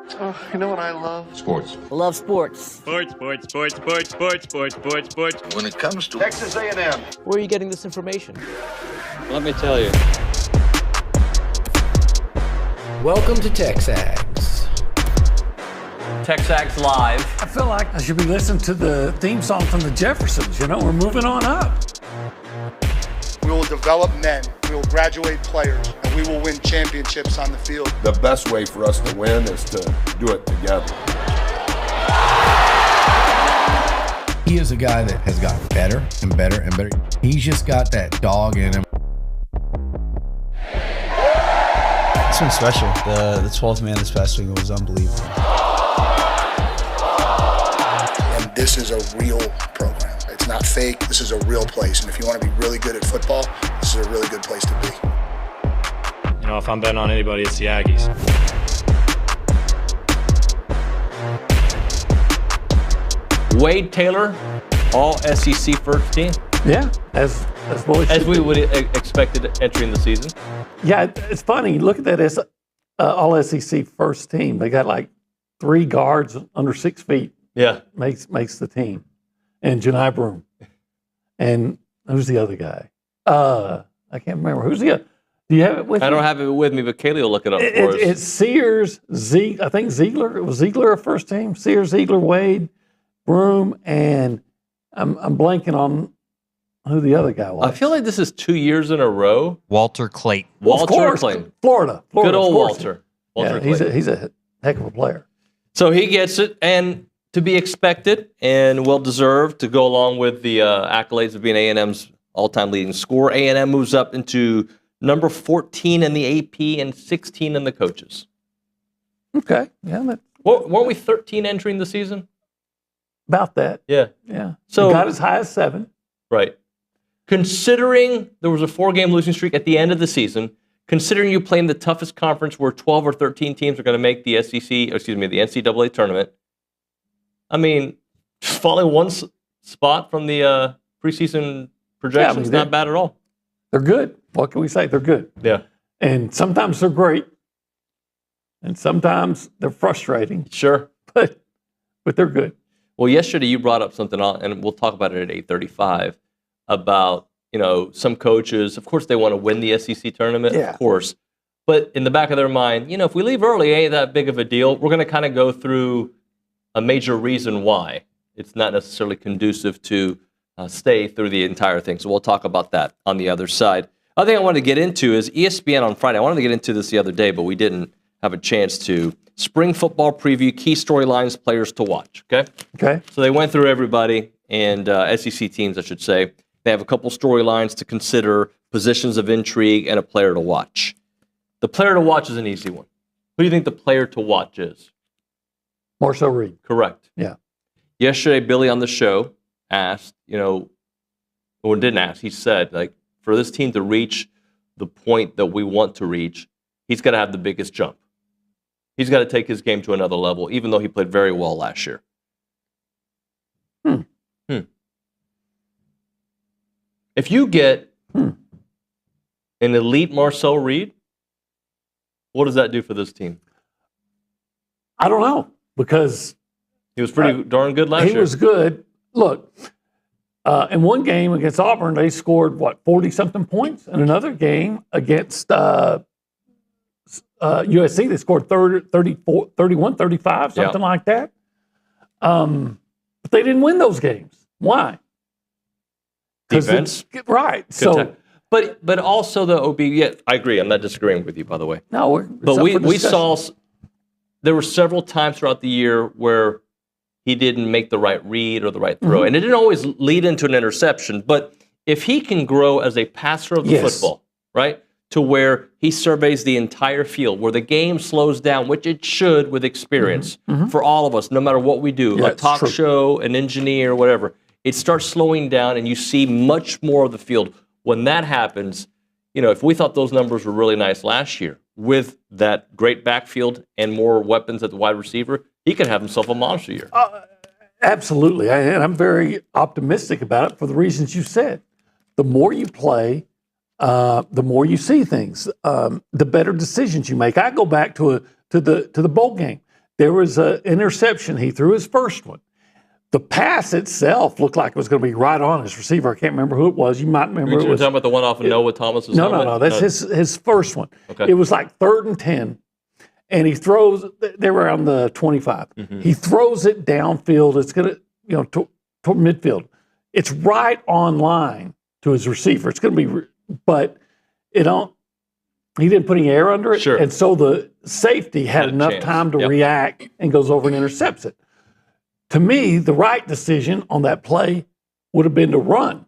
You know what I love? Sports. I love sports. Sports. When When it comes to Texas A&M. Where are you getting this information? let me tell you. Welcome to TexAgs. TexAgs Live. I feel like I should be listening to the theme song from the Jeffersons. You know, we're moving on up. We will develop men, we will graduate players, and we will win championships on the field. The best way for us to win is to do it together. He is a guy that has gotten better and better and better. He's just got that dog in him. It's been special. The 12th man this past week was unbelievable. And this is a real program. It's not fake. This is a real place. And if you want to be really good at football, this is a really good place to be. You know, if I'm betting on anybody, it's the Aggies. Wade Taylor, all SEC first team. Yeah, as we would expected entering the season. Yeah, it's funny. Look at that as all SEC first team. They got like 3 guards under 6 feet. Yeah, makes the team. And Janai Broom. And who's the other guy? I can't remember. Who's the other? Do you have it with you? I don't have it with me, but Kaylee will look it up for us. It's Sears, I think Ziegler. It was Ziegler a first team? Sears, Ziegler, Wade, Broom, and I'm blanking on who the other guy was. I feel like this is 2 years in a row. Walter Clayton. Walter Clayton. Florida. Good old Walter. Yeah, he's a heck of a player. So he gets it, and to be expected and well-deserved to go along with the accolades of being A&M's all-time leading scorer. A&M moves up into number 14 in the AP and 16 in the coaches. Okay. Yeah. Weren't we 13 entering the season? About that. Yeah. Yeah. So got as high as 7. Right. Considering there was a 4-game losing streak at the end of the season, considering you play in the toughest conference where 12 or 13 teams are going to make the the NCAA tournament, I mean, falling one spot from the preseason projections is not bad at all. They're good. What can we say? They're good. Yeah. And sometimes they're great. And sometimes they're frustrating. Sure. But they're good. Well, yesterday you brought up something, and we'll talk about it at 8:35, about, some coaches, of course they want to win the SEC tournament, of course. But in the back of their mind, if we leave early, it ain't that big of a deal. We're going to kind of go through a major reason why it's not necessarily conducive to stay through the entire thing. So we'll talk about that on the other side. Other thing I wanted to get into is ESPN on Friday. I wanted to get into this the other day, but we didn't have a chance to. Spring football preview, key storylines, players to watch. Okay. So they went through everybody, and SEC teams, I should say. They have a couple storylines to consider, positions of intrigue, and a player to watch. The player to watch is an easy one. Who do you think the player to watch is? Marcel Reed. Correct. Yeah. Yesterday, Billy on the show asked, or didn't ask, he said, for this team to reach the point that we want to reach, he's got to have the biggest jump. He's got to take his game to another level, even though he played very well last year. If you get an elite Marcel Reed, what does that do for this team? I don't know, because he was pretty darn good last year. He was good. Look, in one game against Auburn, they scored, 40-something points? In another game against USC, they scored 34, 31, 35, something like that. But they didn't win those games. Why? Defense. Right. So, but also the OB, I agree. I'm not disagreeing with you, by the way. No, but we saw there were several times throughout the year where he didn't make the right read or the right throw. And it didn't always lead into an interception. But if he can grow as a passer of the football, right, to where he surveys the entire field, where the game slows down, which it should with experience for all of us, no matter what we do, a talk show, an engineer, whatever, it starts slowing down and you see much more of the field. When that happens, if we thought those numbers were really nice last year with that great backfield and more weapons at the wide receiver, he could have himself a monster year. Absolutely. And I'm very optimistic about it for the reasons you said. The more you play, the more you see things, the better decisions you make. I go back to the bowl game. there was an interception. He threw his first one. The pass itself looked like it was going to be right on his receiver. I can't remember who it was. You might remember. You're talking about the one off of Noah Thomas's helmet? No. That's his first one. Okay. It was like 3rd and 10, and he throws. They were around the 25. Mm-hmm. He throws it downfield. It's going to, toward midfield. It's right on line to his receiver. It's going to be, but it don't. He didn't put any air under it, Sure. and so the safety had enough time to react and goes over and intercepts it. To me, the right decision on that play would have been to run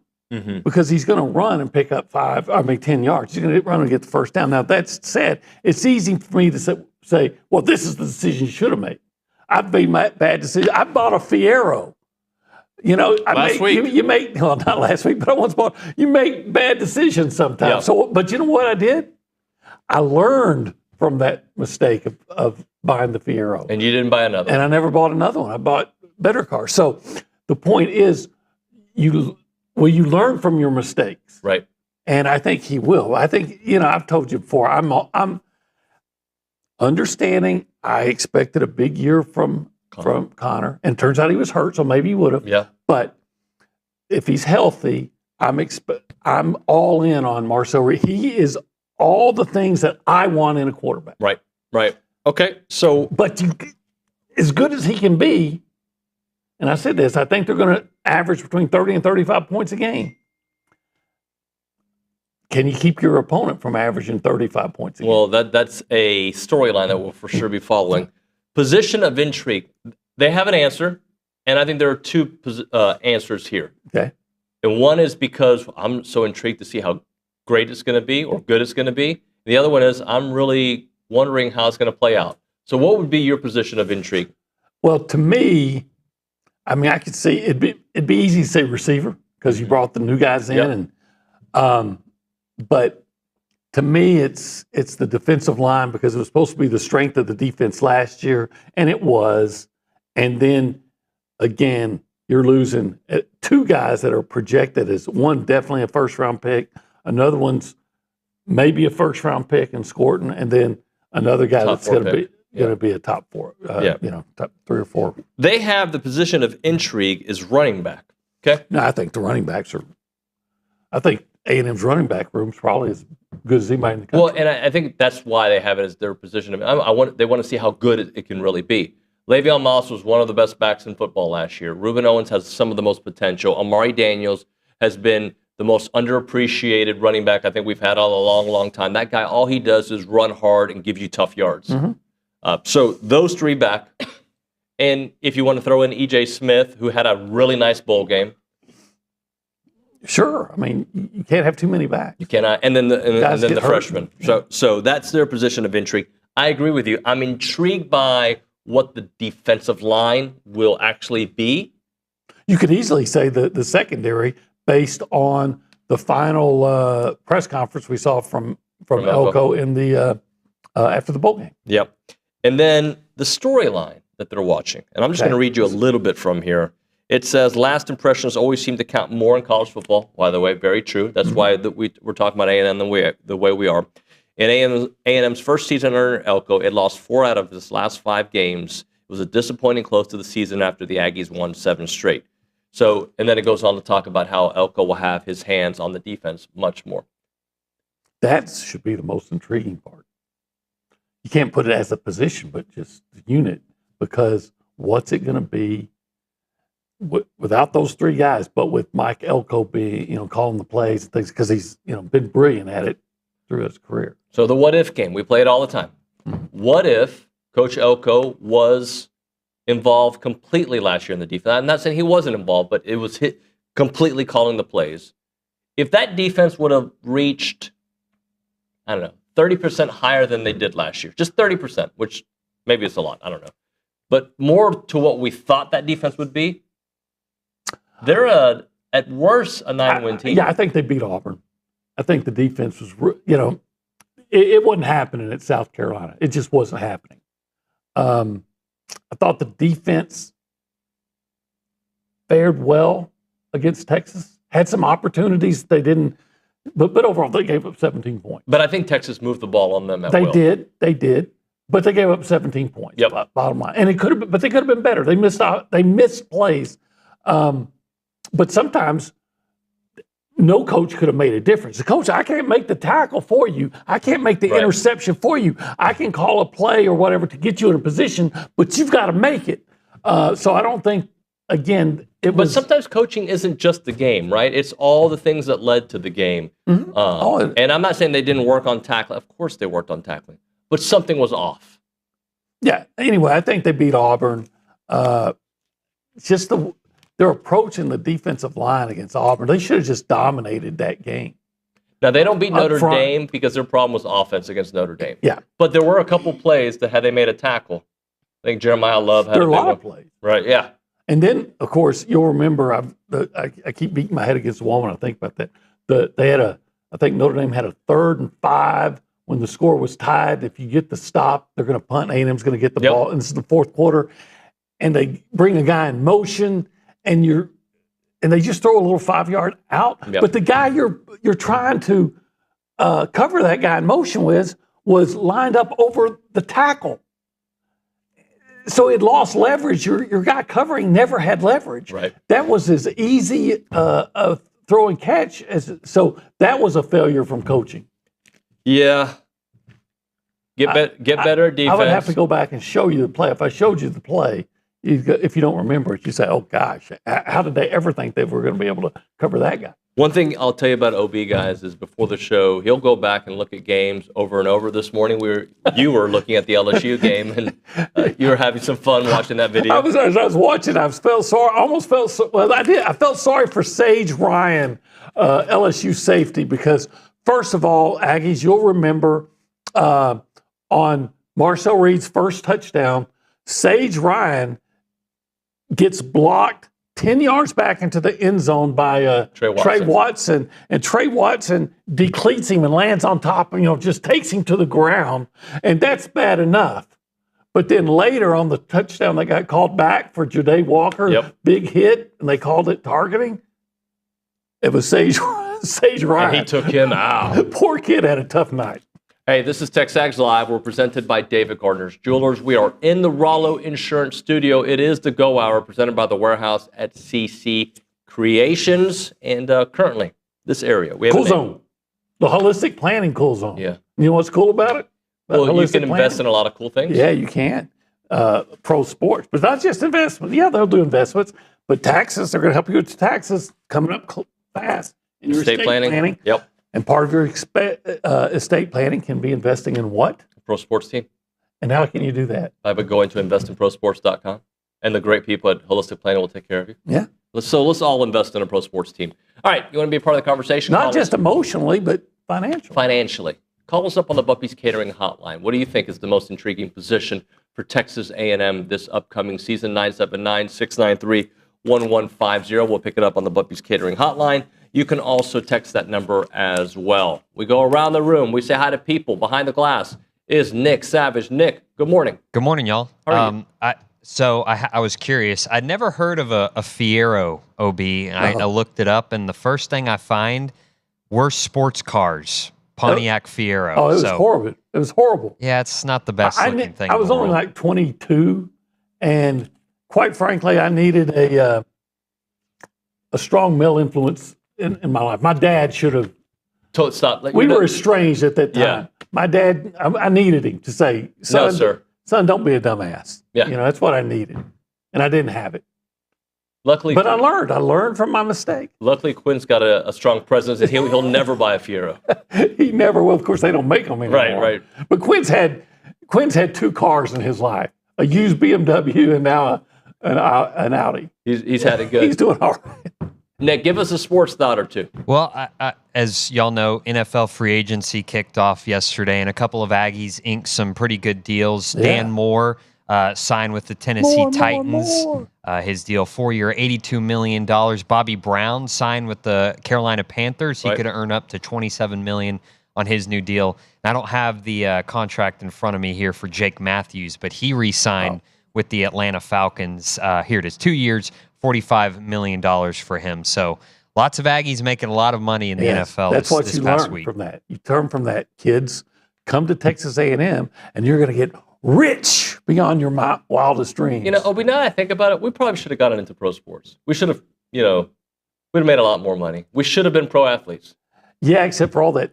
because he's going to run and pick up 10 yards. He's going to run and get the first down. Now, that's said, it's easy for me to say, well, this is the decision you should have made. I've made my bad decision. I bought a Fiero. Last week. You make, well, not last week, but I once bought, you make bad decisions sometimes. Yeah. So, but you know what I did? I learned from that mistake of buying the Fiero. And you didn't buy another. And I never bought another one. I bought better cars. So the point is, you learn from your mistakes. Right. And I think he will. I think, I've told you before, I'm understanding. I expected a big year from Connor, and it turns out he was hurt, so maybe he would have. Yeah. But if he's healthy, I'm all in on Marcel Reed. He is all the things that I want in a quarterback. Right. Okay, so. But as good as he can be, and I said this, I think they're going to average between 30 and 35 points a game. Can you keep your opponent from averaging 35 points a game? Well, that's a storyline that we'll for sure be following. Position of intrigue. They have an answer, and I think there are two answers here. Okay. And one is because I'm so intrigued to see how great it's going to be or good it's going to be. And the other one is I'm really wondering how it's going to play out. So what would be your position of intrigue? Well, to me, I could see it'd be easy to say receiver because you brought the new guys in, and but to me, it's the defensive line because it was supposed to be the strength of the defense last year, and it was. And then again, you're losing two guys that are projected as one definitely a first-round pick, another one's maybe a first-round pick in Scorton, and then another guy that's going to be a top 4, top 3 or 4. They have the position of intrigue is running back. Okay. No, I think the running backs are. I think A&M's running back room is probably as good as anybody in the country. Well, and I think that's why they have it as their position. They want to see how good it can really be. Le'Veon Moss was one of the best backs in football last year. Reuben Owens has some of the most potential. Amari Daniels has been the most underappreciated running back I think we've had all a long, long time. That guy, all he does is run hard and give you tough yards. So those three back. And if you want to throw in E.J. Smith, who had a really nice bowl game. Sure. You can't have too many backs. You cannot. And then the freshman. So that's their position of intrigue. I agree with you. I'm intrigued by what the defensive line will actually be. You could easily say the secondary based on the final press conference we saw from Elko in the after the bowl game. Yep. And then the storyline that they're watching. And I'm just going to read you a little bit from here. It says, last impressions always seem to count more in college football. By the way, very true. That's why we're talking about A&M the way we are. In A&M's first season under Elko, it lost 4 out of its last 5 games. It was a disappointing close to the season after the Aggies won 7 straight. So, and then it goes on to talk about how Elko will have his hands on the defense much more. That should be the most intriguing part. You can't put it as a position, but just the unit, because what's it going to be without those 3 guys, but with Mike Elko being, calling the plays and things, because he's, been brilliant at it through his career. So the what if game, we play it all the time. What if Coach Elko was involved completely last year in the defense? I'm not saying he wasn't involved, but it was completely calling the plays. If that defense would have reached, 30% higher than they did last year, just 30%, which maybe it's a lot, I don't know. But more to what we thought that defense would be, they're at worst a 9-win team. Yeah, I think they beat Auburn. I think the defense was, it wasn't happening at South Carolina. It just wasn't happening. I thought the defense fared well against Texas. Had some opportunities they didn't, but overall they gave up 17 points. But I think Texas moved the ball on them at will. They did. But they gave up 17 points. Yep. Bottom line, and but they could have been better. They missed out. They missed plays. But sometimes no coach could have made a difference. The coach, I can't make the tackle for you. I can't make the interception for you. I can call a play or whatever to get you in a position, but you've got to make it. So I don't think, again, But sometimes coaching isn't just the game, right? It's all the things that led to the game. Mm-hmm. And I'm not saying they didn't work on tackling. Of course they worked on tackling. But something was off. Yeah. Anyway, I think they beat Auburn. Just their approach in the defensive line against Auburn, they should have just dominated that game. Now, they don't beat Notre front. Dame because their problem was offense against Notre Dame. Yeah. But there were a couple plays that had they made a tackle. I think Jeremiah Love had There are a lot one. of plays. Right, yeah. And then, of course, you'll remember, I keep beating my head against the wall when I think about that. They had I think Notre Dame had a 3rd and 5 when the score was tied. If you get the stop, they're going to punt. A&M's going to get the ball. And this is the 4th quarter. And they bring a guy in motion, and they just throw a little 5-yard out. Yep. But the guy you're trying to cover that guy in motion with was lined up over the tackle. So it lost leverage. Your guy covering never had leverage. Right. That was as easy a throw and catch so that was a failure from coaching. Yeah. Get better defense. I would have to go back and show you the play. If I showed you the play, if you don't remember it, you say, "Oh gosh, how did they ever think they were going to be able to cover that guy?" One thing I'll tell you about OB, guys, is before the show, he'll go back and look at games over and over. This morning, you were looking at the LSU game, and you were having some fun watching that video. As I was watching, I felt sorry. I almost felt I did. I felt sorry for Sage Ryan, LSU safety, because first of all, Aggies, you'll remember on Marcel Reed's first touchdown, Sage Ryan gets blocked 10 yards back into the end zone by Trey Watson. And Trey Watson decleats him and lands on top of just takes him to the ground. And that's bad enough. But then later on the touchdown, they got called back for Ja'Day Walker, big hit, and they called it targeting. It was Sage Ryan. And he took him out. Poor kid had a tough night. Hey, this is TexAgs Live. We're presented by David Gardner's Jewelers. We are in the Rollo Insurance Studio. It is the Go Hour presented by the Warehouse at CC Creations. And currently, this area. We have Cool Zone. The holistic planning Cool Zone. Yeah. You know what's cool about it? Well, you can invest in a lot of cool things. Yeah, you can. Pro sports. But not just investment. Yeah, they'll do investments. But taxes, they're going to help you with taxes coming up fast. In your estate planning. Yep. And part of your estate planning can be investing in what? Pro sports team. And how can you do that? By going to investinprosports.com. And the great people at Holistic Planning will take care of you. Yeah. So let's all invest in a pro sports team. All right, you want to be a part of the conversation? Not just emotionally, but financially. Financially. Call us up on the Buppy's Catering Hotline. What do you think is the most intriguing position for Texas A&M this upcoming season? 979-693-1150. We'll pick it up on the Buppy's Catering Hotline. You can also text that number as well. We go around the room. We say hi to people. Behind the glass is Nick Savage. Nick, good morning. Good morning, y'all. How are you? I was curious. I'd never heard of a Fiero OB, and I looked it up, and the first thing I find were sports cars, Pontiac Fiero. Oh, it was horrible. It was horrible. Yeah, it's not the best looking thing. I was only like 22, and quite frankly, I needed a strong male influence in my life. My dad should have. We were estranged at that time. Yeah. My dad, I needed him to say, No, sir. Son, don't be a dumbass. Yeah. That's what I needed. And I didn't have it. Luckily, but I learned from my mistake. Luckily, Quinn's got a strong presence, and he'll never buy a Fiero. He never will. Of course, they don't make them anymore. Right. But Quinn's had 2 cars in his life: a used BMW and now an Audi. He's had it good. He's doing all right. Nick, give us a sports thought or two. Well, as y'all know, NFL free agency kicked off yesterday, and a couple of Aggies inked some pretty good deals. Yeah. Dan Moore signed with the Tennessee Titans. His deal, 4-year, $82 million. Bobby Brown signed with the Carolina Panthers. He could earn up to $27 million on his new deal. And I don't have the contract in front of me here for Jake Matthews, but he re-signed with the Atlanta Falcons. Here it is, 2 years, $45 million for him. So lots of Aggies making a lot of money in the NFL That's what this you past learn week. from that. You learn from that. Kids, come to Texas A&M, and you're going to get rich beyond your wildest dreams. You know, Obi, now I think about it, we probably should have gotten into pro sports. We should have, we'd have made a lot more money. We should have been pro athletes. Yeah, except for all that,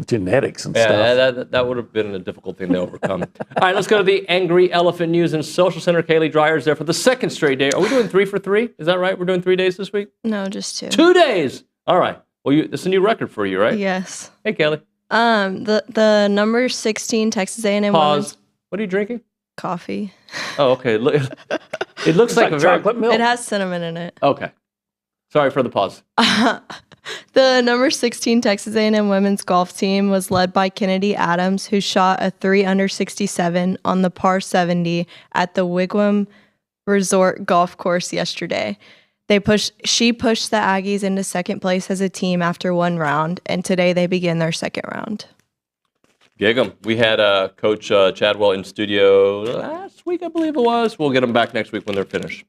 genetics and stuff. Yeah, that would have been a difficult thing to overcome. All right, let's go to the Angry Elephant News and Social Center. Kaylee Dreyer's there for the second straight day. Are we doing 3 for 3? Is that right? We're doing 3 days this week? No, just 2. 2 days. All right. Well, this is a new record for you, right? Yes. Hey, Kelly. The number 16 Texas A&M Pause. What are you drinking? Coffee. Oh, okay. It looks like a very... chocolate milk. It has cinnamon in it. Okay. Sorry for the pause. The number 16 Texas A&M women's golf team was led by Kennedy Adams, who shot a 3 under 67 on the par 70 at the Wigwam Resort Golf Course yesterday. She pushed the Aggies into second place as a team after 1 round, and today they begin their second round. Gig 'em. We had Coach Chadwell in studio last week, I believe it was. We'll get them back next week when they're finished.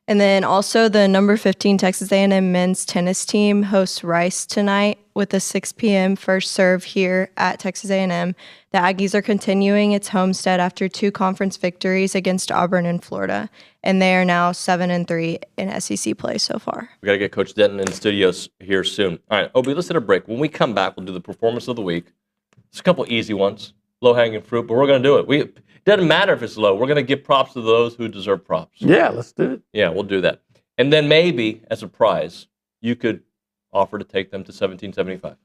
And then also the number 15 Texas A&M men's tennis team hosts Rice tonight with a 6 p.m. first serve here at Texas A&M. The Aggies are continuing its homestead after 2 conference victories against Auburn and Florida, and they are now 7-3 in SEC play so far. We got to get Coach Denton in the studios here soon. All right, Obi, let's hit a break. When we come back, we'll do the performance of the week. It's a couple easy ones, low-hanging fruit, but we're going to do it. It doesn't matter if it's low. We're going to give props to those who deserve props. Yeah, let's do it. Yeah, we'll do that. And then maybe, as a prize, you could offer to take them to 1775.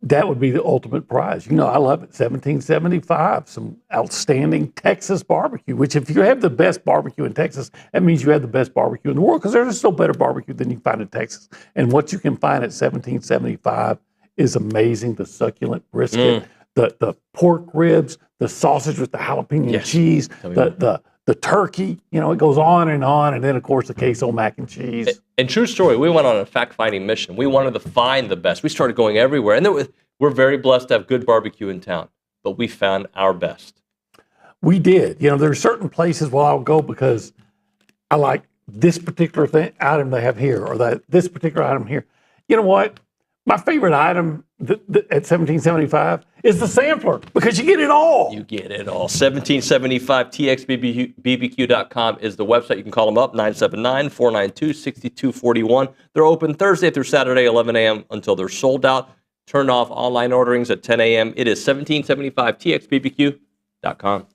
That would be the ultimate prize. I love it. 1775, some outstanding Texas barbecue, which if you have the best barbecue in Texas, that means you have the best barbecue in the world, because there's still better barbecue than you can find in Texas. And what you can find at 1775 is amazing. The succulent brisket, the pork ribs, the sausage with the jalapeno cheese, the turkey, it goes on, and then, of course, the queso mac and cheese. And true story, we went on a fact-finding mission. We wanted to find the best. We started going everywhere, and we're very blessed to have good barbecue in town, but we found our best. We did. There are certain places where I'll go because I like this particular item they have here, or this particular item here. You know what? My favorite item at 1775 is the sampler, because you get it all. You get it all. 1775 TXBBQ.com is the website. You can call them up, 979-492-6241. They're open Thursday through Saturday, 11 a.m. until they're sold out. Turn off online orderings at 10 a.m. It is 1775 TXBBQ.com.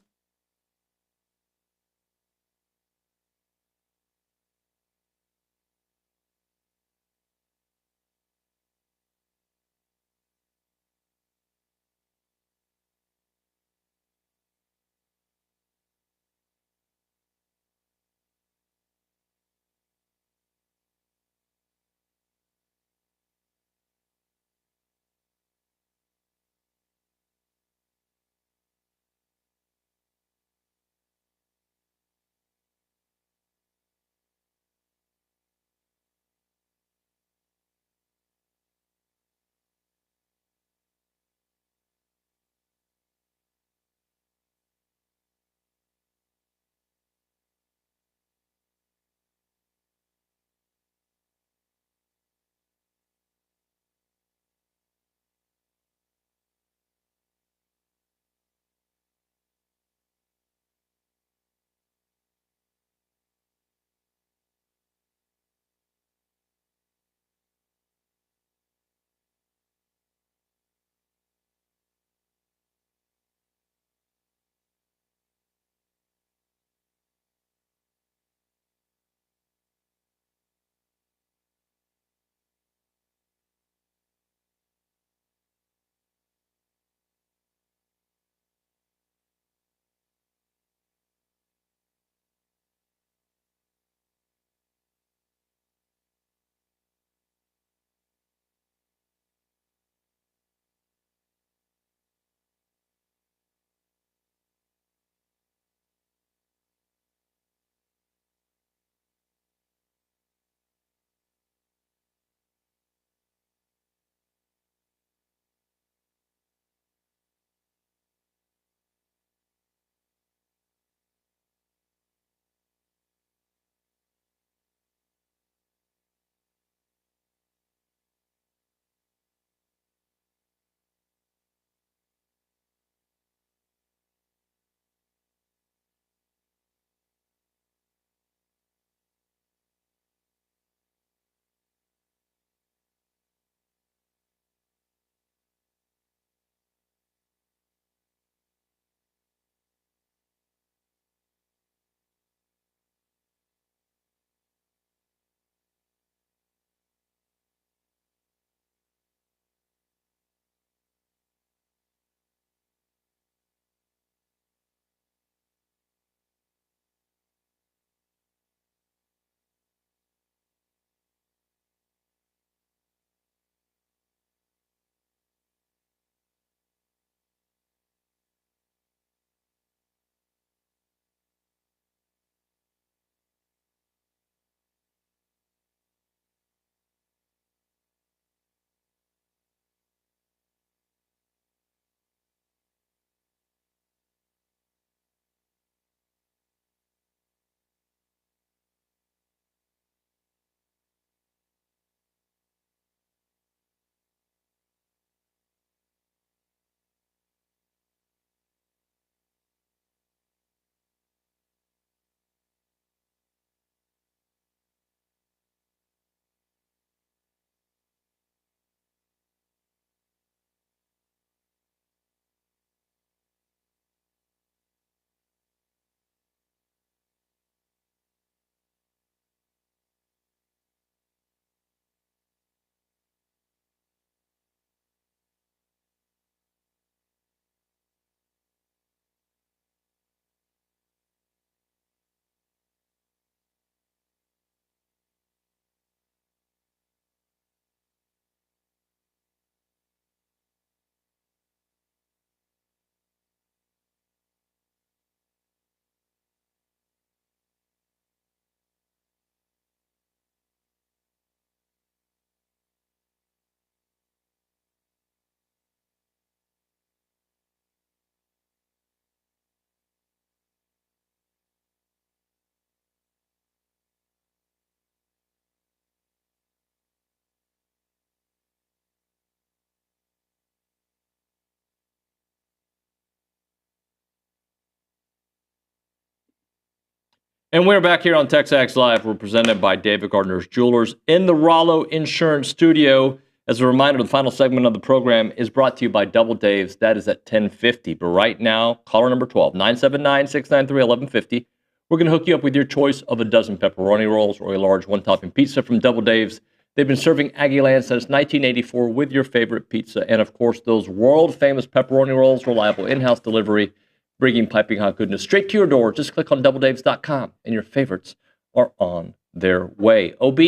And we're back here on TexAgs Live. We're presented by David Gardner's Jewelers in the Rollo Insurance Studio. As a reminder, the final segment of the program is brought to you by Double Dave's. That is at 10:50. But right now, caller number 12, 979-693-1150. We're going to hook you up with your choice of a dozen pepperoni rolls or a large one-topping pizza from Double Dave's. They've been serving Aggie land since 1984 with your favorite pizza. And, of course, those world-famous pepperoni rolls, reliable in-house delivery, bringing piping hot goodness straight to your door. Just click on doubledaves.com, and your favorites are on their way. OB,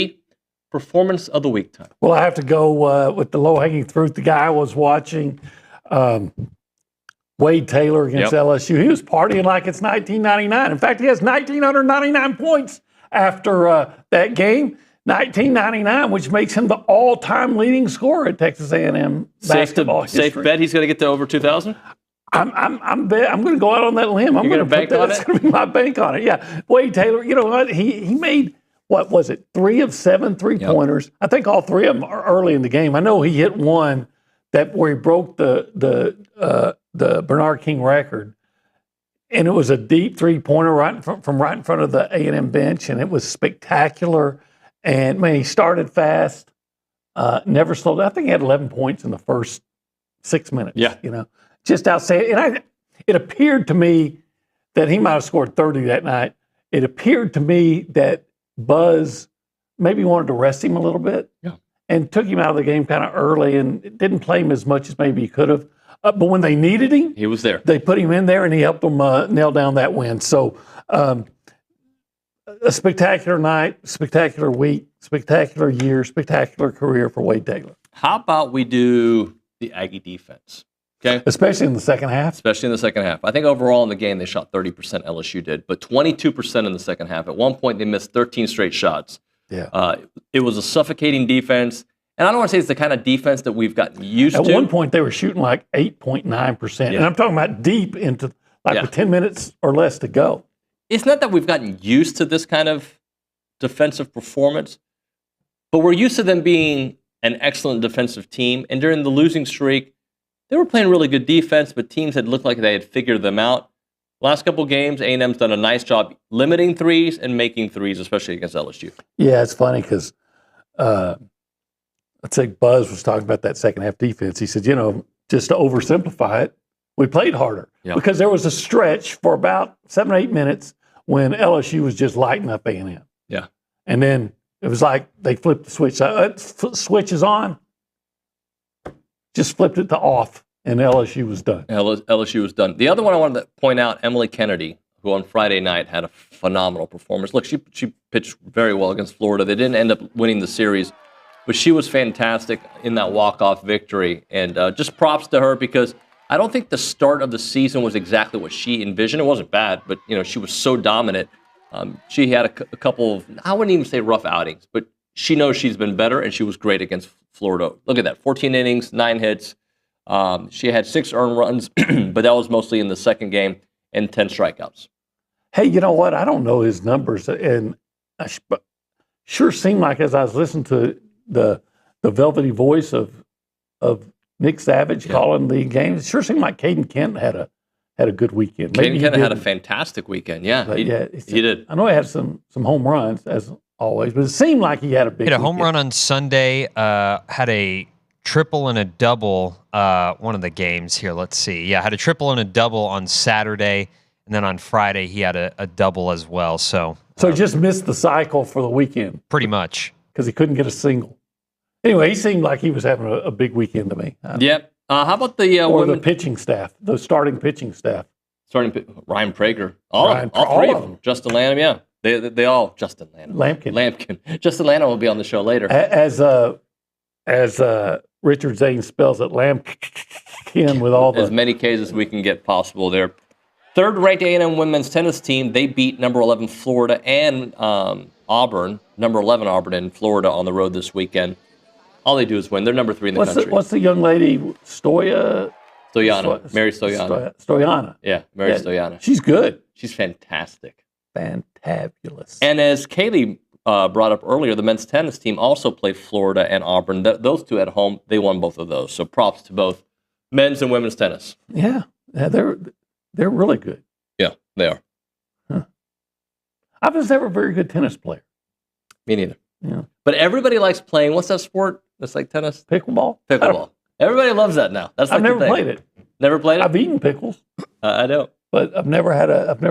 performance of the week time. Well, I have to go with the low-hanging fruit. The guy I was watching, Wade Taylor against LSU. He was partying like it's 1999. In fact, he has 1,999 points after that game. 1999, which makes him the all-time leading scorer at Texas A&M basketball history. Safe bet he's going to get to over 2,000? I'm going to go out on that limb. I'm going to bank on it. That's going to be my bank on it. Yeah, Wade Taylor. You know what? He made, what was it, 3 of 7 3-pointers. Yep. I think all 3 of them are early in the game. I know he hit one where he broke the Bernard King record, and it was a deep 3-pointer from right in front of the A&M bench, and it was spectacular. And man, he started fast, never slowed down. I think he had 11 points in the first 6 minutes. Yeah, just outstanding. And it appeared to me that he might have scored 30 that night. It appeared to me that Buzz maybe wanted to rest him a little bit, and took him out of the game kind of early, and didn't play him as much as maybe he could have. But when they needed him, he was there. They put him in there, and he helped them nail down that win. So. A spectacular night, spectacular week, spectacular year, spectacular career for Wade Taylor. How about we do the Aggie defense? Okay, especially in the second half. Especially in the second half. I think overall in the game they shot 30%. LSU did, but 22% in the second half. At one point they missed 13 straight shots. Yeah, it was a suffocating defense, and I don't want to say it's the kind of defense that we've gotten used to. At one point they were shooting like 8.9%, and I'm talking about deep into with 10 minutes or less to go. It's not that we've gotten used to this kind of defensive performance, but we're used to them being an excellent defensive team. And during the losing streak, they were playing really good defense, but teams had looked like they had figured them out. Last couple games, A&M's done a nice job limiting threes and making threes, especially against LSU. Yeah, it's funny because let's say Buzz was talking about that second half defense. He said, just to oversimplify it, we played harder because there was a stretch for about 7 or 8 minutes when LSU was just lighting up A&M. Yeah. And then it was like they flipped the switch. Switch is on. Just flipped it to off, and LSU was done. LSU was done. The other one I wanted to point out, Emily Kennedy, who on Friday night had a phenomenal performance. Look, she pitched very well against Florida. They didn't end up winning the series, but she was fantastic in that walk-off victory. And just props to her because I don't think the start of the season was exactly what she envisioned. It wasn't bad, but she was so dominant. She had a couple of, I wouldn't even say rough outings, but she knows she's been better, and she was great against Florida. Look at that, 14 innings, 9 hits. She had 6 earned runs, but that was mostly in the second game, and 10 strikeouts. Hey, you know what? I don't know his numbers, and but sure seemed like as I was listening to the velvety voice of Nick Savage calling the games, it sure seemed like Caden Kent had a good weekend. Caden Kent had a fantastic weekend. Yeah, he did. I know he had some home runs as always, but it seemed like he had a big. Hit a home run on Sunday. Had a triple and a double. One of the games here. Let's see. Yeah, had a triple and a double on Saturday, and then on Friday he had a double as well. So he just missed the cycle for the weekend. Pretty much because he couldn't get a single. Anyway, he seemed like he was having a big weekend to me. Yep. How about the the pitching staff, the starting pitching staff? Ryan Prager, all three of them. Justin Lanham, yeah, they all. Justin Lanham, Lampkin. Justin Lanham will be on the show later. As Richard Zane spells it, Lampkin with all as many K's as we can get possible there. Third-ranked A&M women's tennis team, they beat number 11 Florida and Auburn, number 11 Auburn in Florida on the road this weekend. All they do is win. They're number 3 in the country. What's the young lady? Stoyana. Mary Stoyana. Stoyana. Yeah, Mary Stoyana. She's good. She's fantastic. Fantabulous. And as Kaylee brought up earlier, the men's tennis team also played Florida and Auburn. Those two at home, they won both of those. So props to both men's and women's tennis. Yeah, they're really good. Yeah, they are. Huh. I was never a very good tennis player. Me neither. Yeah. But everybody likes playing. What's that sport? That's like tennis. Pickleball. Pickleball. Everybody loves that now. That's like I've never the thing. played it. Never played it. I've eaten pickles, I know. but I've never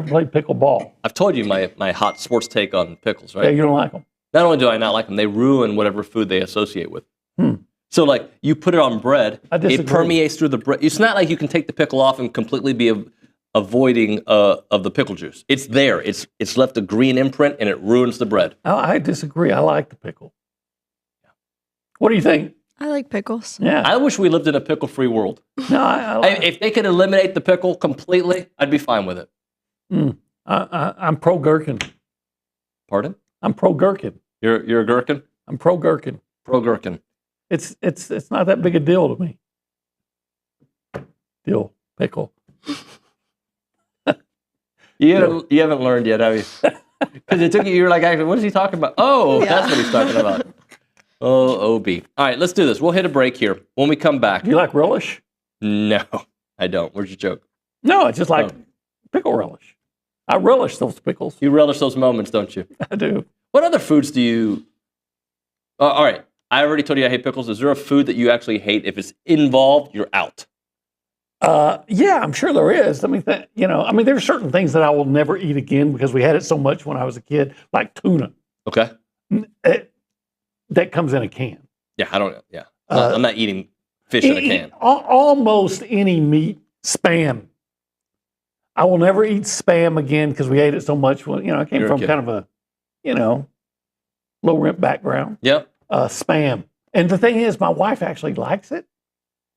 played pickleball. I've told you my hot sports take on pickles, right? Yeah, you don't like them. Not only do I not like them, they ruin whatever food they associate with. So, like, you put it on bread, it permeates through the bread. It's not like you can take the pickle off and completely be avoiding of the pickle juice. It's there. It's left a green imprint, and it ruins the bread. I disagree. I like the pickle. What do you think? I like pickles. Yeah. I wish we lived in a pickle-free world. No, if they could eliminate the pickle completely, I'd be fine with it. I'm pro gherkin. Pardon? I'm pro gherkin. You're a gherkin? I'm pro gherkin. Pro gherkin. It's not that big a deal to me. Pickle. You haven't learned yet, have you? Because it took you. You're like, actually, what is he talking about? Oh, that's what he's talking about. Oh, OB. All right, let's do this. We'll hit a break here. When we come back. Do you like relish? No, I don't. Where's your joke? No, it's just like pickle relish. I relish those pickles. You relish those moments, don't you? I do. What other foods do you? All right, I already told you I hate pickles. Is there a food that you actually hate? If it's involved, you're out. Yeah, I'm sure there is. There's certain things that I will never eat again because we had it so much when I was a kid, like tuna. Okay. That comes in a can. Yeah, I don't. Yeah, I'm not eating fish in a can. Almost any meat, spam. I will never eat spam again because we ate it so much. When I came from kind of a, low rent background. Yep. Spam, and the thing is, my wife actually likes it.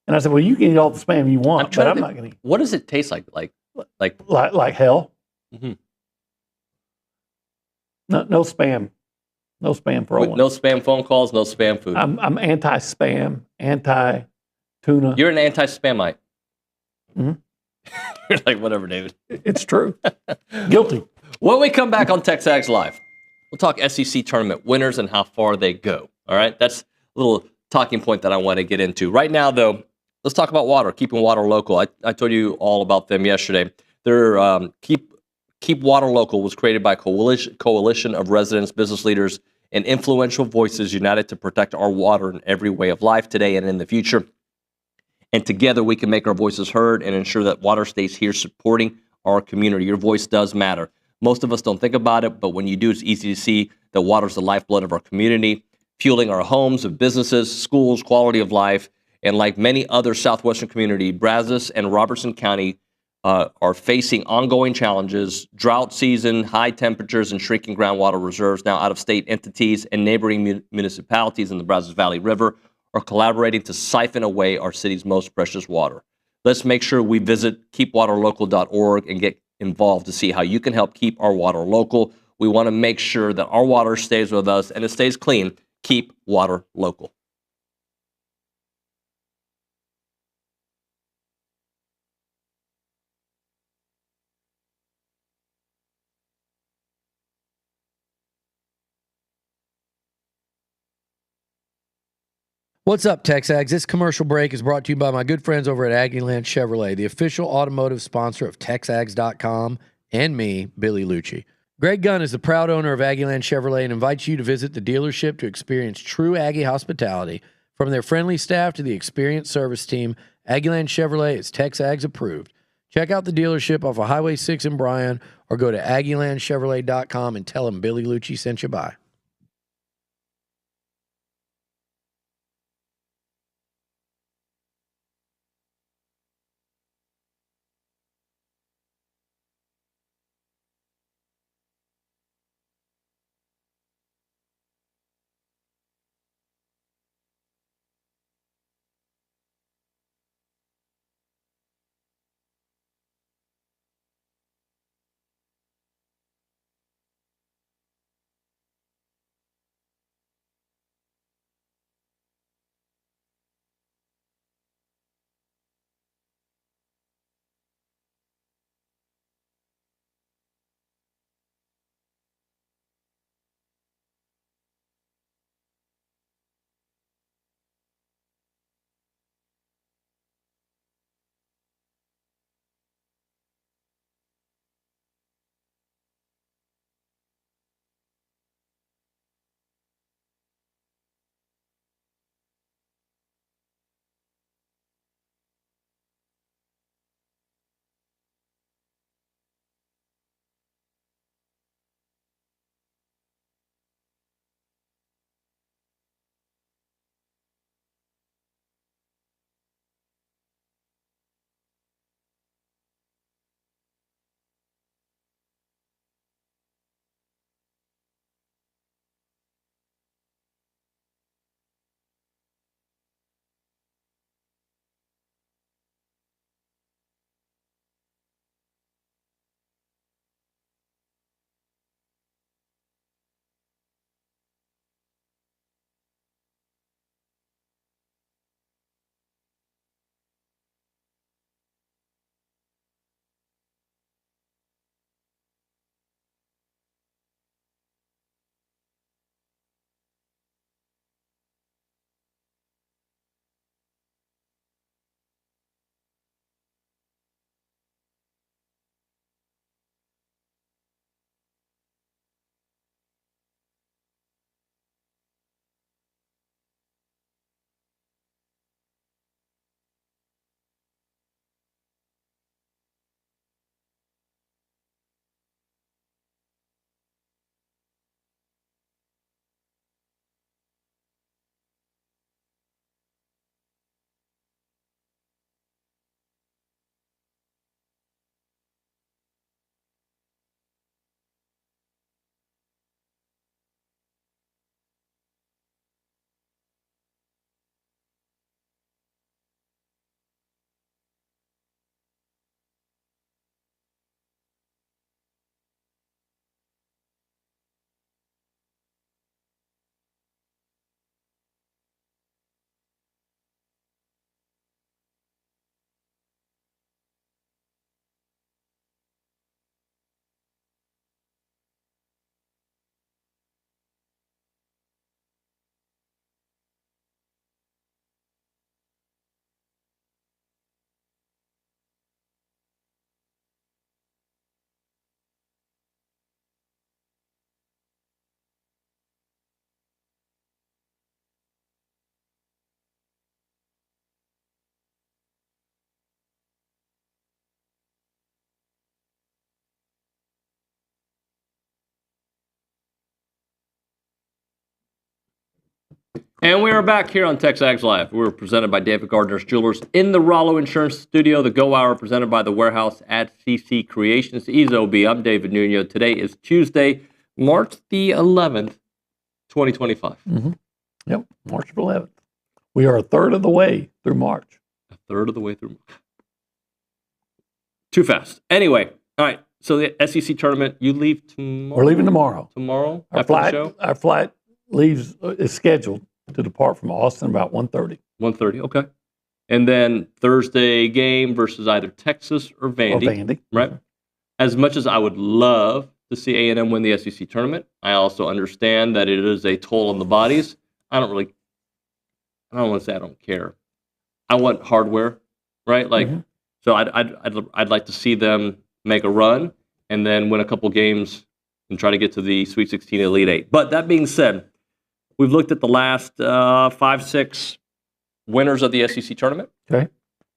And I said, "Well, you can eat all the spam you want, but I'm not going to eat." What does it taste like? Like hell. Mm-hmm. No spam. No spam for No spam phone calls. No spam food. I'm anti-spam, anti-tuna. You're an anti-spamite. Mm-hmm. You're like, whatever, David. It's true. Guilty. When we come back on TexAgs Live, we'll talk SEC tournament winners and how far they go. All right, that's a little talking point that I want to get into. Right now, though, let's talk about water, keeping water local. I told you all about them yesterday. Their Keep Water Local was created by a coalition of residents, business leaders, and influential voices united to protect our water in every way of life today and in the future. And together we can make our voices heard and ensure that water stays here supporting our community. Your voice does matter. Most of us don't think about it, but when you do, it's easy to see that water is the lifeblood of our community, fueling our homes, of businesses, schools, quality of life. And like many other Southwestern communities, Brazos and Robertson County are facing ongoing challenges, drought season, high temperatures, and shrinking groundwater reserves. Now, out-of-state entities and neighboring municipalities in the Brazos Valley River are collaborating to siphon away our city's most precious water. Let's make sure we visit keepwaterlocal.org and get involved to see how you can help keep our water local. We want to make sure that our water stays with us and it stays clean. Keep water local. What's up, TexAgs? This commercial break is brought to you by my good friends over at Aggieland Chevrolet, the official automotive sponsor of TexAgs.com and me, Billy Lucci. Greg Gunn is the proud owner of Aggieland Chevrolet and invites you to visit the dealership to experience true Aggie hospitality. From their friendly staff to the experienced service team, Aggieland Chevrolet is TexAgs approved. Check out the dealership off of Highway 6 in Bryan or go to AggielandChevrolet.com and tell them Billy Lucci sent you by. And we are back here on TexAgs Live. We're presented by David Gardner's Jewelers in the Rollo Insurance Studio. The Go Hour presented by The Warehouse at CC Creations. EZOB, I'm David Nuño. Today is Tuesday, March the 11th, 2025. Yep, March 11th. We are a third of the way through March. A third of the way through. Too fast. Anyway, all right. So the SEC tournament, you leave tomorrow? We're leaving tomorrow. Tomorrow after the show? Our flight is scheduled to depart from Austin about 1:30. 1:30, okay. And then Thursday game versus either Texas or Vandy. Right? As much as I would love to see A&M win the SEC tournament, I also understand that it is a toll on the bodies. I don't want to say I don't care. I want hardware, right? Like, so I'd like to see them make a run and then win a couple games and try to get to the Sweet 16 Elite Eight. But that being said, we've looked at the last 5-6 winners of the SEC tournament. Okay.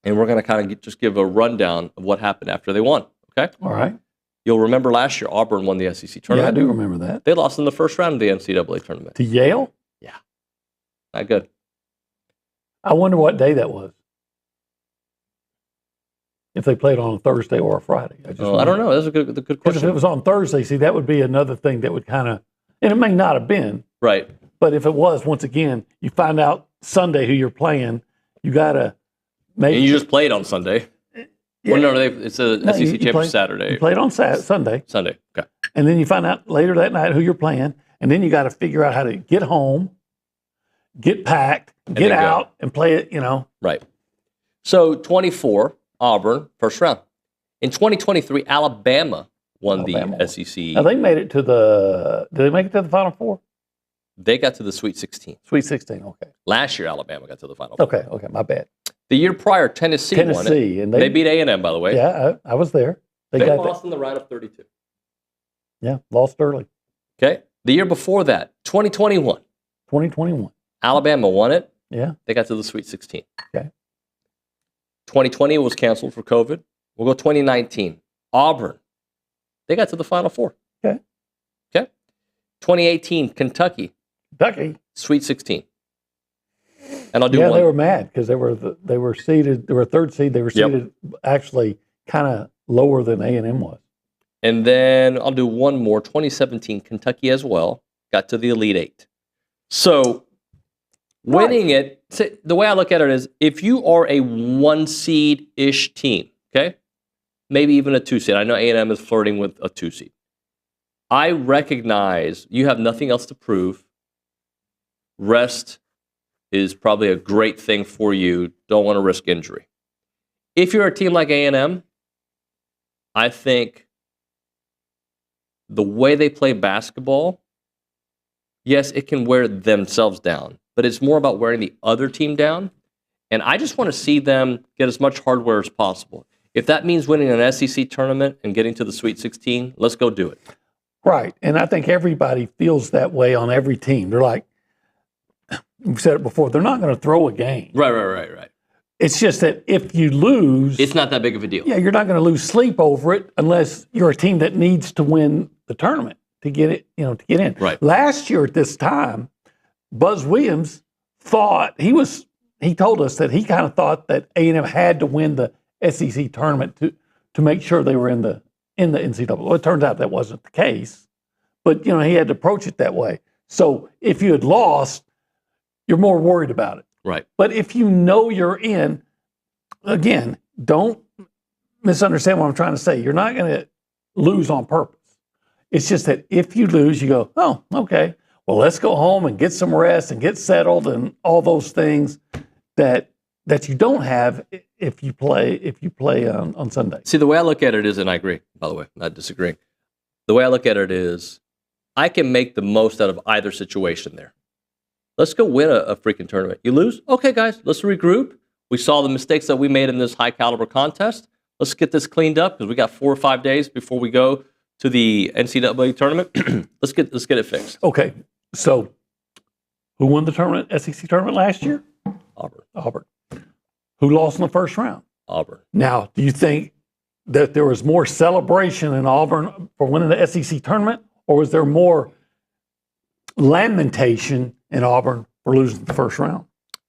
And we're going to kind of just give a rundown of what happened after they won. Okay. All right. You'll remember last year Auburn won the SEC tournament. Yeah, I do remember that. They lost in the first round of the NCAA tournament. To Yale? Yeah. Not good. I wonder what day that was. If they played on a Thursday or a Friday. I don't know. That's a good question. If it was on Thursday, see, that would be another thing that would kind of, and it may not have been. Right. But if it was, once again, you find out Sunday who you're playing, you got to make. And you just played on Sunday. Yeah. Well, no, it's a SEC Championship Saturday. You played on Sunday. Sunday, okay. And then you find out later that night who you're playing, and then you got to figure out how to get home, get packed, get out, and play it, Right. So 24, Auburn, first round. In 2023, Alabama won the SEC. Now they made it to did they make it to the Final Four? They got to the Sweet 16. Sweet 16, okay. Last year, Alabama got to the Final Four. Okay, my bad. The year prior, Tennessee won it. And they beat A&M, by the way. Yeah, I was there. They lost in the round of 32. Yeah, lost early. Okay. The year before that, 2021. 2021. Alabama won it. Yeah. They got to the Sweet 16. Okay. 2020 was canceled for COVID. We'll go 2019. Auburn. They got to the Final Four. Okay. 2018, Kentucky. Sweet 16. And I'll do one. Yeah, they were mad because they were seeded. They were a third seed. They were seeded actually kind of lower than A&M was. And then I'll do one more. 2017, Kentucky as well. Got to the Elite Eight. So winning it, the way I look at it is if you are a 1 seed-ish team, okay, maybe even a 2 seed. I know A&M is flirting with a 2 seed. I recognize you have nothing else to prove. Rest is probably a great thing for you. Don't want to risk injury. If you're a team like A&M, I think the way they play basketball, yes, it can wear themselves down, but it's more about wearing the other team down. And I just want to see them get as much hardware as possible. If that means winning an SEC tournament and getting to the Sweet 16, let's go do it. Right. And I think everybody feels that way on every team. They're like, we've said it before, they're not going to throw a game. Right. It's just that if you lose, it's not that big of a deal. Yeah, you're not going to lose sleep over it unless you're a team that needs to win the tournament to get it, to get in. Right. Last year at this time, Buzz Williams thought he told us that he kind of thought that A&M had to win the SEC tournament to make sure they were in the NCAA. Well, it turns out that wasn't the case, but he had to approach it that way. So if you had lost, you're more worried about it. Right. But if you know you're in, again, don't misunderstand what I'm trying to say. You're not going to lose on purpose. It's just that if you lose, you go, oh, okay, well, let's go home and get some rest and get settled and all those things that you don't have if you play on Sunday. See, the way I look at it is, and I agree, by the way, not disagreeing. The way I look at it is I can make the most out of either situation there. Let's go win a freaking tournament. You lose? Okay, guys, let's regroup. We saw the mistakes that we made in this high caliber contest. Let's get this cleaned up because we got 4 or 5 days before we go to the NCAA tournament. let's get it fixed. Okay, so who won the tournament, SEC tournament last year? Auburn. Who lost in the first round? Auburn. Now, do you think that there was more celebration in Auburn for winning the SEC tournament, or was there more lamentation in Auburn for losing the first round.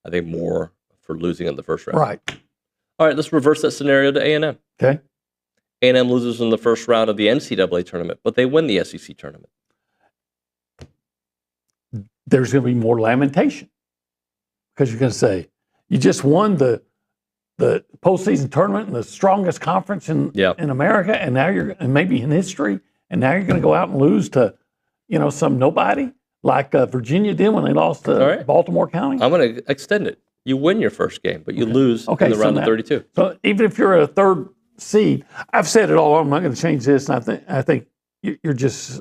I think more for losing in the first round. Right. All right, let's reverse that scenario to A&M. Okay. A&M loses in the first round of the NCAA tournament, but they win the SEC tournament. There's going to be more lamentation because you're going to say, you just won the postseason tournament in the strongest conference in America, and now and maybe in history, and now you're going to go out and lose to, some nobody like Virginia did when they lost to Baltimore County. I'm going to extend it. You win your first game, but you lose in the round of 32. So even if you're a third seed, I've said it all. I'm not going to change this, and I think you're just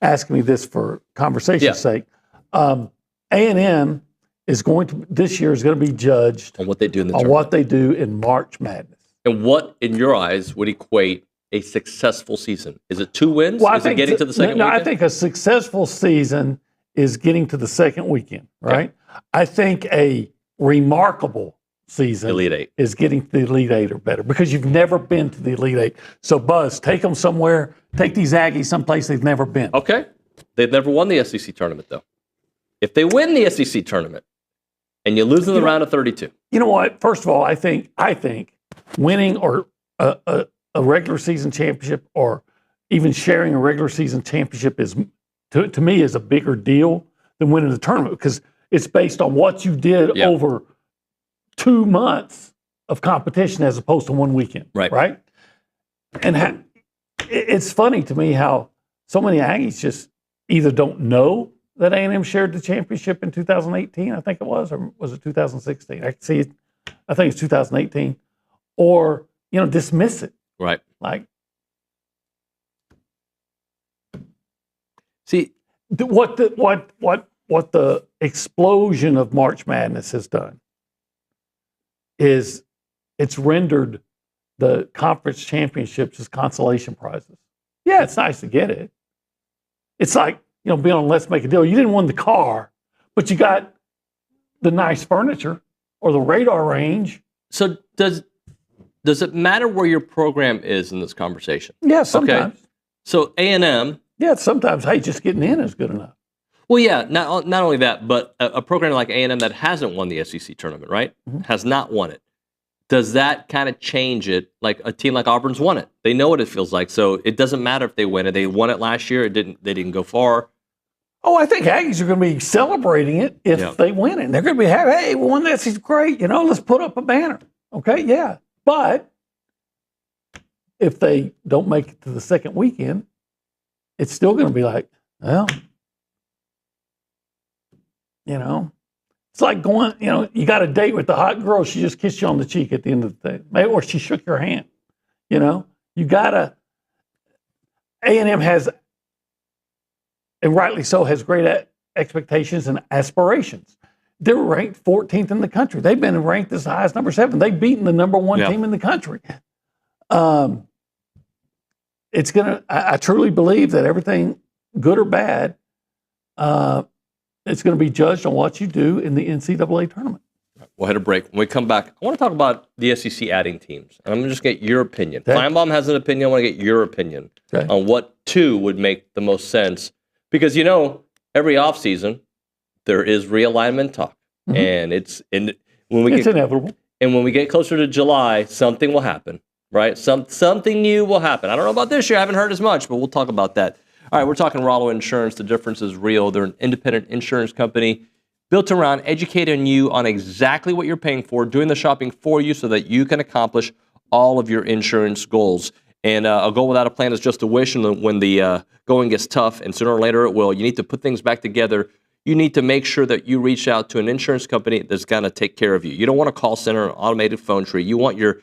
asking me this for conversation's sake. A&M this year is going to be judged on what they do in the tournament. What they do in March Madness. And what, in your eyes, would equate a successful season? Is it 2 wins? Is it getting to the second weekend? I think a successful season is getting to the second weekend, right? Okay. I think a remarkable season Elite Eight is getting to the Elite Eight or better because you've never been to the Elite Eight. So, Buzz, take them somewhere. Take these Aggies someplace they've never been. Okay. They've never won the SEC tournament, though. If they win the SEC tournament and you lose in the round of 32. You know what? First of all, I think winning or a regular season championship or even sharing a regular season championship is, to me, is a bigger deal than winning the tournament because it's based on what you did over 2 months of competition as opposed to 1 weekend. Right? And it's funny to me how so many Aggies just either don't know that A&M shared the championship in 2018, I think it was, or was it 2016? I can see it. I think it's 2018. Or, dismiss it. Right. Like, see, what the explosion of March Madness has done is it's rendered the conference championships as consolation prizes. Yeah, it's nice to get it. It's like, being on Let's Make a Deal. You didn't win the car, but you got the nice furniture or the radar range. So does it matter where your program is in this conversation? Yeah, sometimes. Okay. So A&M. Yeah, sometimes, hey, just getting in is good enough. Well, yeah, not only that, but a program like A&M that hasn't won the SEC tournament, right? Mm-hmm. Has not won it. Does that kind of change it? Like a team like Auburn's won it. They know what it feels like. So it doesn't matter if they win it. They won it last year. They didn't go far. Oh, I think Aggies are going to be celebrating it if they win it. They're going to be happy. Hey, we won this. He's great. Let's put up a banner. Okay, yeah. But if they don't make it to the second weekend, it's still going to be like, well, it's like going, you got a date with the hot girl. She just kissed you on the cheek at the end of the day. Maybe, or she shook your hand. You got to, A&M has, and rightly so, has great expectations and aspirations. They're ranked 14th in the country. They've been ranked as high as number 7. They've beaten the number 1 team in the country. It's I truly believe that everything, good or bad, it's going to be judged on what you do in the NCAA tournament. We'll hit a break. When we come back, I want to talk about the SEC adding teams. And I'm going to just get your opinion. Okay. Feinbaum has an opinion. I want to get your opinion on what 2 would make the most sense. Because, every offseason, there is realignment talk. Mm-hmm. And it's inevitable. And when we get closer to July, something will happen, right? Something new will happen. I don't know about this year. I haven't heard as much, but we'll talk about that. All right, we're talking Rollo Insurance. The difference is real. They're an independent insurance company built around educating you on exactly what you're paying for, doing the shopping for you so that you can accomplish all of your insurance goals. And a goal without a plan is just a wish. And when the going gets tough, and sooner or later it will, you need to put things back together. You need to make sure that you reach out to an insurance company that's going to take care of you. You don't want a call center, an automated phone tree. You want your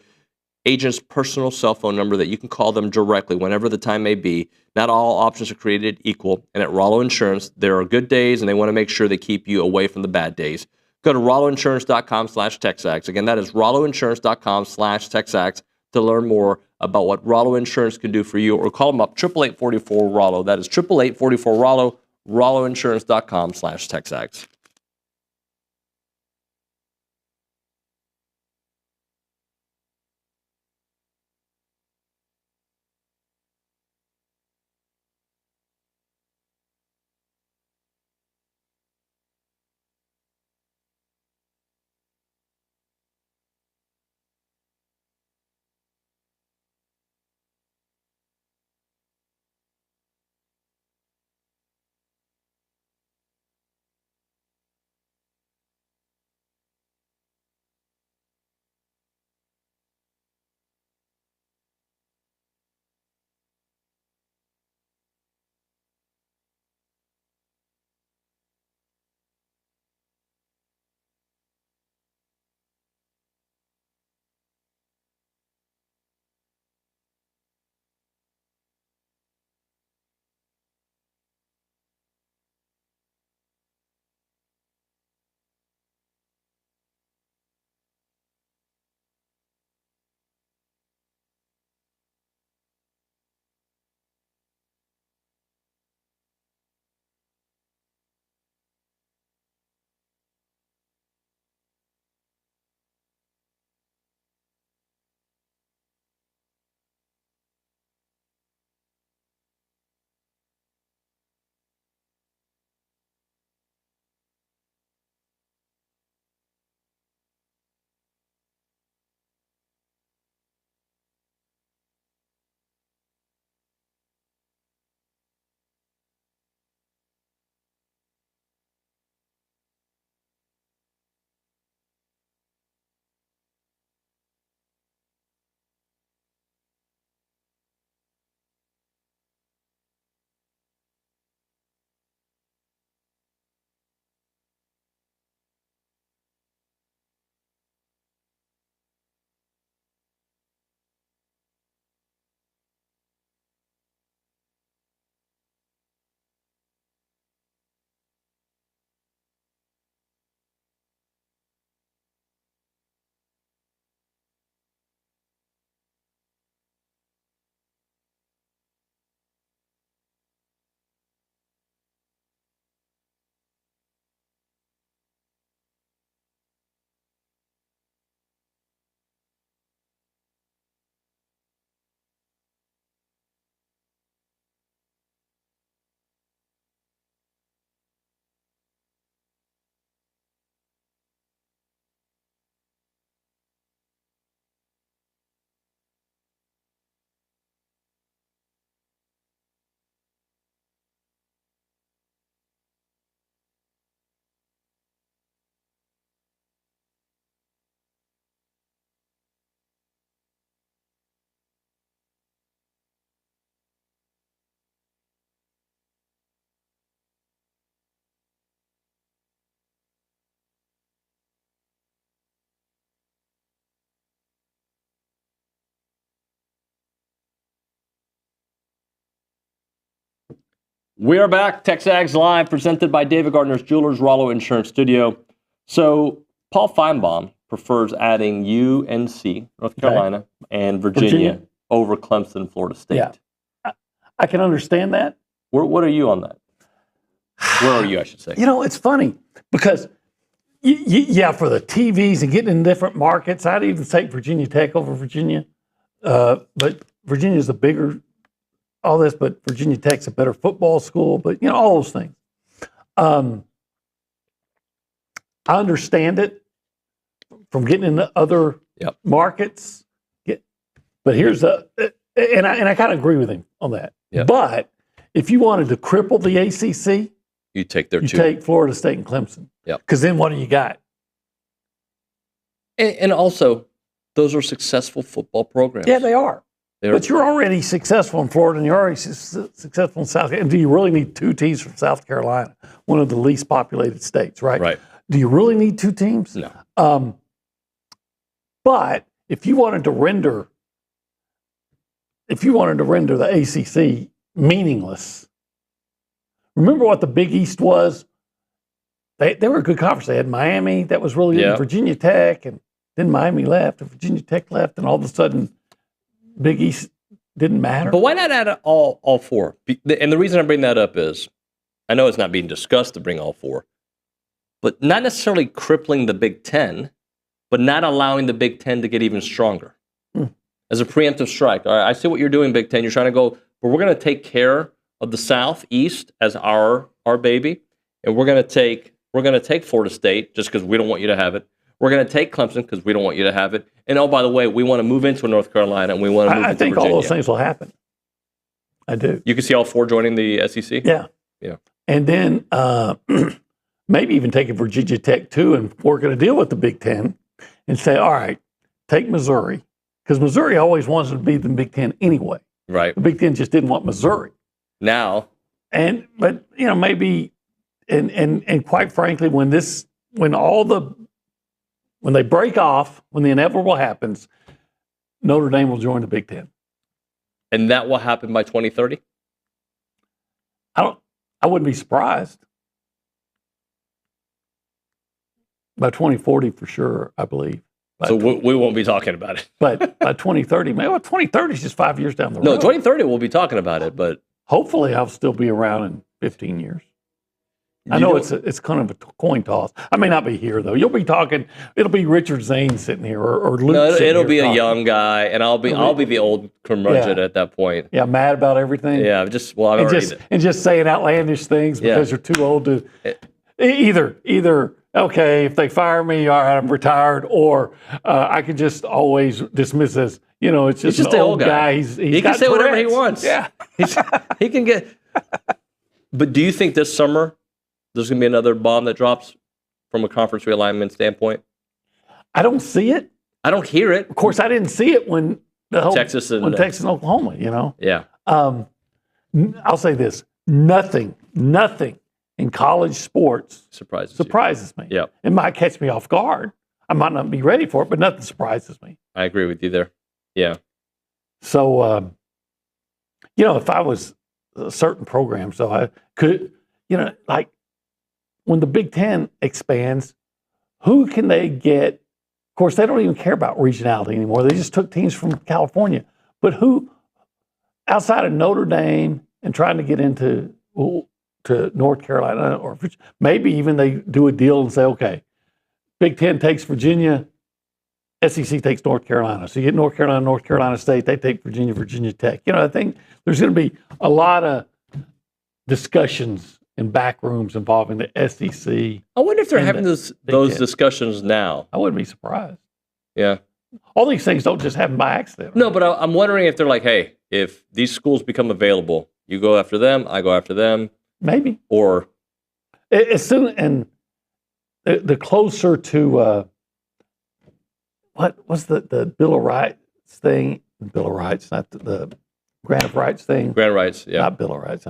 agent's personal cell phone number that you can call them directly whenever the time may be. Not all options are created equal. And at Rollo Insurance, there are good days, and they want to make sure they keep you away from the bad days. Go to rolloinsurance.com/TexAgs. Again, that is rolloinsurance.com/TexAgs to learn more about what Rollo Insurance can do for you, or call them up, 888-44-ROLLO. That is 888-44-ROLLO, rolloinsurance.com/TexAgs. We are back. TexAgs Live, presented by David Gardner's Jewelers, Rollo Insurance Studio. So Paul Feinbaum prefers adding UNC, North Carolina, and Virginia over Clemson, Florida State. Yeah. I can understand that. What are you on that? Where are you, I should say? You know, it's funny because, yeah, for the TVs and getting in different markets, I'd even take Virginia Tech over Virginia. But Virginia's a bigger, all this, but Virginia Tech's a better football school, but, you know, all those things. I understand it from getting into other markets. But here's and I kind of agree with him on that. Yep. But if you wanted to cripple the ACC, you take their two. Take Florida State and Clemson. Yeah. Because then what do you got? And also, those are successful football programs. Yeah, they are. But you're already successful in Florida, and you're already successful in South Carolina. And do you really need two teams from South Carolina, one of the least populated states, right? Right. Do you really need two teams? No. But if you wanted to render the ACC meaningless, remember what the Big East was? They were a good conference. They had Miami, that was really good, Virginia Tech, and then Miami left, and Virginia Tech left, and all of a sudden, Big East didn't matter. But why not add all four? And the reason I bring that up is, I know it's not being discussed to bring all four, but not necessarily crippling the Big Ten, but not allowing the Big Ten to get even stronger. As a preemptive strike. All right, I see what you're doing, Big Ten. You're trying to go, but we're going to take care of the Southeast as our baby, and we're going to take Florida State just because we don't want you to have it. We're going to take Clemson because we don't want you to have it. And oh, by the way, we want to move into North Carolina and we want to move into Virginia. I think all those things will happen. I do. You can see all four joining the SEC? Yeah. Yeah. And then maybe even taking Virginia Tech too and working a deal with the Big Ten and say, all right, take Missouri. Because Missouri always wanted to be the Big Ten anyway. Right. The Big Ten just didn't want Missouri. Now. But you know, maybe and quite frankly, when they break off, when the inevitable happens, Notre Dame will join the Big Ten. And that will happen by 2030? I wouldn't be surprised. By 2040 for sure, I believe. So we won't be talking about it. But by 2030, maybe 2030 is just 5 years down the road. No, 2030 we'll be talking about it, but hopefully I'll still be around in 15 years. I know it's kind of a coin toss. I may not be here though. You'll be talking. It'll be Richard Zane sitting here or Luke. No, it'll be a young guy, and I'll be the old curmudgeon at that point. Yeah, mad about everything. Yeah, and just saying outlandish things because you're too old to. Either okay, if they fire me, all right, I'm retired, or I can just always dismiss as it's just an old guy. He can say whatever he wants. Yeah, he can get. But do you think this summer there's going to be another bomb that drops from a conference realignment standpoint? I don't see it. I don't hear it. Of course, I didn't see it when Texas and Oklahoma. Yeah. I'll say this: nothing in college sports surprises me. Yeah. It might catch me off guard. I might not be ready for it, but nothing surprises me. I agree with you there. Yeah. So, if I was a certain program, so I could, like when the Big Ten expands, who can they get? Of course, they don't even care about regionality anymore. They just took teams from California. But who, outside of Notre Dame and trying to get into to North Carolina, or maybe even they do a deal and say, okay, Big Ten takes Virginia, SEC takes North Carolina. So you get North Carolina State, they take Virginia, Virginia Tech. I think there's going to be a lot of discussions in back rooms involving the SEC. I wonder if they're having those discussions now. I wouldn't be surprised. Yeah. All these things don't just happen by accident. No, but I'm wondering if they're like, hey, if these schools become available, you go after them, I go after them. Maybe. Or as soon and the closer to what was the Bill of Rights thing? Bill of Rights, not the Grant of Rights thing. Grant of Rights, yeah. Not Bill of Rights.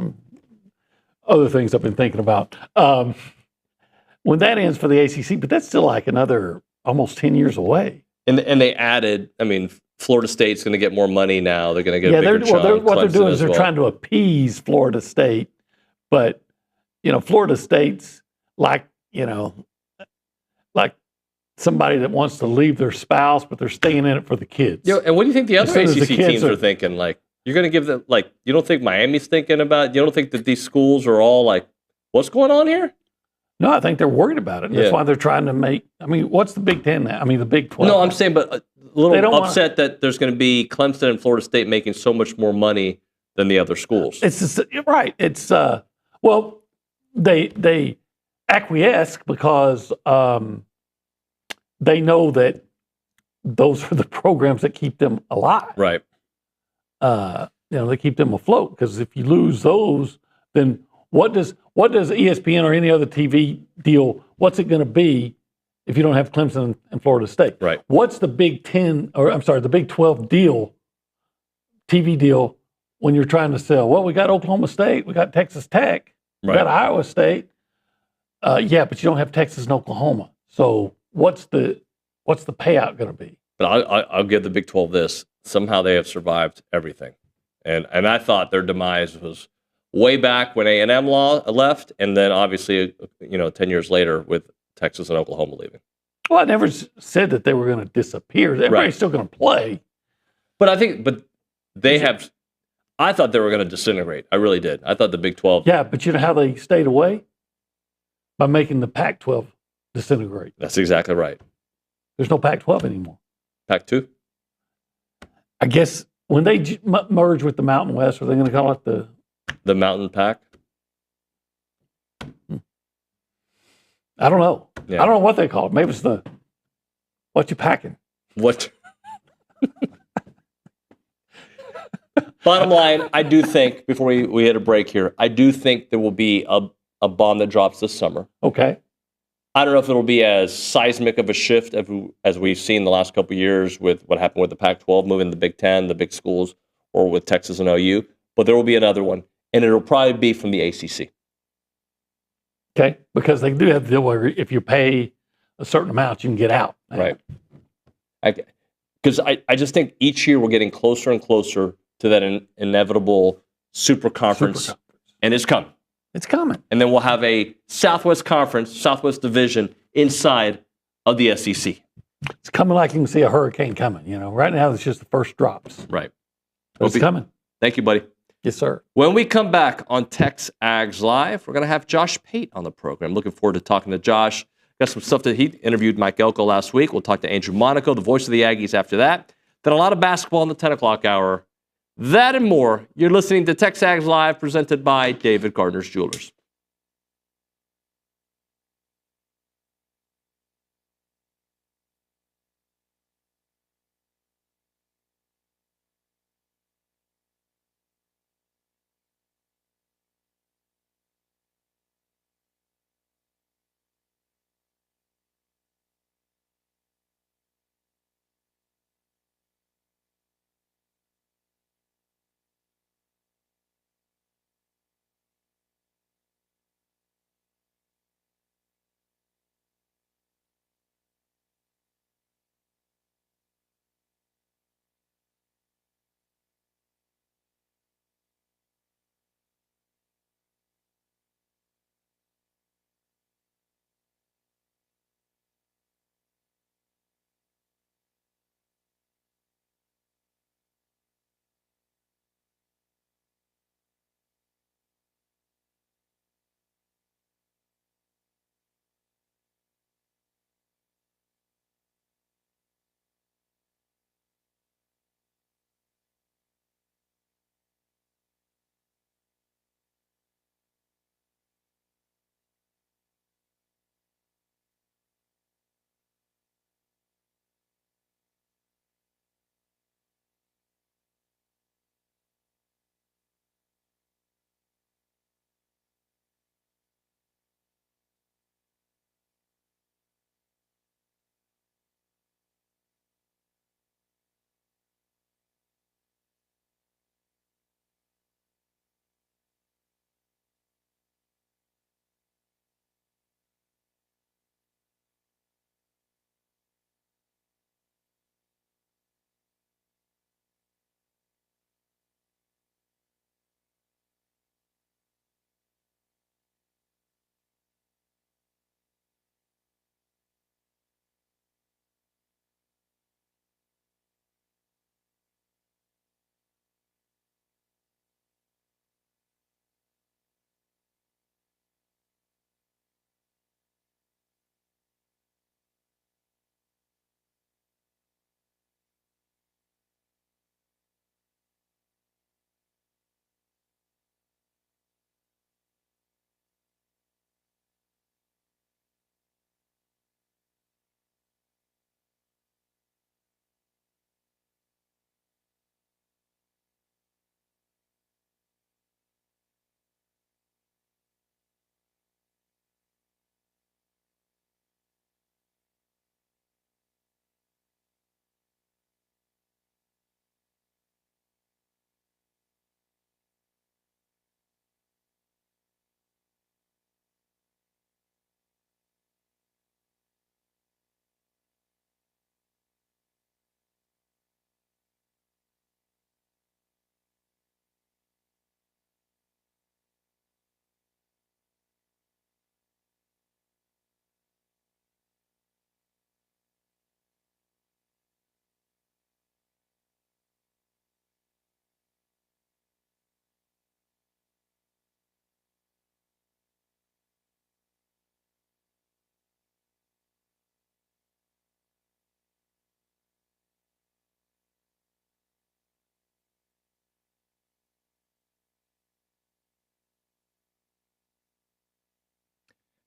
Other things I've been thinking about. When that ends for the ACC, but that's still like another almost 10 years away. And they added, Florida State's going to get more money now. They're going to get a bigger chunk. What they're doing is they're well. trying to appease Florida State But, Florida State's like somebody that wants to leave their spouse, but they're staying in it for the kids. And what do you think the other As soon as ACC teams are thinking? Like, you're going to give them, like, you don't think Miami's thinking about, you don't think that these schools are all like, what's going on here? No, I think they're worried about it. That's why they're trying to make, what's the Big Ten now? The Big 12. No, I'm saying, but a little upset that there's going to be Clemson and Florida State making so much more money than the other schools. It's just, right. It's, they acquiesce because they know that those are the programs that keep them alive. Right. They keep them afloat, because if you lose those, then what does ESPN or any other TV deal, what's it going to be if you don't have Clemson and Florida State? Right. What's the Big 10, or I'm sorry, the Big 12 deal, TV deal, when you're trying to sell? Well, we got Oklahoma State, we got Texas Tech, we got Iowa State. But you don't have Texas and Oklahoma. So what's the payout going to be? But I'll give the Big 12 this. Somehow they have survived everything. And I thought their demise was way back when A&M left, and then obviously, 10 years later with Texas and Oklahoma leaving. Well, I never said that they were going to disappear. Everybody's still going to play. But I thought they were going to disintegrate. I really did. I thought the Big 12. Yeah, but you know how they stayed away? By making the Pac-12 disintegrate. That's exactly right. There's no Pac-12 anymore. Pac-2? I guess when they merge with the Mountain West, are they going to call it the Mountain Pac? I don't know. Yeah. I don't know what they call it. Maybe it's what you packing. What? Bottom line, I do think, before we hit a break here, I do think there will be a bomb that drops this summer. Okay. I don't know if it'll be as seismic of a shift as we've seen the last couple of years with what happened with the Pac-12 moving the Big Ten, the big schools, or with Texas and OU, but there will be another one, and it'll probably be from the ACC. Okay, because they do have the deal where if you pay a certain amount, you can get out. Right. Because I just think each year we're getting closer and closer to that inevitable super conference, and it's coming. It's coming. And then we'll have a Southwest Conference, Southwest Division inside of the SEC. It's coming like you can see a hurricane coming. Right now it's just the first drops. Right. It's coming. Thank you, buddy. Yes, sir. When we come back on TexAgs Live, we're going to have Josh Pate on the program. Looking forward to talking to Josh. Got some stuff that he interviewed Mike Elko last week. We'll talk to Andrew Monaco, the voice of the Aggies, after that. Then a lot of basketball in the 10 o'clock hour. That and more. You're listening to TexAgs Live, presented by David Gardner's Jewelers.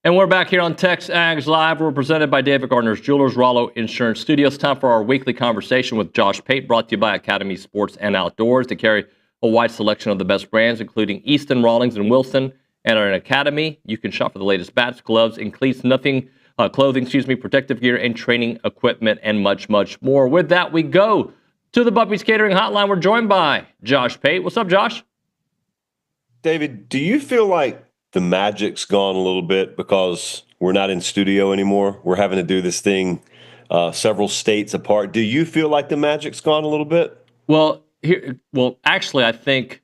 And we're back here on TexAgs Live. We're presented by David Gardner's Jewelers, Rollo Insurance Studios. Time for our weekly conversation with Josh Pate, brought to you by Academy Sports and Outdoors. They carry a wide selection of the best brands, including Easton, Rawlings, and Wilson. And at Academy, you can shop for the latest bats, gloves, and cleats, clothing, protective gear, and training equipment, and much, much more. With that, we go to the Buffy's Catering Hotline. We're joined by Josh Pate. What's up, Josh? David, do you feel like the magic's gone a little bit because we're not in studio anymore? We're having to do this thing several states apart. Do you feel like the magic's gone a little bit? Well, actually, I think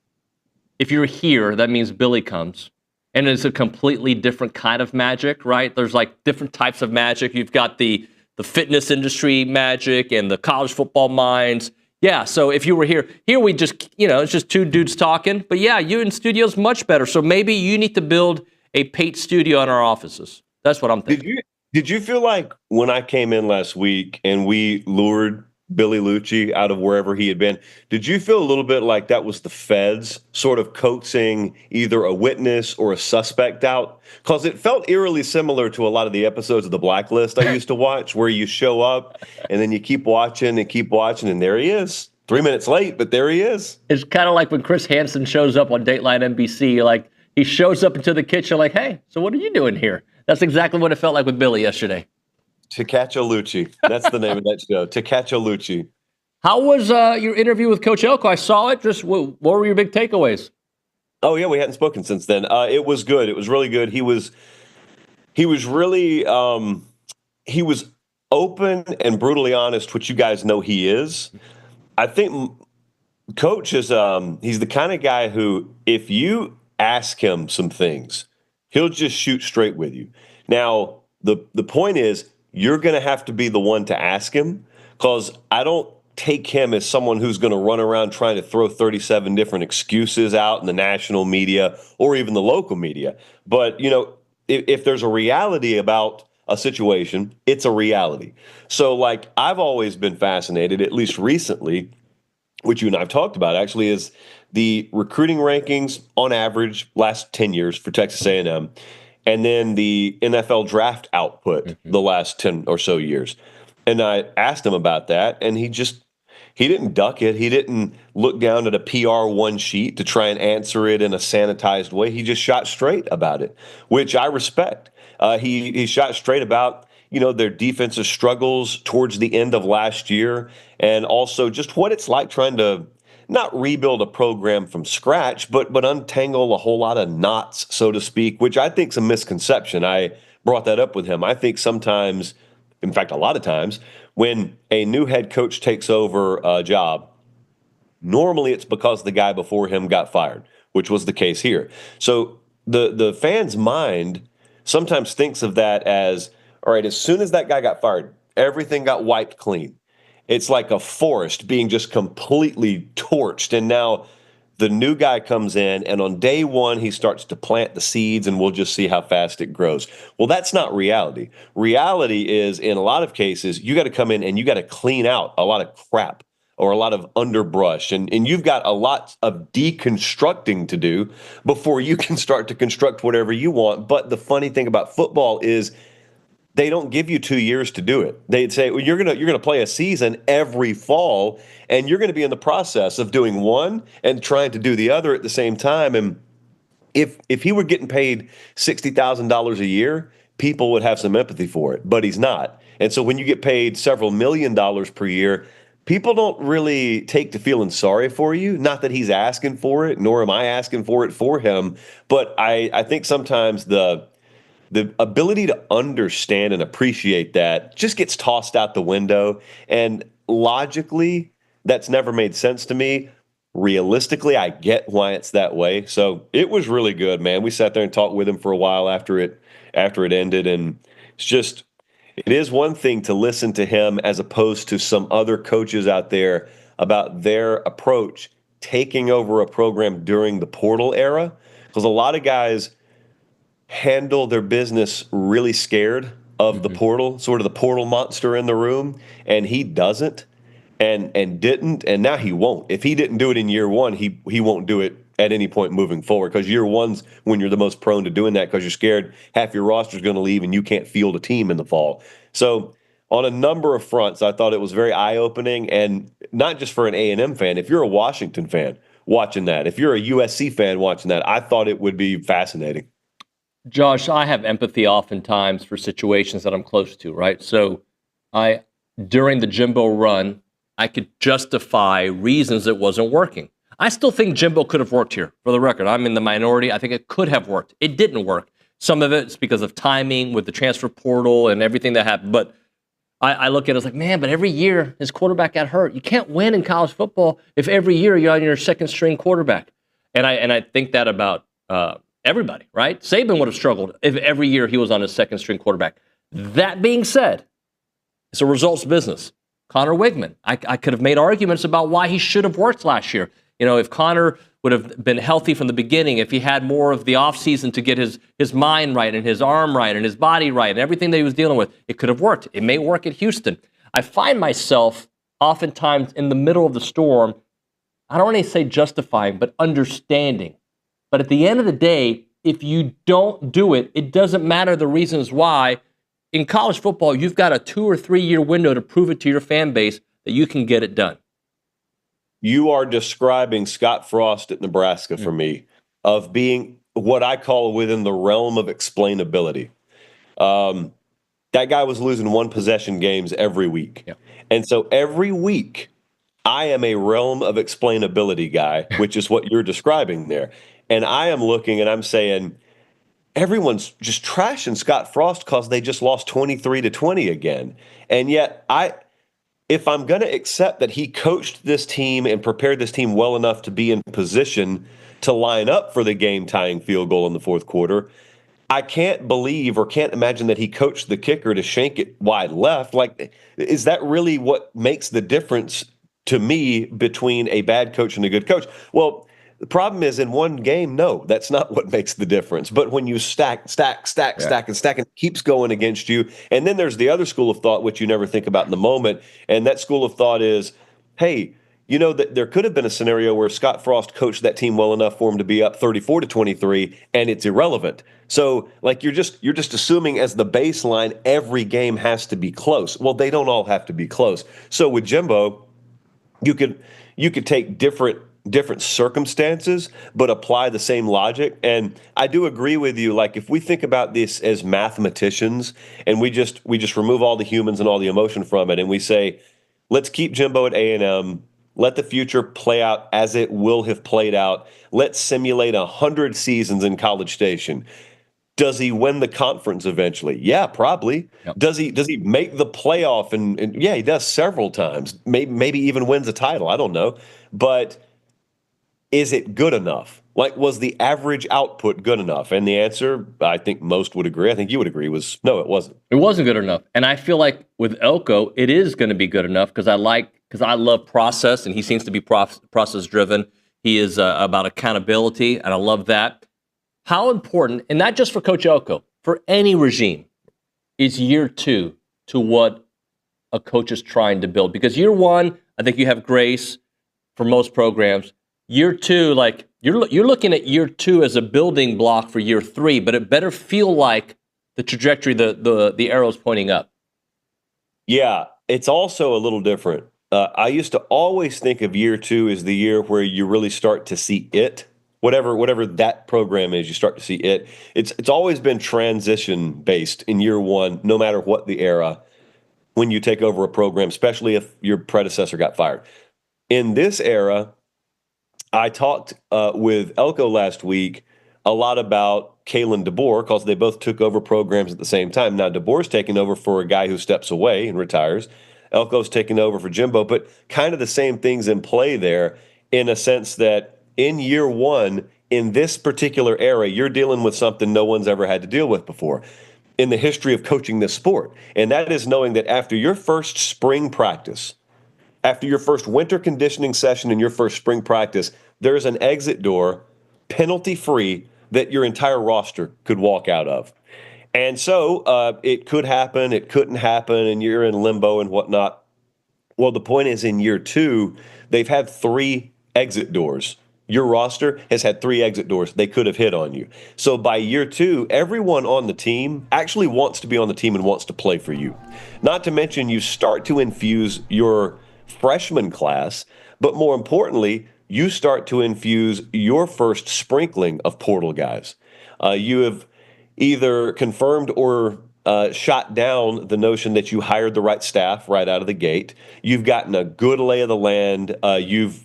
if you're here, that means Billy comes. And it's a completely different kind of magic, right? There's like different types of magic. You've got the fitness industry magic and the college football minds. Yeah, so if you were here we just, it's just two dudes talking. But yeah, you in studio's much better. So maybe you need to build a Pate studio in our offices. That's what I'm thinking. Did you feel like when I came in last week and we lured Billy Lucci out of wherever he had been, did you feel a little bit like that was the feds sort of coaxing either a witness or a suspect out? Because it felt eerily similar to a lot of the episodes of The Blacklist I used to watch, where you show up and then you keep watching, and there he is. 3 minutes late, but there he is. It's kind of like when Chris Hansen shows up on Dateline NBC, like he shows up into the kitchen like, hey, so what are you doing here? That's exactly what it felt like with Billy yesterday. To Catch a Lucci. That's the name of that show. To Catch a Lucci. How was your interview with Coach Elko? I saw it. Just what were your big takeaways? Oh yeah, we hadn't spoken since then. It was good. It was really good. He was really he was open and brutally honest, which you guys know he is. I think Coach is he's the kind of guy who, if you ask him some things, he'll just shoot straight with you. Now, the point is, you're going to have to be the one to ask him, because I don't take him as someone who's going to run around trying to throw 37 different excuses out in the national media or even the local media. But, if there's a reality about a situation, it's a reality. So, like, I've always been fascinated, at least recently, which you and I have talked about, actually, is the recruiting rankings on average last 10 years for Texas A&M. And then the NFL draft output the last 10 or so years. And I asked him about that, and he didn't duck it. He didn't look down at a PR1 sheet to try and answer it in a sanitized way. He just shot straight about it, which I respect. He shot straight about, their defensive struggles towards the end of last year, and also just what it's like trying to not rebuild a program from scratch, but untangle a whole lot of knots, so to speak, which I think is a misconception. I brought that up with him. I think sometimes, in fact, a lot of times, when a new head coach takes over a job, normally it's because the guy before him got fired, which was the case here. So the fan's mind sometimes thinks of that as, all right, as soon as that guy got fired, everything got wiped clean. It's like a forest being just completely torched. And now the new guy comes in, and on day one, he starts to plant the seeds, and we'll just see how fast it grows. Well, that's not reality. Reality is, in a lot of cases, you got to come in and you got to clean out a lot of crap or a lot of underbrush. And you've got a lot of deconstructing to do before you can start to construct whatever you want. But the funny thing about football is, they don't give you 2 years to do it. They'd say, well, you're gonna play a season every fall, and you're gonna be in the process of doing one and trying to do the other at the same time. And if he were getting paid $60,000 a year, people would have some empathy for it, but he's not. And so when you get paid several $1 million per year, people don't really take to feeling sorry for you. Not that he's asking for it, nor am I asking for it for him. But I think sometimes the ability to understand and appreciate that just gets tossed out the window. And logically, that's never made sense to me. Realistically, I get why it's that way. So it was really good, man. We sat there and talked with him for a while after it ended. And it is one thing to listen to him as opposed to some other coaches out there about their approach taking over a program during the portal era. Because a lot of guys handle their business really scared of the portal, sort of the portal monster in the room, and he doesn't and didn't, and now he won't. If he didn't do it in year one, he won't do it at any point moving forward, because year one's when you're the most prone to doing that, because you're scared half your roster is going to leave and you can't field a team in the fall. So on a number of fronts, I thought it was very eye-opening, and not just for an A&M fan. If you're a Washington fan watching that, if you're a USC fan watching that, I thought it would be fascinating. Josh, I have empathy oftentimes for situations that I'm close to, right? So during the Jimbo run, I could justify reasons it wasn't working. I still think Jimbo could have worked here, for the record. I'm in the minority. I think it could have worked. It didn't work. Some of it's because of timing with the transfer portal and everything that happened. But I look at it as like, man, but every year his quarterback got hurt. You can't win in college football if every year you're on your second string quarterback. And I think that about everybody, right? Saban would have struggled if every year he was on his second string quarterback. That being said, it's a results business. Connor Wigman, I could have made arguments about why he should have worked last year. You know, if Connor would have been healthy from the beginning, if he had more of the offseason to get his mind right and his arm right and his body right and everything that he was dealing with, it could have worked. It may work at Houston. I find myself oftentimes in the middle of the storm, I don't want to say justifying, but understanding. But at the end of the day, if you don't do it, it doesn't matter the reasons why. In college football, you've got a 2 or 3 year window to prove it to your fan base that you can get it done. You are describing Scott Frost at Nebraska for me, of being what I call within the realm of explainability. That guy was losing one possession games every week. Yeah. And so every week, I am a realm of explainability guy, which is what you're describing there. And I am looking and I'm saying, everyone's just trashing Scott Frost because they just lost 23-20 again. And yet, if I'm going to accept that he coached this team and prepared this team well enough to be in position to line up for the game-tying field goal in the fourth quarter, I can't believe or can't imagine that he coached the kicker to shank it wide left. Like, is that really what makes the difference to me between a bad coach and a good coach? Well, the problem is in one game, no, that's not what makes the difference. But when you stack, and it keeps going against you. And then there's the other school of thought, which you never think about in the moment. And that school of thought is, hey, you know, that there could have been a scenario where Scott Frost coached that team well enough for him to be up 34-23, and it's irrelevant. So, like, you're just assuming as the baseline every game has to be close. Well, they don't all have to be close. So with Jimbo, you could take different circumstances, but apply the same logic. And I do agree with you. Like, if we think about this as mathematicians and we just remove all the humans and all the emotion from it, and we say, let's keep Jimbo at A&M, let the future play out as it will have played out. Let's simulate 100 seasons in College Station. Does he win the conference eventually? Yeah, probably. Yep. Does he make the playoff? And yeah, he does several times. Maybe even wins a title. I don't know. But is it good enough? Like, was the average output good enough? And the answer, I think most would agree, I think you would agree, was no, it wasn't. It wasn't good enough. And I feel like with Elko, it is going to be good enough because I love process, and he seems to be process-driven. He is about accountability, and I love that. How important, and not just for Coach Elko, for any regime, is year two to what a coach is trying to build? Because year one, I think you have grace for most programs. Year two, like you're looking at year two as a building block for year three, but it better feel like the trajectory, the arrow's pointing up. Yeah, it's also a little different. I used to always think of year two as the year where you really start to see it. Whatever that program is, you start to see it. It's always been transition based in year one, no matter what the era, when you take over a program, especially if your predecessor got fired. In this era, I talked with Elko last week a lot about Kalen DeBoer because they both took over programs at the same time. Now, DeBoer's taking over for a guy who steps away and retires. Elko's taking over for Jimbo, but kind of the same things in play there in a sense that in year one, in this particular era, you're dealing with something no one's ever had to deal with before in the history of coaching this sport. And that is knowing that after your first spring practice, after your first winter conditioning session and your first spring practice, there's an exit door, penalty-free, that your entire roster could walk out of. And so it could happen, it couldn't happen, and you're in limbo and whatnot. Well, the point is in year two, they've had 3 exit doors your roster has had 3 exit doors they could have hit on you. So by year 2, everyone on the team actually wants to be on the team and wants to play for you. Not to mention you start to infuse your freshman class, but more importantly, you start to infuse your first sprinkling of portal guys. You have either confirmed or shot down the notion that you hired the right staff right out of the gate. You've gotten a good lay of the land. You've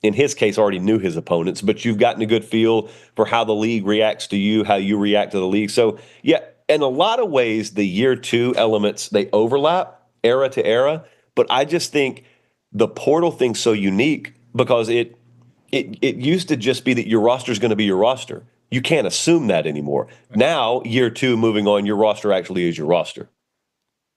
in his case already knew his opponents, but you've gotten a good feel for how the league reacts to you, how you react to the league. So yeah, in a lot of ways, the year 2 elements, they overlap era to era, but I just think the portal thing's so unique because it used to just be that your roster is going to be your roster. You can't assume that anymore. Now, year 2, moving on, your roster actually is your roster.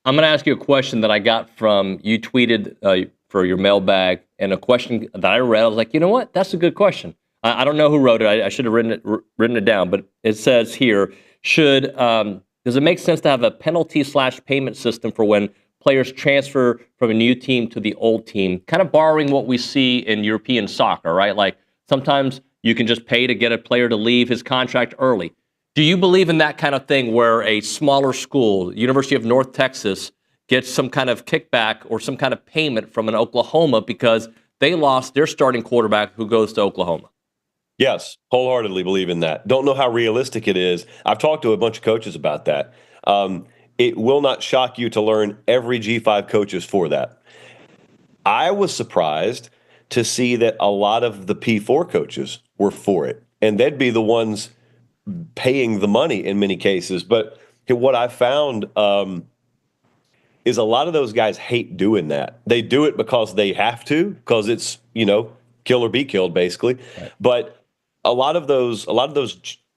I'm going to ask you a question that I got from, you tweeted for your mailbag, and a question that I read. I was like, you know what? That's a good question. I don't know who wrote it. I should have written it down, but it says here, does it make sense to have a penalty/payment system for when players transfer from a new team to the old team, kind of borrowing what we see in European soccer, right? Like sometimes you can just pay to get a player to leave his contract early. Do you believe in that kind of thing where a smaller school, University of North Texas, gets some kind of kickback or some kind of payment from an Oklahoma because they lost their starting quarterback who goes to Oklahoma? Yes, wholeheartedly believe in that. Don't know how realistic it is. I've talked to a bunch of coaches about that. It will not shock you to learn every G5 coach is for that. I was surprised to see that a lot of the P4 coaches were for it, and they'd be the ones paying the money in many cases. But what I found is a lot of those guys hate doing that. They do it because they have to, because it's, kill or be killed, basically. Right. But a lot of those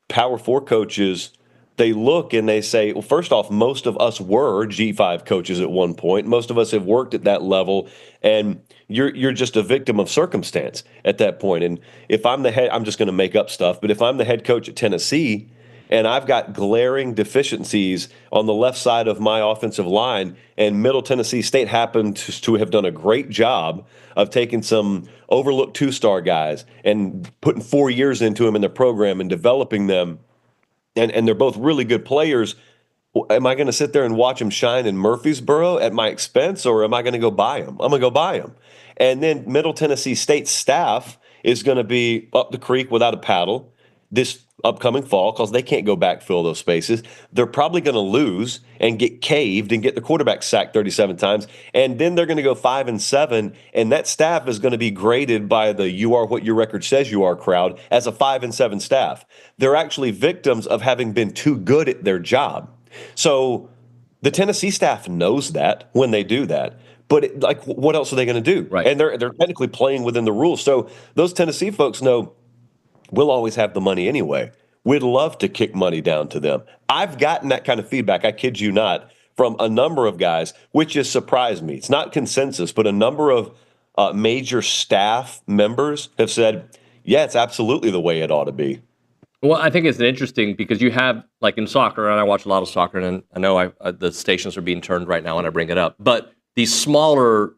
Power 4 coaches, they look and they say, well, first off, most of us were G5 coaches at one point. Most of us have worked at that level, and you're just a victim of circumstance at that point. And if I'm the head, I'm just going to make up stuff, but if I'm the head coach at Tennessee and I've got glaring deficiencies on the left side of my offensive line, and Middle Tennessee State happened to have done a great job of taking some overlooked 2-star guys and putting 4 years into them in the program and developing them, and they're both really good players, am I going to sit there and watch them shine in Murfreesboro at my expense, or am I going to go buy them? I'm going to go buy them. And then Middle Tennessee State staff is going to be up the creek without a paddle this upcoming fall because they can't go backfill those spaces. They're probably going to lose and get caved and get the quarterback sacked 37 times. And then they're going to go 5-7, and that staff is going to be graded by the "you are what your record says you are" crowd as a 5-7 staff. They're actually victims of having been too good at their job. So the Tennessee staff knows that when they do that. But what else are they going to do? Right. And they're technically playing within the rules. So those Tennessee folks know we'll always have the money anyway. We'd love to kick money down to them. I've gotten that kind of feedback, I kid you not, from a number of guys, which has surprised me. It's not consensus, but a number of major staff members have said, yeah, it's absolutely the way it ought to be. Well, I think it's interesting because you have, like in soccer, and I watch a lot of soccer, and I know the stations are being turned right now when I bring it up, but these smaller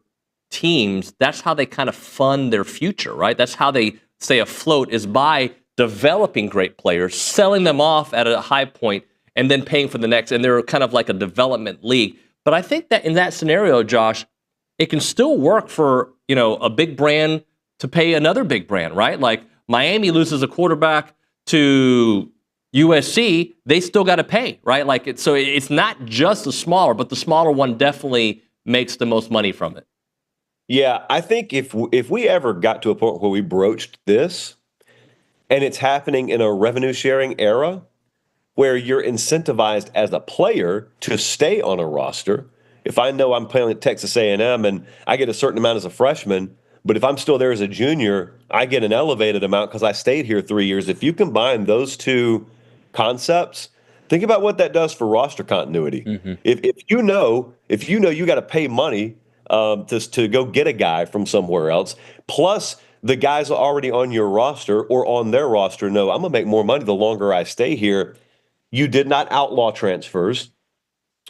teams, that's how they kind of fund their future, right? That's how they stay afloat, is by developing great players, selling them off at a high point, and then paying for the next. And they're kind of like a development league. But I think that in that scenario, Josh, it can still work for, a big brand to pay another big brand, right? Like Miami loses a quarterback to USC, they still got to pay, right? So it's not just the smaller, but the smaller one definitely makes the most money from it. Yeah, I think if we ever got to a point where we broached this, and it's happening in a revenue-sharing era where you're incentivized as a player to stay on a roster. If I know I'm playing at Texas A&M and I get a certain amount as a freshman, but if I'm still there as a junior, I get an elevated amount because I stayed here 3 years. If you combine those two concepts, think about what that does for roster continuity. Mm-hmm. If you know you got to pay money to go get a guy from somewhere else, plus the guys already on your roster or on their roster know I'm going to make more money the longer I stay here. You did not outlaw transfers.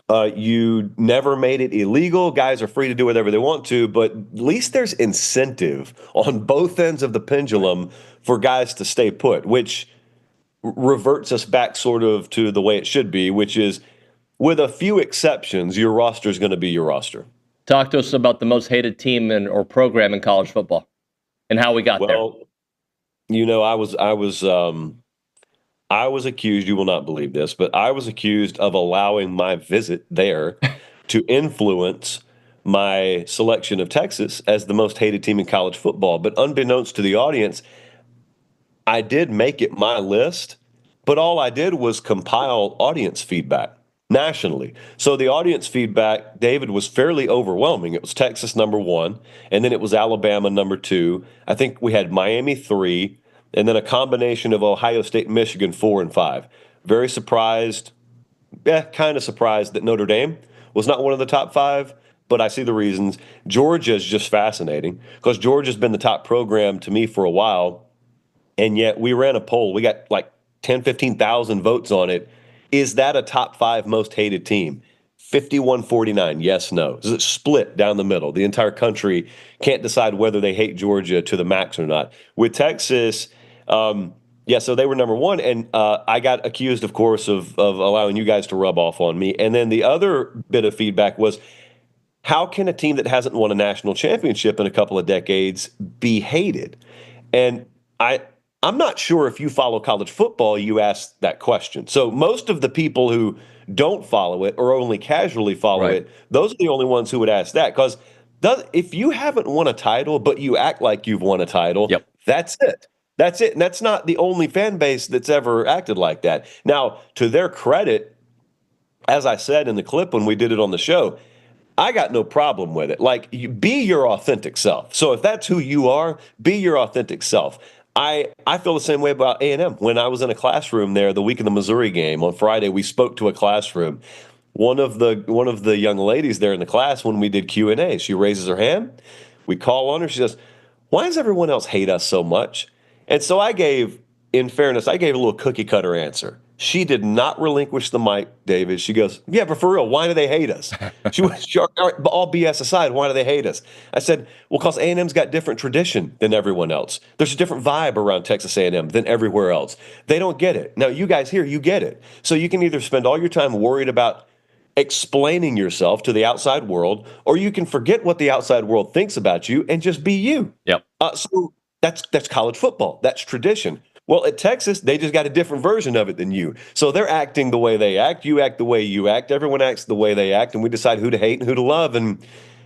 You never made it illegal. Guys are free to do whatever they want to, but at least there's incentive on both ends of the pendulum for guys to stay put, which reverts us back sort of to the way it should be, which is with a few exceptions, your roster is going to be your roster. Talk to us about the most hated team or program in college football and how we got there. Well, you know, I was accused, you will not believe this, but I was accused of allowing my visit there to influence my selection of Texas as the most hated team in college football. But unbeknownst to the audience, I did make it my list, but all I did was compile audience feedback nationally. So the audience feedback, David, was fairly overwhelming. It was Texas #1, and then it was Alabama #2. I think we had Miami 3, and then a combination of Ohio State and Michigan 4 and 5. Very surprised, kind of surprised that Notre Dame was not one of the top 5, but I see the reasons. Georgia is just fascinating because Georgia's been the top program to me for a while, and yet we ran a poll. We got like 10, 15,000 votes on it. Is that a top 5 most hated team? 51-49, yes, no. Is it split down the middle? The entire country can't decide whether they hate Georgia to the max or not. With Texas, so they were #1, and I got accused, of course, of allowing you guys to rub off on me. And then the other bit of feedback was, how can a team that hasn't won a national championship in a couple of decades be hated? And I'm not sure if you follow college football, you ask that question. So most of the people who don't follow it or only casually follow it, those are the only ones who would ask that. Because if you haven't won a title, but you act like you've won a title, that's it. That's it. And that's not the only fan base that's ever acted like that. Now, to their credit, as I said in the clip when we did it on the show, I got no problem with it. Like, be your authentic self. So if that's who you are, be your authentic self. I feel the same way about A&M. When I was in a classroom there the week of the Missouri game on Friday, we spoke to a classroom. One of the young ladies there in the class, when we did Q&A, she raises her hand. We call on her. She says, "Why does everyone else hate us so much?" And so in fairness, I gave a little cookie cutter answer. She did not relinquish the mic, David. She goes, "Yeah, but for real, why do they hate us?" All BS aside, why do they hate us? I said, well, because A&M's got different tradition than everyone else. There's a different vibe around Texas A&M than everywhere else. They don't get it. Now, you guys here, you get it. So you can either spend all your time worried about explaining yourself to the outside world, or you can forget what the outside world thinks about you and just be you. Yep. So that's college football. That's tradition. Well, at Texas, they just got a different version of it than you. So they're acting the way they act. You act the way you act. Everyone acts the way they act, and we decide who to hate and who to love. And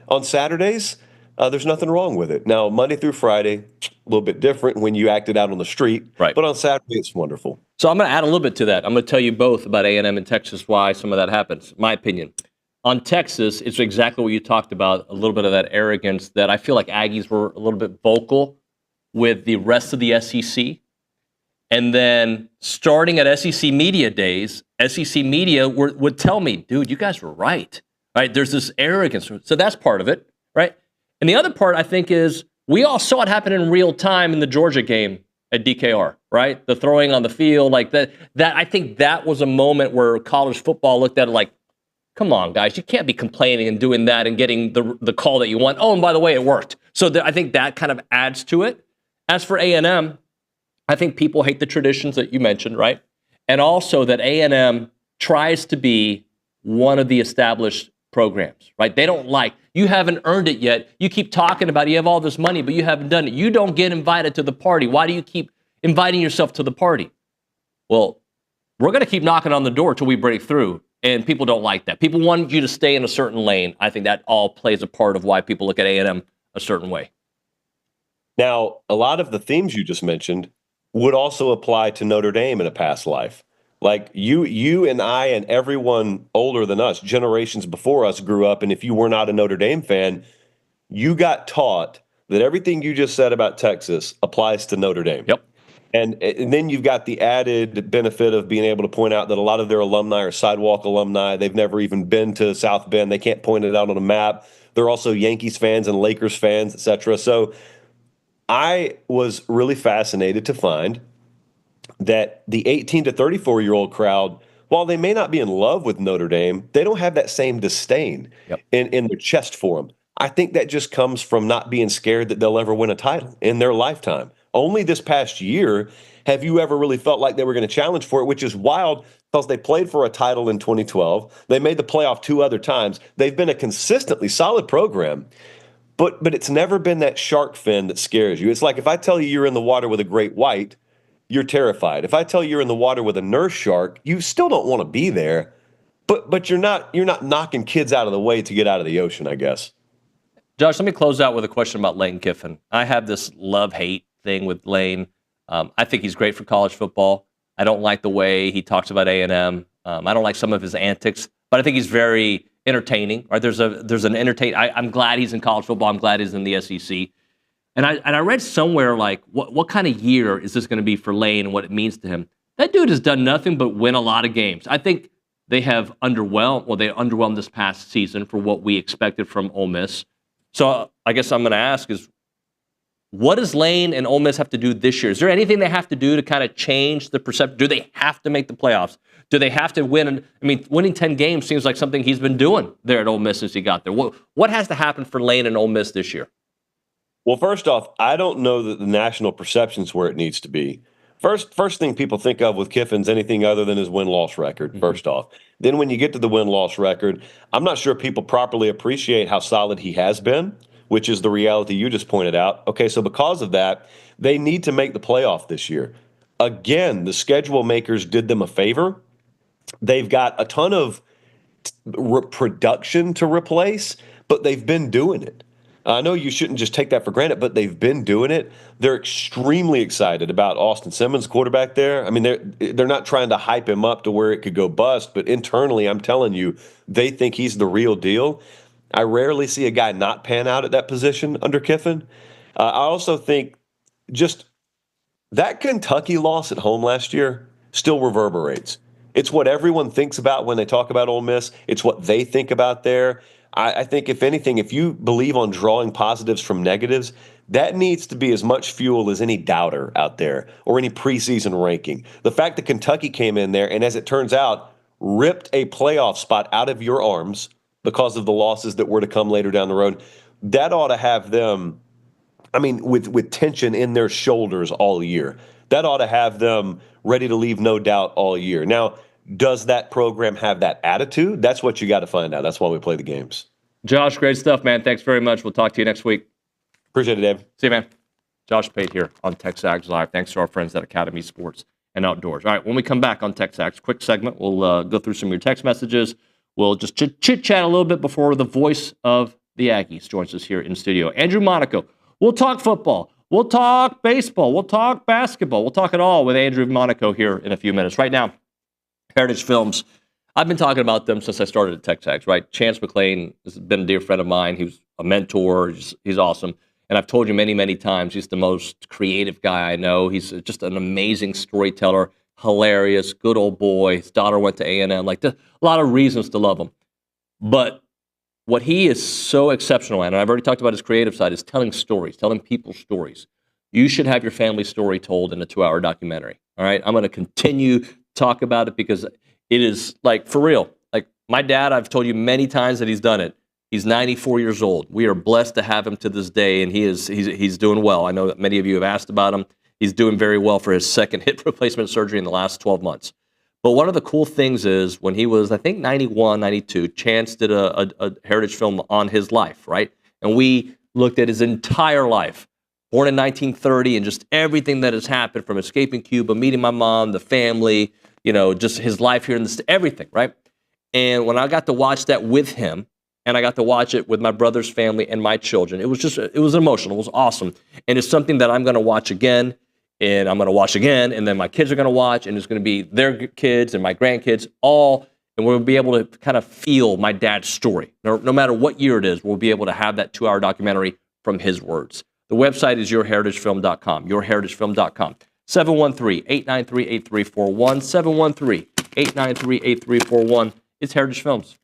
on Saturdays, there's nothing wrong with it. Now, Monday through Friday, a little bit different when you act it out on the street. Right. But on Saturday, it's wonderful. So I'm going to add a little bit to that. I'm going to tell you both about A&M and Texas, why some of that happens, my opinion. On Texas, it's exactly what you talked about, a little bit of that arrogance that I feel like Aggies were a little bit vocal with the rest of the SEC. And then starting at SEC Media Days, SEC Media would tell me, dude, you guys were right. Right? There's this arrogance. So that's part of it, right? And the other part, I think, is we all saw it happen in real time in the Georgia game at DKR, right? The throwing on the field, like that I think that was a moment where college football looked at it like, come on, guys, you can't be complaining and doing that and getting the call that you want. Oh, and by the way, it worked. So I think that kind of adds to it. As for A&M, I think people hate the traditions that you mentioned, right? And also that A&M tries to be one of the established programs, right? They don't like, you haven't earned it yet. You keep talking about it. You have all this money, but you haven't done it. You don't get invited to the party. Why do you keep inviting yourself to the party? Well, we're going to keep knocking on the door till we break through, and people don't like that. People want you to stay in a certain lane. I think that all plays a part of why people look at A&M a certain way. Now, a lot of the themes you just mentioned would also apply to Notre Dame in a past life. Like you and I and everyone older than us, generations before us grew up, and if you were not a Notre Dame fan, you got taught that everything you just said about Texas applies to Notre Dame. Yep. And then you've got the added benefit of being able to point out that a lot of their alumni are sidewalk alumni. They've never even been to South Bend. They can't point it out on a map. They're also Yankees fans and Lakers fans, et cetera. So I was really fascinated to find that the 18 to 34-year-old crowd while they may not be in love with Notre Dame, they don't have that same disdain in their chest for them. I think that just comes from not being scared that they'll ever win a title in their lifetime. Only this past year have you ever really felt like they were going to challenge for it, which is wild because they played for a title in 2012. They made the playoff 2 other times. They've been a consistently solid program, but it's never been that shark fin that scares you. It's like if I tell you you're in the water with a great white, you're terrified. If I tell you you're in the water with a nurse shark, you still don't want to be there, but you're not knocking kids out of the way to get out of the ocean, I guess. Josh, let me close out with a question about Lane Kiffin. I have this love-hate thing with Lane. I think he's great for college football. I don't like the way he talks about A&M. I don't like some of his antics, but I think he's very entertaining. Right? There's an entertain. I'm glad he's in college football. I'm glad he's in the SEC. And I read somewhere like what kind of year is this going to be for Lane and what it means to him. That dude has done nothing but win a lot of games. I think they have underwhelmed. Well, they underwhelmed this past season for what we expected from Ole Miss. So I guess I'm going to ask is, what does Lane and Ole Miss have to do this year? Is there anything they have to do to kind of change the perception? Do they have to make the playoffs? Do they have to win? I mean, winning 10 games seems like something he's been doing there at Ole Miss since he got there. What has to happen for Lane and Ole Miss this year? Well, first off, I don't know that the national perception's where it needs to be. First thing people think of with Kiffin's anything other than his win-loss record, first off. Then when you get to the win-loss record, I'm not sure people properly appreciate how solid he has been, which is the reality you just pointed out. Okay, so because of that, they need to make the playoff this year. Again, the schedule makers did them a favor. They've got a ton of production to replace, but they've been doing it. I know you shouldn't just take that for granted, but they've been doing it. They're extremely excited about Austin Simmons, quarterback there. I mean, they're not trying to hype him up to where it could go bust, but internally, I'm telling you, they think he's the real deal. I rarely see a guy not pan out at that position under Kiffin. I also think just that Kentucky loss at home last year still reverberates. It's what everyone thinks about when they talk about Ole Miss. It's what they think about there. I think, if anything, if you believe on drawing positives from negatives, that needs to be as much fuel as any doubter out there or any preseason ranking. The fact that Kentucky came in there and, as it turns out, ripped a playoff spot out of your arms because of the losses that were to come later down the road, that ought to have them, I mean, with tension in their shoulders all year. That ought to have them ready to leave no doubt all year. Now, does that program have that attitude? That's what you got to find out. That's why we play the games. Josh, great stuff, man. Thanks very much. We'll talk to you next week. Appreciate it, Dave. See you, man. Josh Pate here on TexAgs Live. Thanks to our friends at Academy Sports and Outdoors. All right, when we come back on TexAgs, quick segment. We'll go through some of your text messages. We'll just chit-chat a little bit before the voice of the Aggies joins us here in studio. Andrew Monaco. We'll talk football. We'll talk baseball. We'll talk basketball. We'll talk it all with Andrew Monaco here in a few minutes. Right now, Heritage Films. I've been talking about them since I started at TexAgs, right? Chance McClain has been a dear friend of mine. He was a mentor. He's awesome. And I've told you many, many times, he's the most creative guy I know. He's just an amazing storyteller, hilarious, good old boy. His daughter went to A&M. Like, a lot of reasons to love him. But what he is so exceptional at, and I've already talked about his creative side, is telling stories, telling people stories. You should have your family story told in a 2-hour documentary, all right? I'm going to continue to talk about it because it is, like, for real. Like, my dad, I've told you many times that he's done it. He's 94 years old. We are blessed to have him to this day, and he's doing well. I know that many of you have asked about him. He's doing very well for his second hip replacement surgery in the last 12 months. But one of the cool things is when he was, I think, 91, 92, Chance did a heritage film on his life, right? And we looked at his entire life, born in 1930, and just everything that has happened from escaping Cuba, meeting my mom, the family, you know, just his life here in the everything, right? And when I got to watch that with him, and I got to watch it with my brother's family and my children, it was emotional. It was awesome. And it's something that I'm going to watch again, and I'm going to watch again, and then my kids are going to watch, and it's going to be their kids and my grandkids all, and we'll be able to kind of feel my dad's story. No matter what year it is, we'll be able to have that 2-hour documentary from his words. The website is yourheritagefilm.com, yourheritagefilm.com. 713-893-8341, 713-893-8341. It's Heritage Films.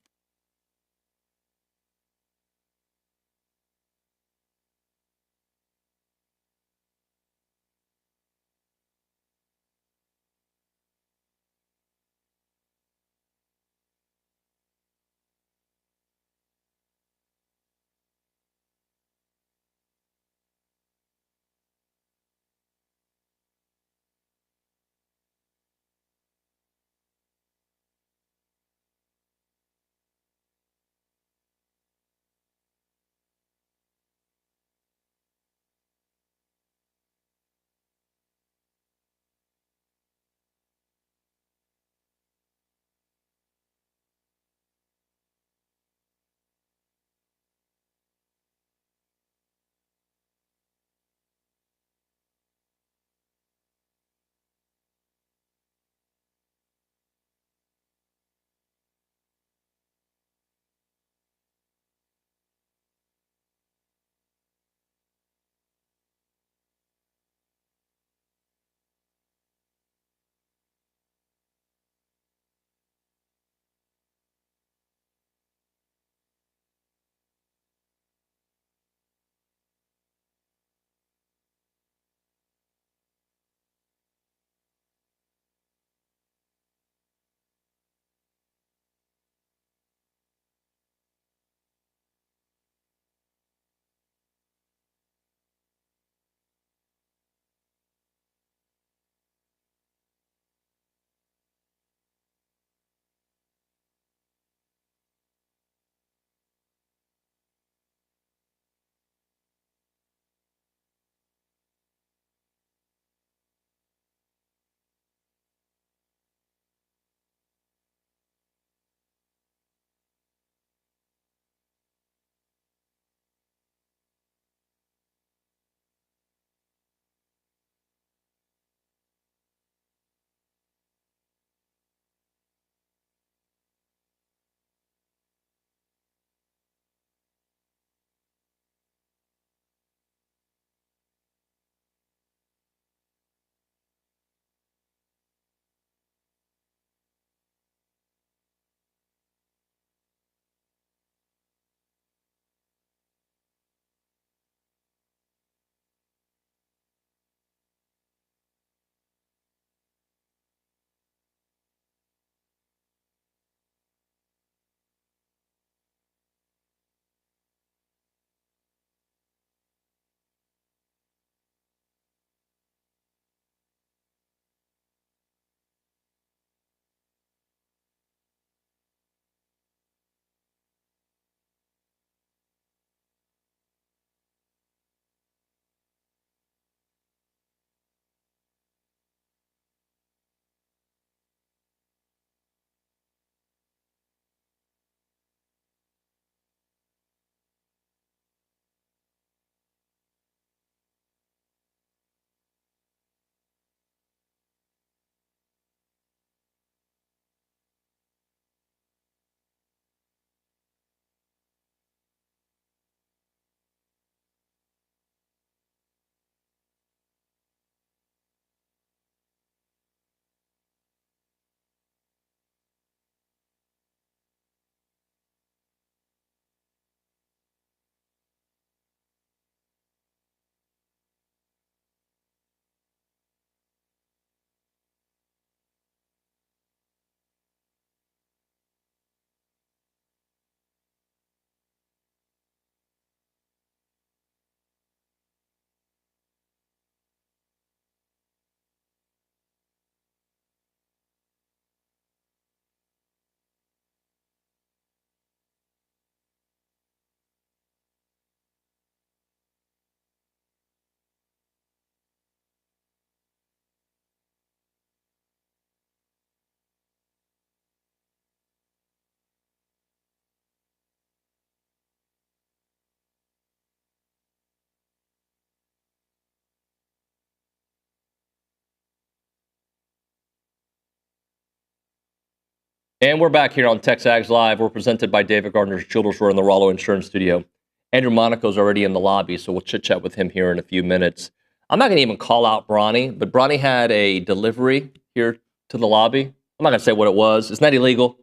And we're back here on TexAgs Live. We're presented by David Gardner's Jewelers. We're in the Rollo Insurance Studio. Andrew Monaco's already in the lobby, so we'll chit-chat with him here in a few minutes. I'm not going to even call out Bronny, but Bronny had a delivery here to the lobby. I'm not going to say what it was. It's not illegal.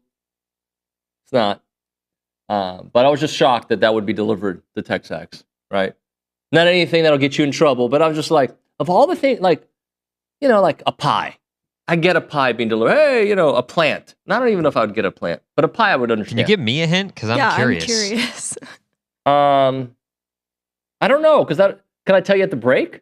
It's not. But I was just shocked that would be delivered to TexAgs, right? Not anything that'll get you in trouble, but I was just like, of all the things, like a pie. I get a pie being delivered. Hey, a plant. And I don't even know if I would get a plant, but a pie I would understand. Can you give me a hint? Because I'm curious. I'm curious. I don't know. Can I tell you at the break? Is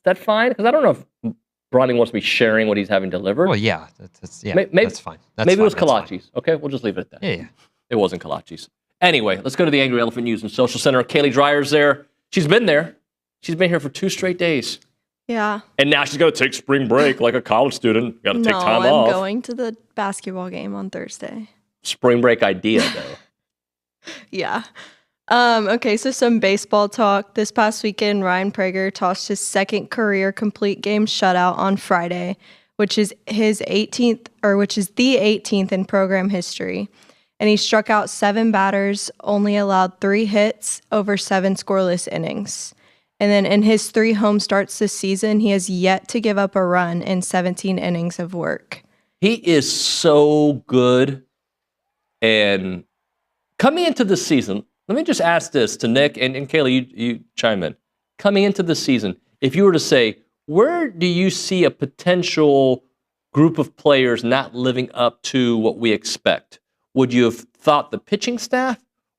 that fine? Because I don't know if Bronny wants me sharing what he's having delivered. Well, yeah. That's fine. Maybe it was kolaches. Okay, we'll just leave it at that. Yeah. It wasn't kolaches. Anyway, let's go to the Angry Elephant News and Social Center. Kaylee Dreyer's there. She's been there. She's been here for 2 straight days. Yeah. And now she's going to take spring break like a college student. Got to take time off. I'm going to the basketball game on Thursday. Spring break idea, though. Yeah. Okay, so some baseball talk. This past weekend, Ryan Prager tossed his second career complete game shutout on Friday, which is the 18th in program history. And he struck out 7 batters, only allowed 3 hits over 7 scoreless innings. And then in his 3 home starts this season, he has yet to give up a run in 17 innings of work. He is so good. And coming into the season, let me just ask this to Nick and Kaylee, you chime in. Coming into the season, if you were to say, where do you see a potential group of players not living up to what we expect? Would you have thought the pitching staff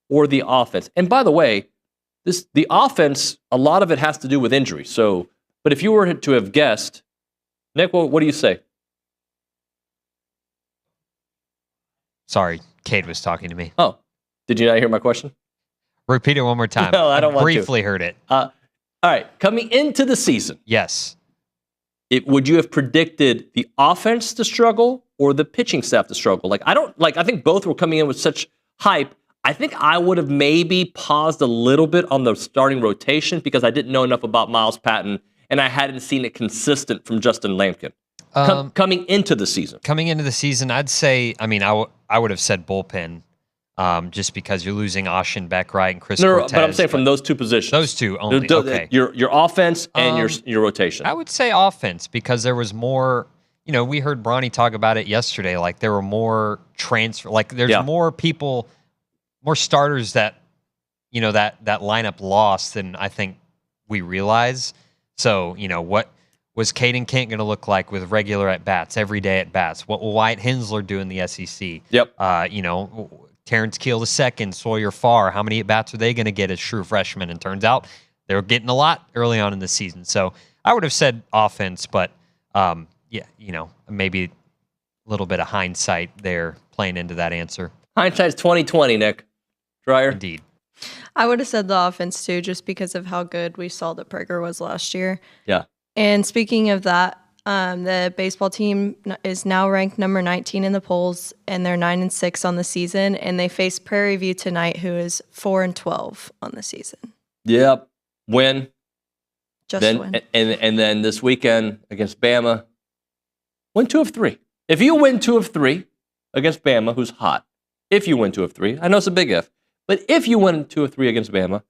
or the offense? And by the way, the offense, a lot of it has to do with injury. So, but if you were to have guessed, Nick, what do you say? Sorry, Cade was talking to me. Oh, did you not hear my question? Repeat it one more time. No, I don't want to. Briefly heard it. All right, coming into the season. Yes. Would you have predicted the offense to struggle or the pitching staff to struggle? I think both were coming in with such hype. I think I would have maybe paused a little bit on the starting rotation because I didn't know enough about Miles Patton and I hadn't seen it consistent from Justin Lanham coming into the season. Coming into the season, I'd say, I would have said bullpen just because you're losing Austin Beck, and Chris Cortez. But I'm saying from those 2 positions. Those 2 only, okay. Your offense and your rotation. I would say offense because there was more, we heard Bronny talk about it yesterday, like there were more transfer, like there's more people, more starters that, that lineup lost than I think we realize. So, what was Caden Kent going to look like with regular at-bats, everyday at-bats? What will Wyatt Hensler do in the SEC? Yep. Terrence Keel II, Sawyer Farr, how many at-bats are they going to get as true freshmen? And turns out they were getting a lot early on in the season. So I would have said offense, but maybe a little bit of hindsight there playing into that answer. Hindsight's 20/20, Nick. Dreyer? Indeed. I would have said the offense too, just because of how good we saw that Prager was last year. Yeah. And speaking of that, the baseball team is now ranked number 19 in the polls, and they're 9-6 on the season. And they face Prairie View tonight, who is 4-12 on the season. Yep. Win. Win. And then this weekend against Bama, win 2 of 3. If you win 2 of 3 against Bama, who's hot, if you win 2 of 3, I know it's a big if, but if you win 2 of 3 against Bama,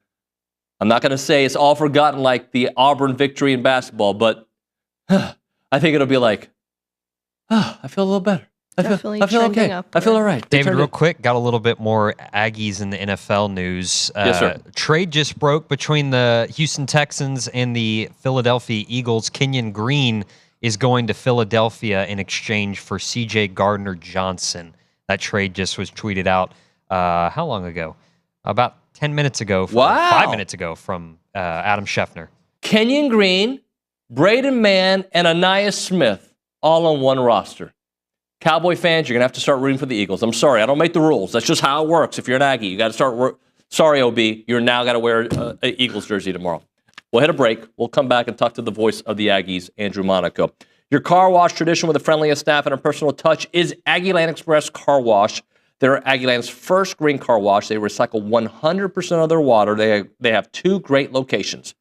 I'm not going to say it's all forgotten like the Auburn victory in basketball, but I think it'll be like, I feel a little better. I feel okay. Upward. I feel all right. David, real quick, got a little bit more Aggies in the NFL news. Yes, sir. Trade just broke between the Houston Texans and the Philadelphia Eagles. Kenyon Green is going to Philadelphia in exchange for C.J. Gardner-Johnson. That trade just was tweeted out how long ago? About 10 minutes ago. 5 minutes ago from Adam Scheffner. Kenyon Green, Braden Mann, and Anais Smith all on one roster. Cowboy fans, you're going to have to start rooting for the Eagles. I'm sorry, I don't make the rules. That's just how it works. If you're an Aggie, you got to start. Sorry, OB, you're now got to wear an Eagles jersey tomorrow. We'll hit a break. We'll come back and talk to the voice of the Aggies, Andrew Monaco. Your car wash tradition with the friendliest staff and a personal touch is Aggieland Express Car Wash. They're Aggieland's first green car wash. They recycle 100% of their water. They have 2 great locations.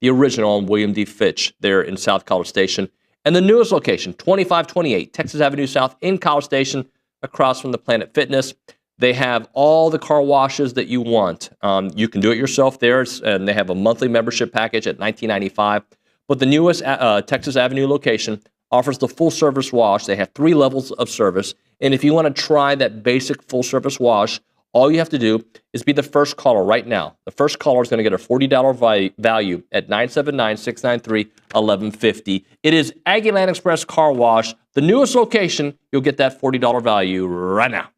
The original on William D. Fitch there in South College Station. And the newest location, 2528 Texas Avenue South in College Station, across from the Planet Fitness. They have all the car washes that you want. You can do it yourself there, and they have a monthly membership package at $19.95. But the newest Texas Avenue location offers the full-service wash. They have 3 levels of service. And if you want to try that basic full-service wash, all you have to do is be the first caller right now. The first caller is going to get a $40 value at 979-693-1150. It is Aggie Land Express Car Wash. The newest location, you'll get that $40 value right now.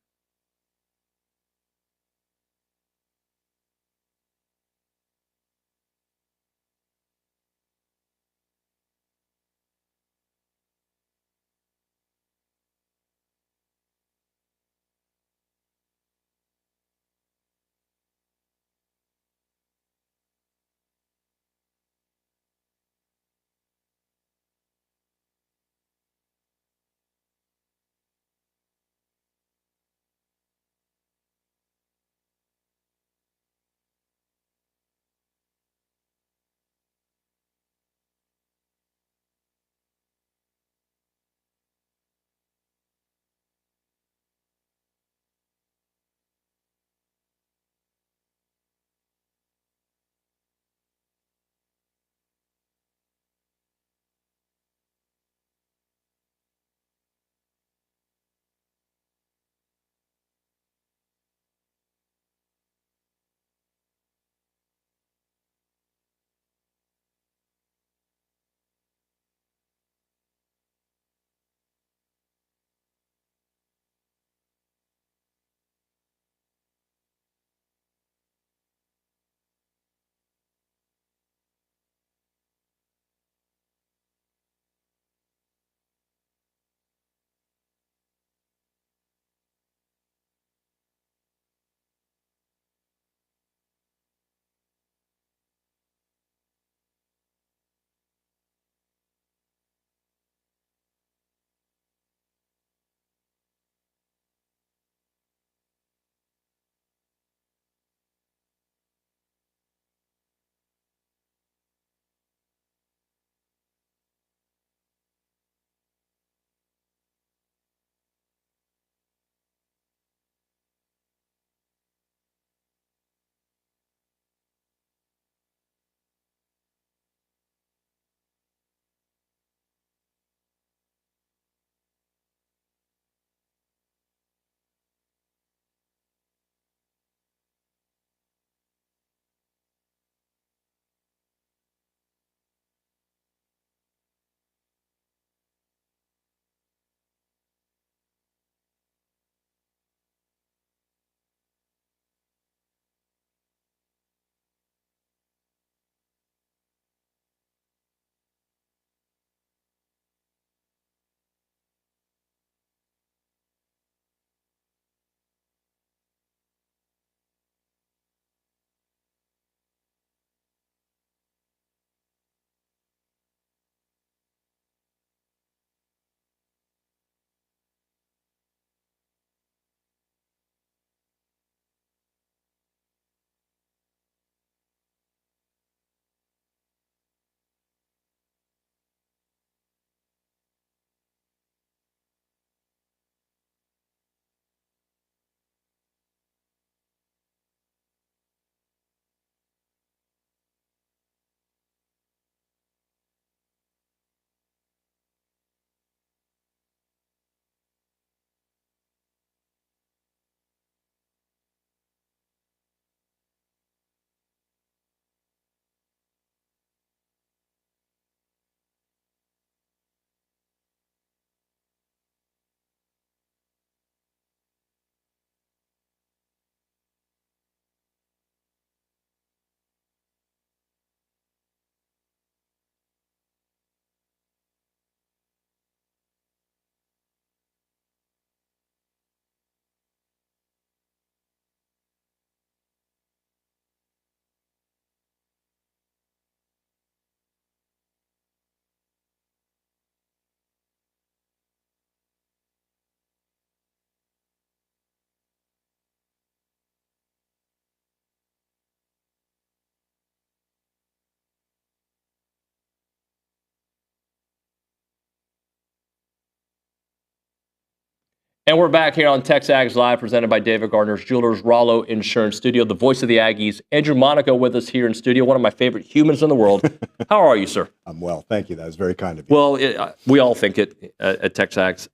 And we're back here on TexAgs Live, presented by David Gardner's Jewelers, Rollo Insurance Studio, the voice of the Aggies. Andrew Monaco with us here in studio, one of my favorite humans in the world. How are you, sir? I'm well. Thank you. That was very kind of you. Well, we all think it at TexAgs.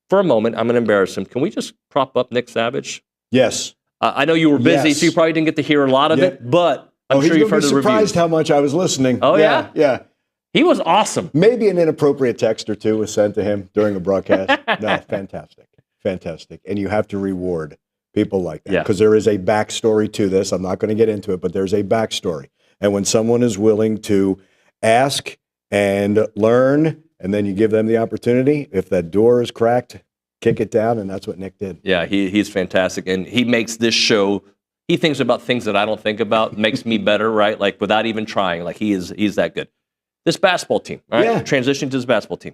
For a moment, I'm going to embarrass him. Can we just prop up Nick Savage? Yes. I know you were busy, so you probably didn't get to hear a lot of it, but I'm sure you've heard the reviews. He's surprised how much I was listening. Oh, yeah? Yeah. He was awesome. Maybe an inappropriate text or two was sent to him during a broadcast. No, fantastic. Fantastic. And you have to reward people like that because there is a backstory to this. I'm not going to get into it, but there's a backstory. And when someone is willing to ask and learn, and then you give them the opportunity, if that door is cracked, kick it down, and that's what Nick did. Yeah, he's fantastic. And he makes this show, he thinks about things that I don't think about, makes me better, right? Like without even trying. Like he's that good. This basketball team, all right? Transitioning to this basketball team.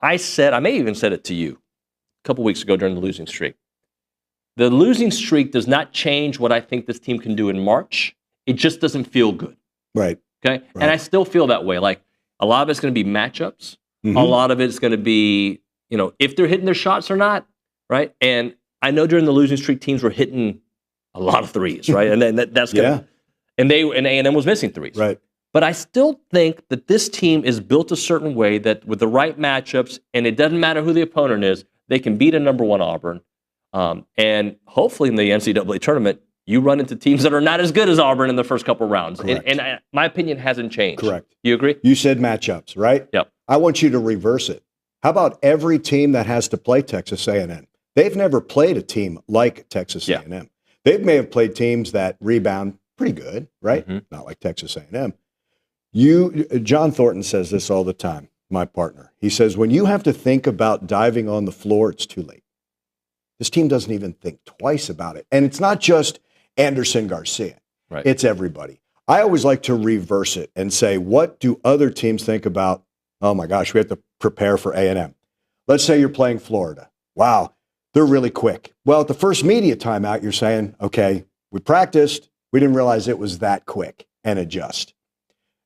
I may even said it to you a couple weeks ago during the losing streak. The losing streak does not change what I think this team can do in March. It just doesn't feel good. Right. Okay? Right. And I still feel that way. Like a lot of it's going to be matchups. Mm-hmm. A lot of it's going to be, if they're hitting their shots or not, right? And I know during the losing streak, teams were hitting a lot of threes, right? And then that's going to, and A&M was missing threes. Right. But I still think that this team is built a certain way that with the right matchups, and it doesn't matter who the opponent is, they can beat a number one Auburn. And hopefully in the NCAA tournament, you run into teams that are not as good as Auburn in the first couple rounds. And my opinion hasn't changed. Correct. You agree? You said matchups, right? Yep. I want you to reverse it. How about every team that has to play Texas A&M? They've never played a team like Texas A&M. They may have played teams that rebound pretty good, right? Mm-hmm. Not like Texas A&M. John Thornton says this all the time, my partner. He says, when you have to think about diving on the floor, it's too late. This team doesn't even think twice about it. And it's not just Anderson Garcia. Right. It's everybody. I always like to reverse it and say, what do other teams think about, oh my gosh, we have to prepare for A&M. Let's say you're playing Florida. Wow, they're really quick. Well, at the first media timeout, you're saying, okay, we practiced. We didn't realize it was that quick, and adjust.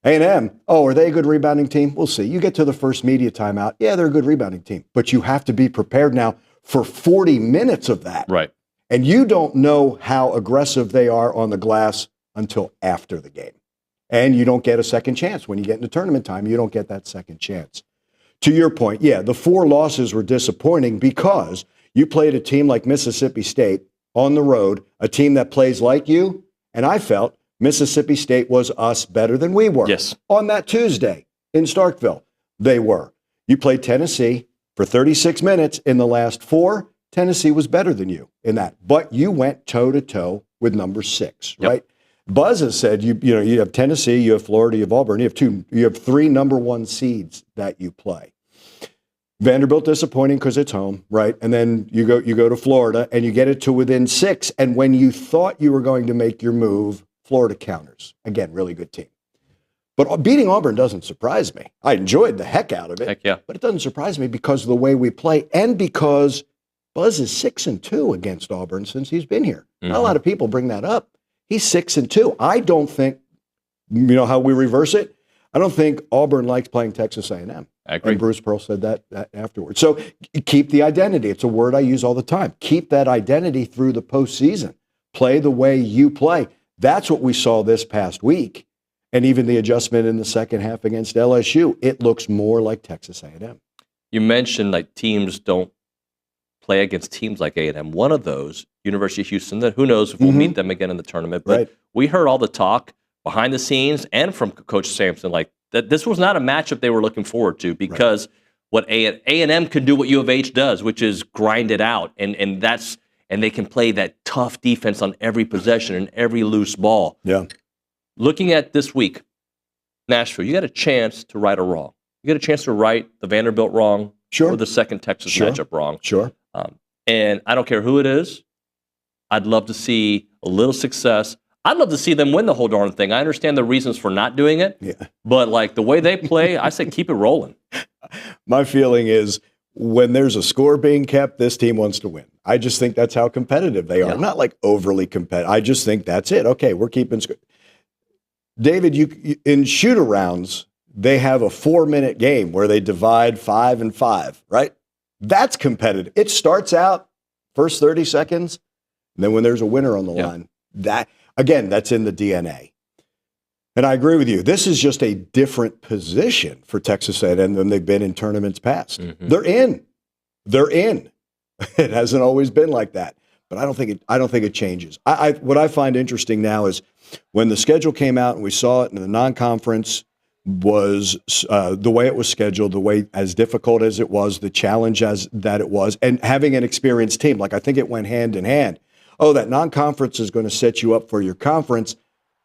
A&M, are they a good rebounding team? We'll see. You get to the first media timeout. Yeah, they're a good rebounding team. But you have to be prepared now for 40 minutes of that. Right. And you don't know how aggressive they are on the glass until after the game. And you don't get a second chance. When you get into tournament time, you don't get that second chance. To your point, the 4 losses were disappointing because you played a team like Mississippi State on the road, a team that plays like you, and I felt Mississippi State was us better than we were. Yes. On that Tuesday in Starkville, they were. You played Tennessee for 36 minutes. In the last 4, Tennessee was better than you in that. But you went toe-to-toe with number 6, right? Buzz has said you have Tennessee, you have Florida, you have Auburn, you have 3 number 1 seeds that you play. Vanderbilt disappointing because it's home, right? And then you go to Florida and you get it to within 6. And when you thought you were going to make your move, Florida counters. Again, really good team. But beating Auburn doesn't surprise me. I enjoyed the heck out of it. Heck yeah. But it doesn't surprise me because of the way we play and because Buzz is 6-2 against Auburn since he's been here. Mm-hmm. Not a lot of people bring that up. He's 6-2. I don't think, how we reverse it? I don't think Auburn likes playing Texas A&M. I agree. And Bruce Pearl said that afterwards. So keep the identity. It's a word I use all the time. Keep that identity through the postseason. Play the way you play. That's what we saw this past week. And even the adjustment in the second half against LSU, it looks more like Texas A&M. You mentioned like teams don't play against teams like A&M. One of those, University of Houston, that who knows if we'll meet them again in the tournament. But we heard all the talk behind the scenes and from Coach Sampson, like that this was not a matchup they were looking forward to because what A&M can do what U of H does, which is grind it out. And they can play that tough defense on every possession and every loose ball. Yeah. Looking at this week, Nashville, you got a chance to right a wrong. You got a chance to right the Vanderbilt wrong or the second Texas matchup wrong. Sure. And I don't care who it is. I'd love to see a little success. I'd love to see them win the whole darn thing. I understand the reasons for not doing it. Yeah. But like the way they play, I say keep it rolling. My feeling is when there's a score being kept, this team wants to win. I just think that's how competitive they are. Yeah. Not like overly competitive. I just think that's it. Okay, we're keeping score. David, you in shoot-arounds, they have a 4-minute game where they divide 5 and 5, right? That's competitive. It starts out first 30 seconds, and then when there's a winner on the line, that's in the DNA. And I agree with you. This is just a different position for Texas A&M than they've been in tournaments past. Mm-hmm. They're in. It hasn't always been like that, but I don't think it changes. What I find interesting now is when the schedule came out and we saw it in the non-conference was the way it was scheduled, the way as difficult as it was, the challenge as that it was, and having an experienced team. Like I think it went hand in hand. Oh, that non-conference is going to set you up for your conference.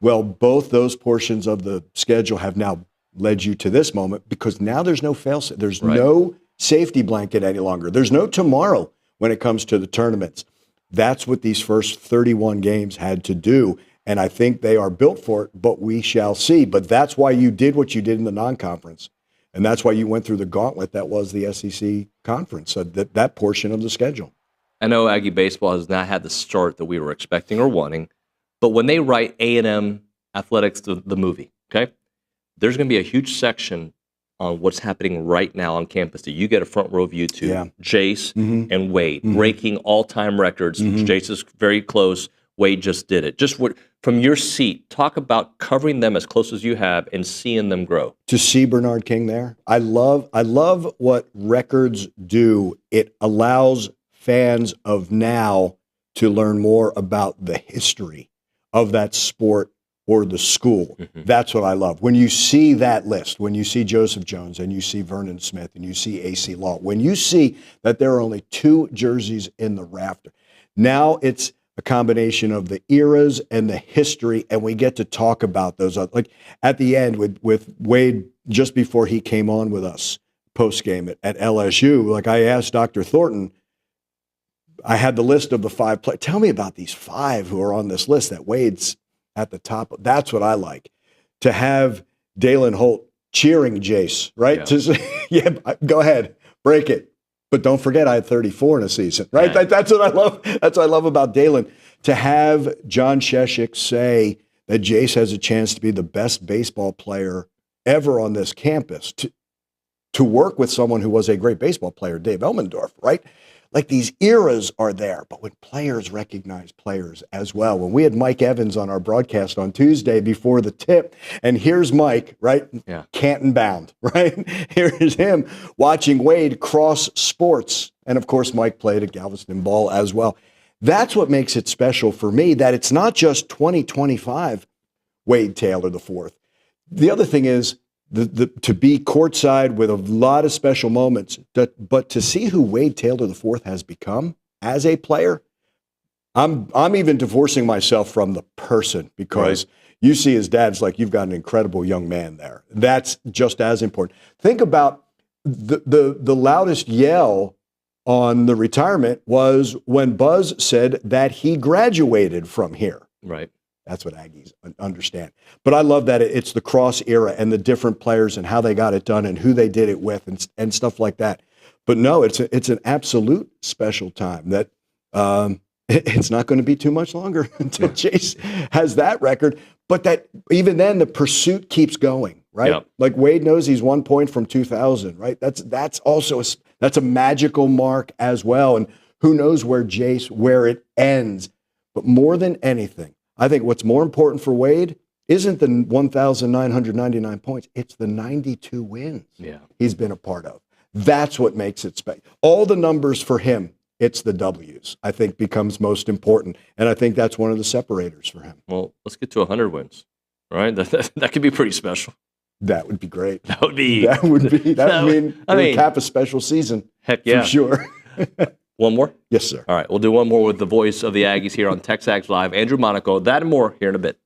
Well, both those portions of the schedule have now led you to this moment because now there's no fail-safe. There's no safety blanket any longer. There's no tomorrow when it comes to the tournaments. That's what these first 31 games had to do, and I think they are built for it, but we shall see. But that's why you did what you did in the non-conference, and that's why you went through the gauntlet that was the SEC conference, so that portion of the schedule. I know Aggie baseball has not had the start that we were expecting or wanting, but when they write A&M Athletics, the movie, okay, there's going to be a huge section on what's happening right now on campus that you get a front row view to. Jace and Wade breaking all-time records. Jace is very close. Wade just did it. Just from your seat, talk about covering them as close as you have and seeing them grow. To see Bernard King there, I love what records do. It allows fans of now to learn more about the history of that sport or the school. That's what I love. When you see that list, when you see Joseph Jones and you see Vernon Smith and you see A.C. Law, when you see that there are only 2 jerseys in the rafter, now it's a combination of the eras and the history, and we get to talk about those. Like at the end with Wade, just before he came on with us post-game at LSU, like I asked Dr. Thornton, I had the list of the 5 players. Tell me about these 5 who are on this list that Wade's at the top. That's what I like. To have Dalen Holt cheering Jace, right? Go ahead, break it. But don't forget, I had 34 in a season, right? That's what I love. That's what I love about Dalen. To have John Sheshik say that Jace has a chance to be the best baseball player ever on this campus, to work with someone who was a great baseball player, Dave Elmendorf, right? Like these eras are there, but when players recognize players as well. When we had Mike Evans on our broadcast on Tuesday before the tip, and here's Mike, right? Canton bound, right? Here's him watching Wade cross sports. And of course, Mike played at Galveston Ball as well. That's what makes it special for me, that it's not just 2025 Wade Taylor IV. The other thing is, to be courtside with a lot of special moments, but to see who Wade Taylor IV has become as a player, I'm even divorcing myself from the person, because you see his dad's like, you've got an incredible young man there. That's just as important. Think about the loudest yell on the retirement was when Buzz said that he graduated from here. Right. That's what Aggies understand. But I love that it's the cross era and the different players and how they got it done and who they did it with and stuff like that. But no, it's an absolute special time that it's not going to be too much longer until Chase has that record. But that even then the pursuit keeps going, right? Yep. Like Wade knows he's 1 point from 2000, right? That's also that's a magical mark as well. And who knows where it ends. But more than anything, I think what's more important for Wade isn't the 1,999 points. It's the 92 wins he's been a part of. That's what makes it special. All the numbers for him, it's the W's, I think, becomes most important. And I think that's one of the separators for him. Well, let's get to 100 wins, right? That could be pretty special. That would be great. That would mean it would cap a special season. Heck yeah. For sure. One more? Yes, sir. All right, we'll do one more with the voice of the Aggies here on TexAgs Live, Andrew Monaco. That and more here in a bit.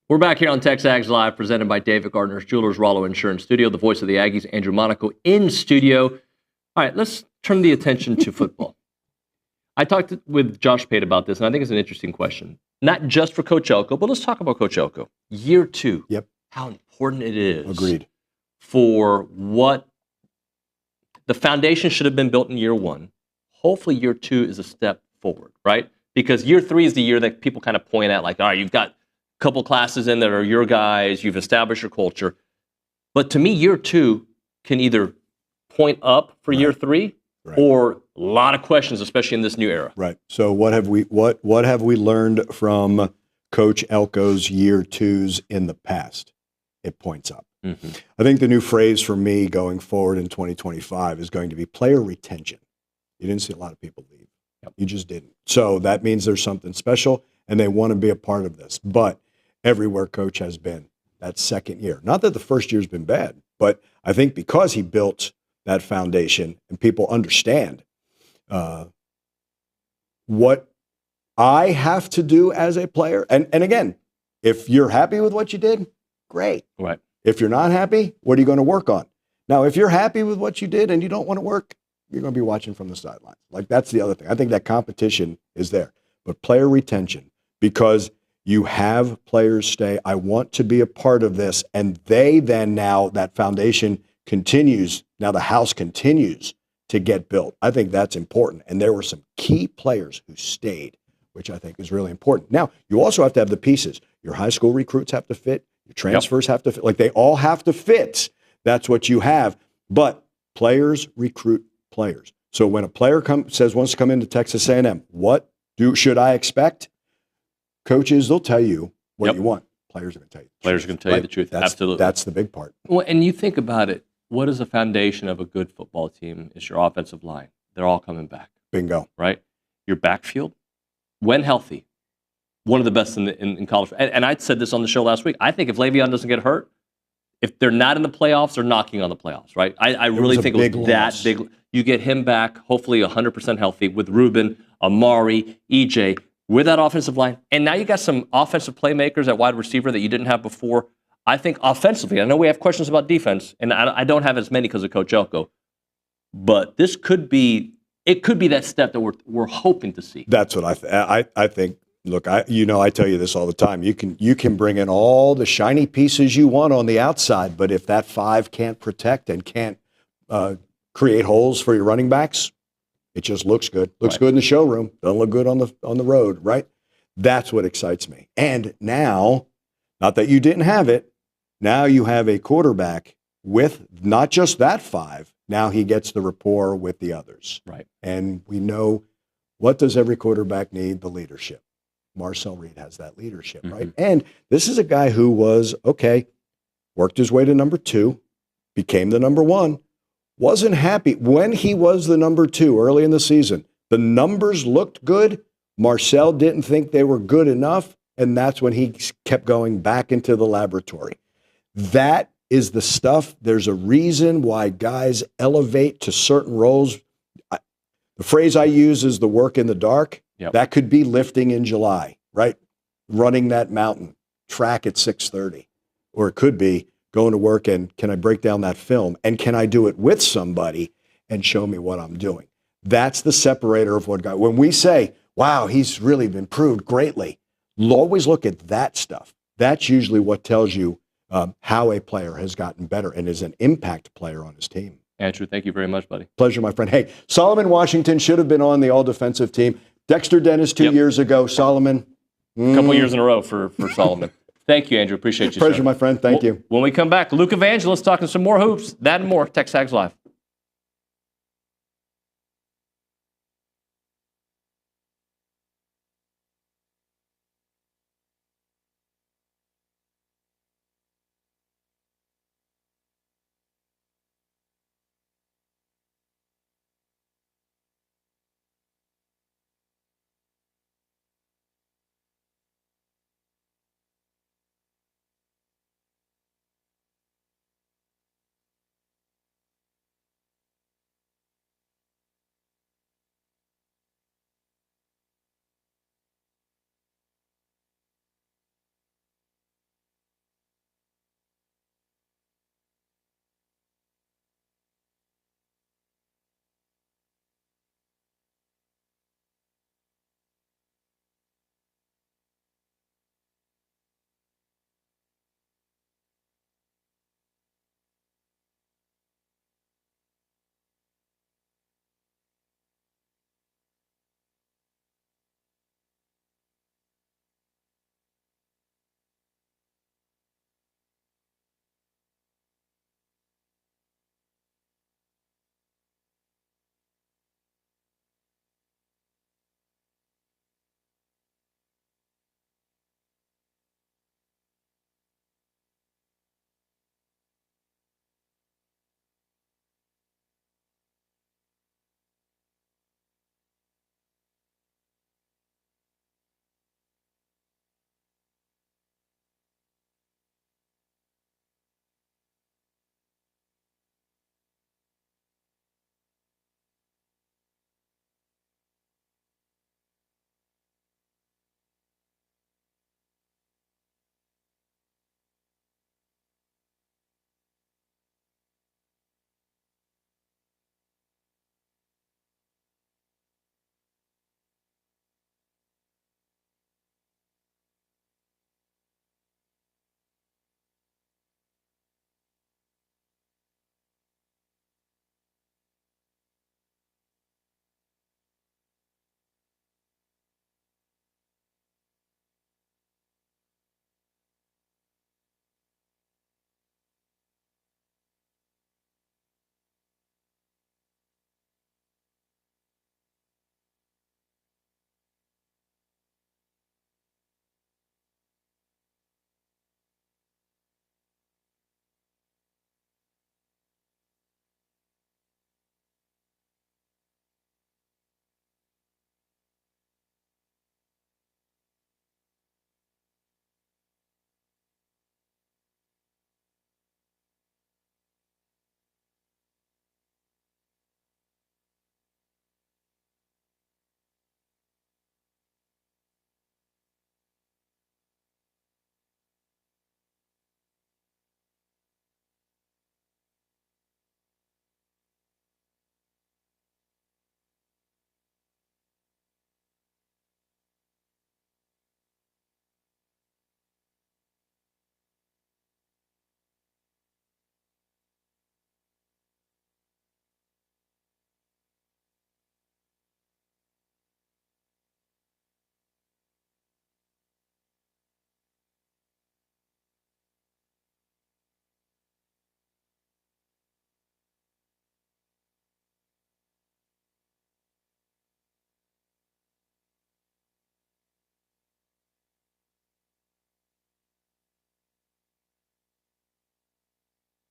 We're back here on TexAgs Live, presented by David Gardner's Jewelers, Rollo Insurance Studio. The voice of the Aggies, Andrew Monaco, in studio. All right, let's turn the attention to football. I talked with Josh Pate about this, and I think it's an interesting question. Not just for Coach Elko, but let's talk about Coach Elko. Year 2. Yep. How important it is. Agreed. For what the foundation should have been built in year 1. Hopefully year 2 is a step forward, right? Because year 3 is the year that people kind of point at, like, all right, you've got couple classes in that are your guys, you've established your culture. But to me, year 2 can either point up for year 3 or a lot of questions, especially in this new era. Right. So what have we learned from Coach Elko's year 2s in the past? It points up. Mm-hmm. I think the new phrase for me going forward in 2025 is going to be player retention. You didn't see a lot of people leave. Yep. You just didn't. So that means there's something special and they want to be a part of this. But everywhere Coach has been that second year. Not that the first year's been bad, but I think because he built that foundation and people understand what I have to do as a player. And again, if you're happy with what you did, great. Right. If you're not happy, what are you going to work on? Now, if you're happy with what you did and you don't want to work, you're going to be watching from the sidelines. Like, that's the other thing. I think that competition is there. But player retention, because you have players stay. I want to be a part of this. And they then now, that foundation continues. Now the house continues to get built. I think that's important. And there were some key players who stayed, which I think is really important. Now, you also have to have the pieces. Your high school recruits have to fit. Your transfers have to fit. Like, they all have to fit. That's what you have. But players recruit players. So when a player wants to come into Texas A&M, what should I expect? Coaches, they'll tell you what you want. Players are going to tell you. Players are going to tell you the truth. Absolutely. That's the big part. Well, and you think about it. What is the foundation of a good football team? Is your offensive line. They're all coming back. Bingo. Right? Your backfield, when healthy, one of the best in college. And I said this on the show last week. I think if Le'Veon doesn't get hurt, if they're not in the playoffs, they're knocking on the playoffs, right? I really think it was that big. You get him back, hopefully 100% healthy, with Ruben, Amari, EJ, with that offensive line. And now you got some offensive playmakers at wide receiver that you didn't have before. I think offensively, I know we have questions about defense, and I don't have as many because of Coach Elko, but this could be that step that we're hoping to see. That's what I think. Look, I tell you this all the time. You can bring in all the shiny pieces you want on the outside, but if that 5 can't protect and can't create holes for your running backs, it just looks good. Looks good in the showroom. Doesn't look good on the road, right? That's what excites me. And now, not that you didn't have it, now you have a quarterback with not just that 5. Now he gets the rapport with the others. Right. And we know, what does every quarterback need? The leadership. Marcel Reed has that leadership, right? And this is a guy who worked his way to number 2, became the number 1, wasn't happy when he was the number 2 early in the season. The numbers looked good. Marcel didn't think they were good enough, and that's when he kept going back into the laboratory. That is the stuff. There's a reason why guys elevate to certain roles. The phrase I use is the work in the dark. Yep. That could be lifting in July, right? Running that mountain track at 6:30. Or it could be going to work and can I break down that film? And can I do it with somebody and show me what I'm doing? That's the separator of what guy. When we say, wow, he's really improved greatly, always look at that stuff. That's usually what tells you how a player has gotten better and is an impact player on his team. Andrew, thank you very much, buddy. Pleasure, my friend. Hey, Solomon Washington should have been on the all-defensive team. Dexter Dennis 2 years ago. Solomon. A couple years in a row for Solomon. Thank you, Andrew. Appreciate you, Pleasure, sir. my friend. Thank you. When we come back, Luke Evangelist talking some more hoops. That and more. TexAgs Live.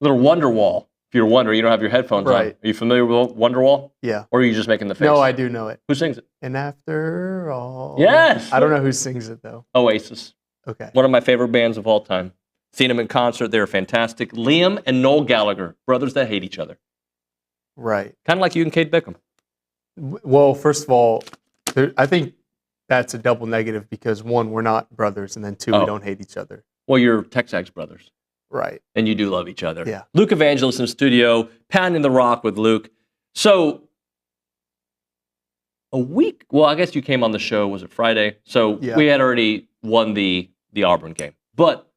Little Wonderwall. If you're wondering, you don't have your headphones on. Are you familiar with Wonderwall? Yeah. Or are you just making the face? No, I do know it. Who sings it? And after all. Yes. I don't know who sings it, though. Oasis. Okay. One of my favorite bands of all time. Seen them in concert. They're fantastic. Liam and Noel Gallagher, brothers that hate each other. Right. Kind of like you and Kate Bickham. Well, first of all, I think that's a double negative because, one, we're not brothers, and then, two, we don't hate each other. Well, you're TexAgs brothers. Right. And you do love each other. Yeah. Luke Evangelist in the studio, pounding the rock with Luke. So, I guess you came on the show, was it Friday? So, we had already won the Auburn game. But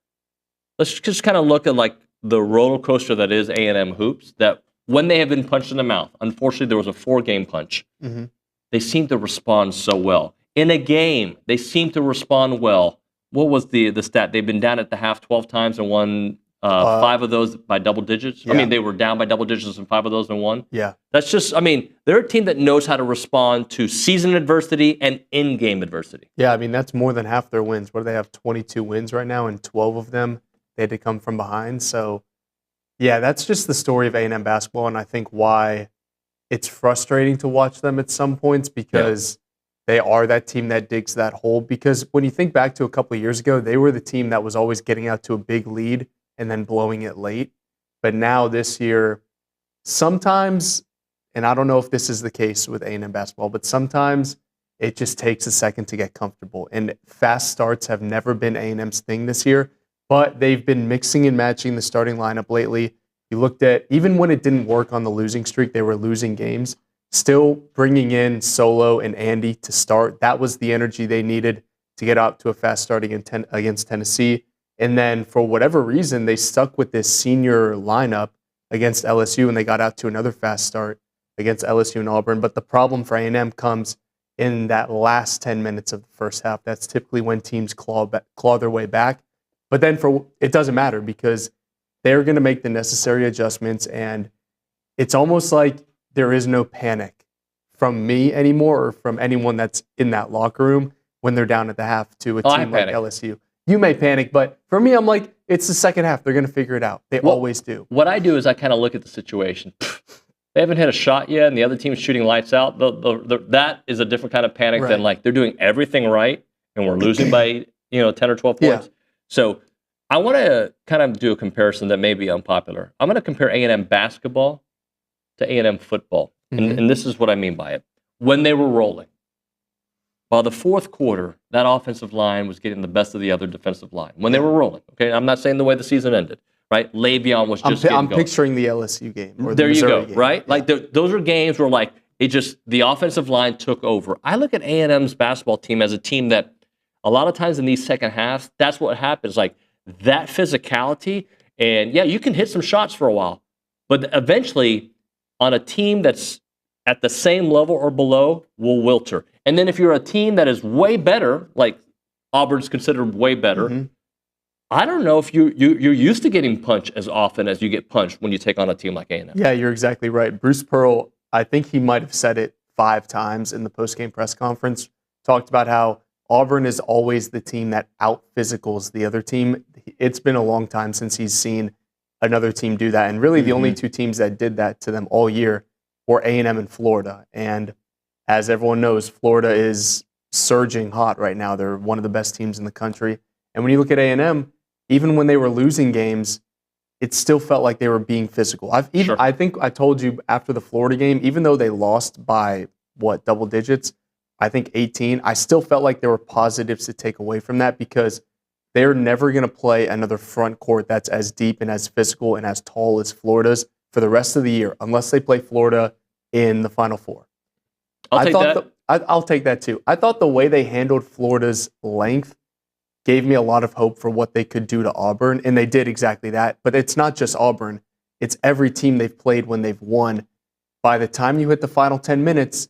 let's just kind of look at like the roller coaster that is A&M hoops, that when they have been punched in the mouth, unfortunately there was a 4-game punch, they seem to respond so well. In a game, they seem to respond well. What was the stat? They've been down at the half 12 times and won 5 of those by double digits. Yeah. I mean, they were down by double digits and 5 of those and won. Yeah. That's just, I mean, they're a team that knows how to respond to season adversity and in-game adversity. Yeah, I mean, that's more than half their wins. What do they have, 22 wins right now, and 12 of them they had to come from behind. So, yeah, that's just the story of A&M basketball, and I think why it's frustrating to watch them at some points because they are that team that digs that hole. Because when you think back to a couple of years ago, they were the team that was always getting out to a big lead and then blowing it late. But now this year, sometimes, and I don't know if this is the case with A&M basketball, but sometimes it just takes a second to get comfortable. And fast starts have never been A&M's thing this year, but they've been mixing and matching the starting lineup lately. You looked at, even when it didn't work on the losing streak, they were losing games. Still bringing in Solo and Andy to start. That was the energy they needed to get out to a fast start against Tennessee. And then for whatever reason, they stuck with this senior lineup against LSU, and they got out to another fast start against LSU and Auburn. But the problem for A&M comes in that last 10 minutes of the first half. That's typically when teams claw their way back. But then it doesn't matter because they're going to make the necessary adjustments, and it's almost like there is no panic from me anymore or from anyone that's in that locker room when they're down at the half to a team like LSU. You may panic, but for me, I'm like, it's the second half. They're going to figure it out. They always do. What I do is I kind of look at the situation. They haven't hit a shot yet, and the other team's shooting lights out. That is a different kind of panic than like they're doing everything right, and we're losing by 10 or 12 points. Yeah. So I want to kind of do a comparison that may be unpopular. I'm going to compare A&M basketball to A&M football. And this is what I mean by it. When they were rolling, by the fourth quarter, that offensive line was getting the best of the other defensive line. When they were rolling, okay? I'm not saying the way the season ended, right? Le'Veon was just getting going. Picturing the LSU game or the there Missouri you go, game. right? Yeah. Like those are games where like the offensive line took over. I look at A&M's basketball team as a team that a lot of times in these second halves, that's what happens. Like that physicality, and yeah, you can hit some shots for a while, but eventually on a team that's at the same level or below will wilter. And then if you're a team that is way better, like Auburn's considered way better, I don't know if you're used to getting punched as often as you get punched when you take on a team like A&M. Yeah, you're exactly right. Bruce Pearl, I think he might have said it 5 times in the postgame press conference, talked about how Auburn is always the team that out-physicals the other team. It's been a long time since he's seen another team do that. And really the only 2 teams that did that to them all year were A&M and Florida. And as everyone knows, Florida is surging hot right now. They're one of the best teams in the country. And when you look at A&M, even when they were losing games, it still felt like they were being physical. I think I told you after the Florida game, even though they lost by, double digits, I think 18, I still felt like there were positives to take away from that because they're never going to play another front court that's as deep and as physical and as tall as Florida's for the rest of the year, unless they play Florida in the Final Four. I'll take that too. I thought the way they handled Florida's length gave me a lot of hope for what they could do to Auburn, and they did exactly that. But it's not just Auburn. It's every team they've played when they've won. By the time you hit the final 10 minutes,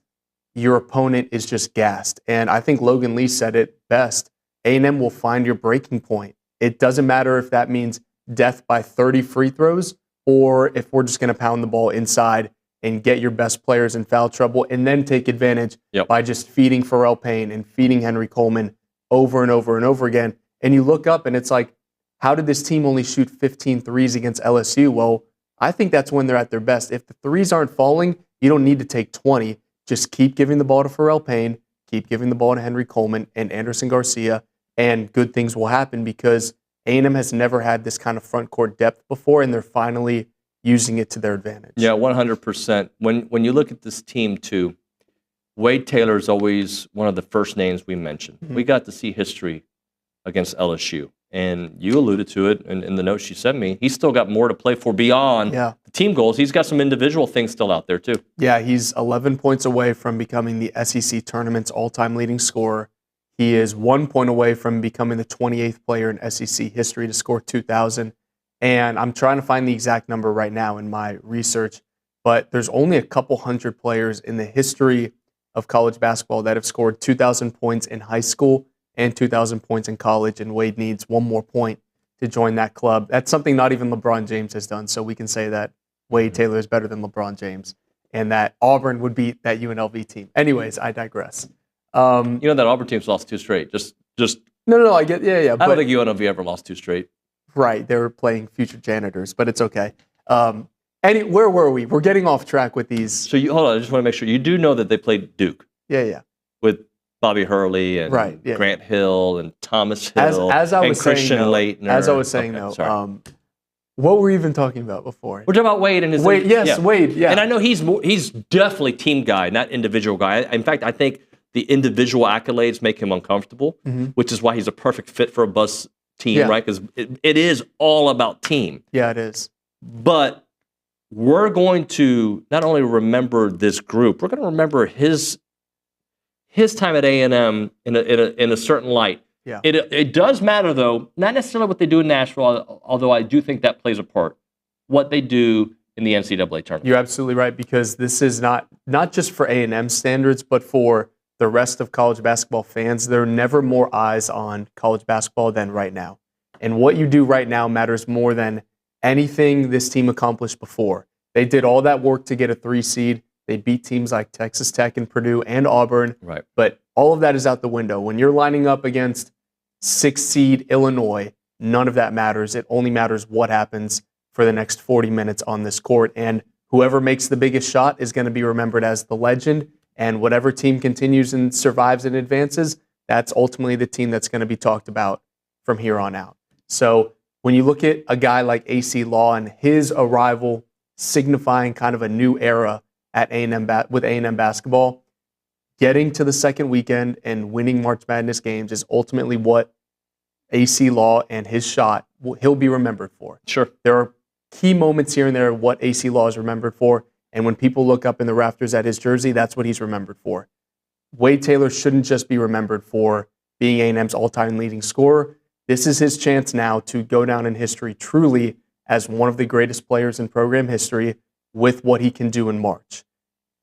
your opponent is just gassed. And I think Logan Lee said it best. A&M will find your breaking point. It doesn't matter if that means death by 30 free throws or if we're just going to pound the ball inside and get your best players in foul trouble and then take advantage by just feeding Pharrell Payne and feeding Henry Coleman over and over and over again. And you look up and it's like, how did this team only shoot 15 threes against LSU? Well, I think that's when they're at their best. If the threes aren't falling, you don't need to take 20. Just keep giving the ball to Pharrell Payne, keep giving the ball to Henry Coleman and Anderson Garcia, and good things will happen because A&M has never had this kind of front court depth before, and they're finally using it to their advantage. Yeah, 100%. When you look at this team, too, Wade Taylor is always one of the first names we mention. Mm-hmm. We got to see history against LSU. And you alluded to it in the notes you sent me. He's still got more to play for beyond the team goals. He's got some individual things still out there, too. Yeah, he's 11 points away from becoming the SEC tournament's all-time leading scorer. He is 1 point away from becoming the 28th player in SEC history to score 2,000. And I'm trying to find the exact number right now in my research, but there's only a couple hundred players in the history of college basketball that have scored 2,000 points in high school and 2,000 points in college, and Wade needs one more point to join that club. That's something not even LeBron James has done, so we can say that Wade Taylor is better than LeBron James, and that Auburn would beat that UNLV team. Anyways, I digress. That Auburn team's lost 2 straight. Just No, I get, yeah. I don't think UNLV ever lost 2 straight. Right, they were playing future janitors, but it's okay. Where were we? We're getting off track with these. So hold on, I just want to make sure. You do know that they played Duke. Yeah. With Bobby Hurley and Grant Hill and Thomas Hill and Christian Laettner. As I was saying, what were we even talking about before? We're talking about Wade and his... Wade, Wade, yeah. And I know he's definitely team guy, not individual guy. In fact, I think the individual accolades make him uncomfortable, which is why he's a perfect fit for a bus team, right? Because it is all about team. Yeah, it is. But we're going to not only remember this group, we're going to remember his time at A&M in a certain light. Yeah. It does matter, though, not necessarily what they do in Nashville, although I do think that plays a part, what they do in the NCAA tournament. You're absolutely right, because this is not just for A&M standards, but for the rest of college basketball fans. There are never more eyes on college basketball than right now. And what you do right now matters more than anything this team accomplished before. They did all that work to get a 3 seed. They beat teams like Texas Tech and Purdue and Auburn. Right. But all of that is out the window. When you're lining up against 6 seed Illinois, none of that matters. It only matters what happens for the next 40 minutes on this court. And whoever makes the biggest shot is going to be remembered as the legend. And whatever team continues and survives and advances, that's ultimately the team that's going to be talked about from here on out. So when you look at a guy like AC Law and his arrival signifying kind of a new era at A&M with A&M basketball, getting to the second weekend and winning March Madness games is ultimately what AC Law and his shot he'll be remembered for. Sure. There are key moments here and there of what AC Law is remembered for, and when people look up in the rafters at his jersey, that's what he's remembered for. Wade Taylor shouldn't just be remembered for being A&M's all-time leading scorer. This is his chance now to go down in history truly as one of the greatest players in program history with what he can do in March.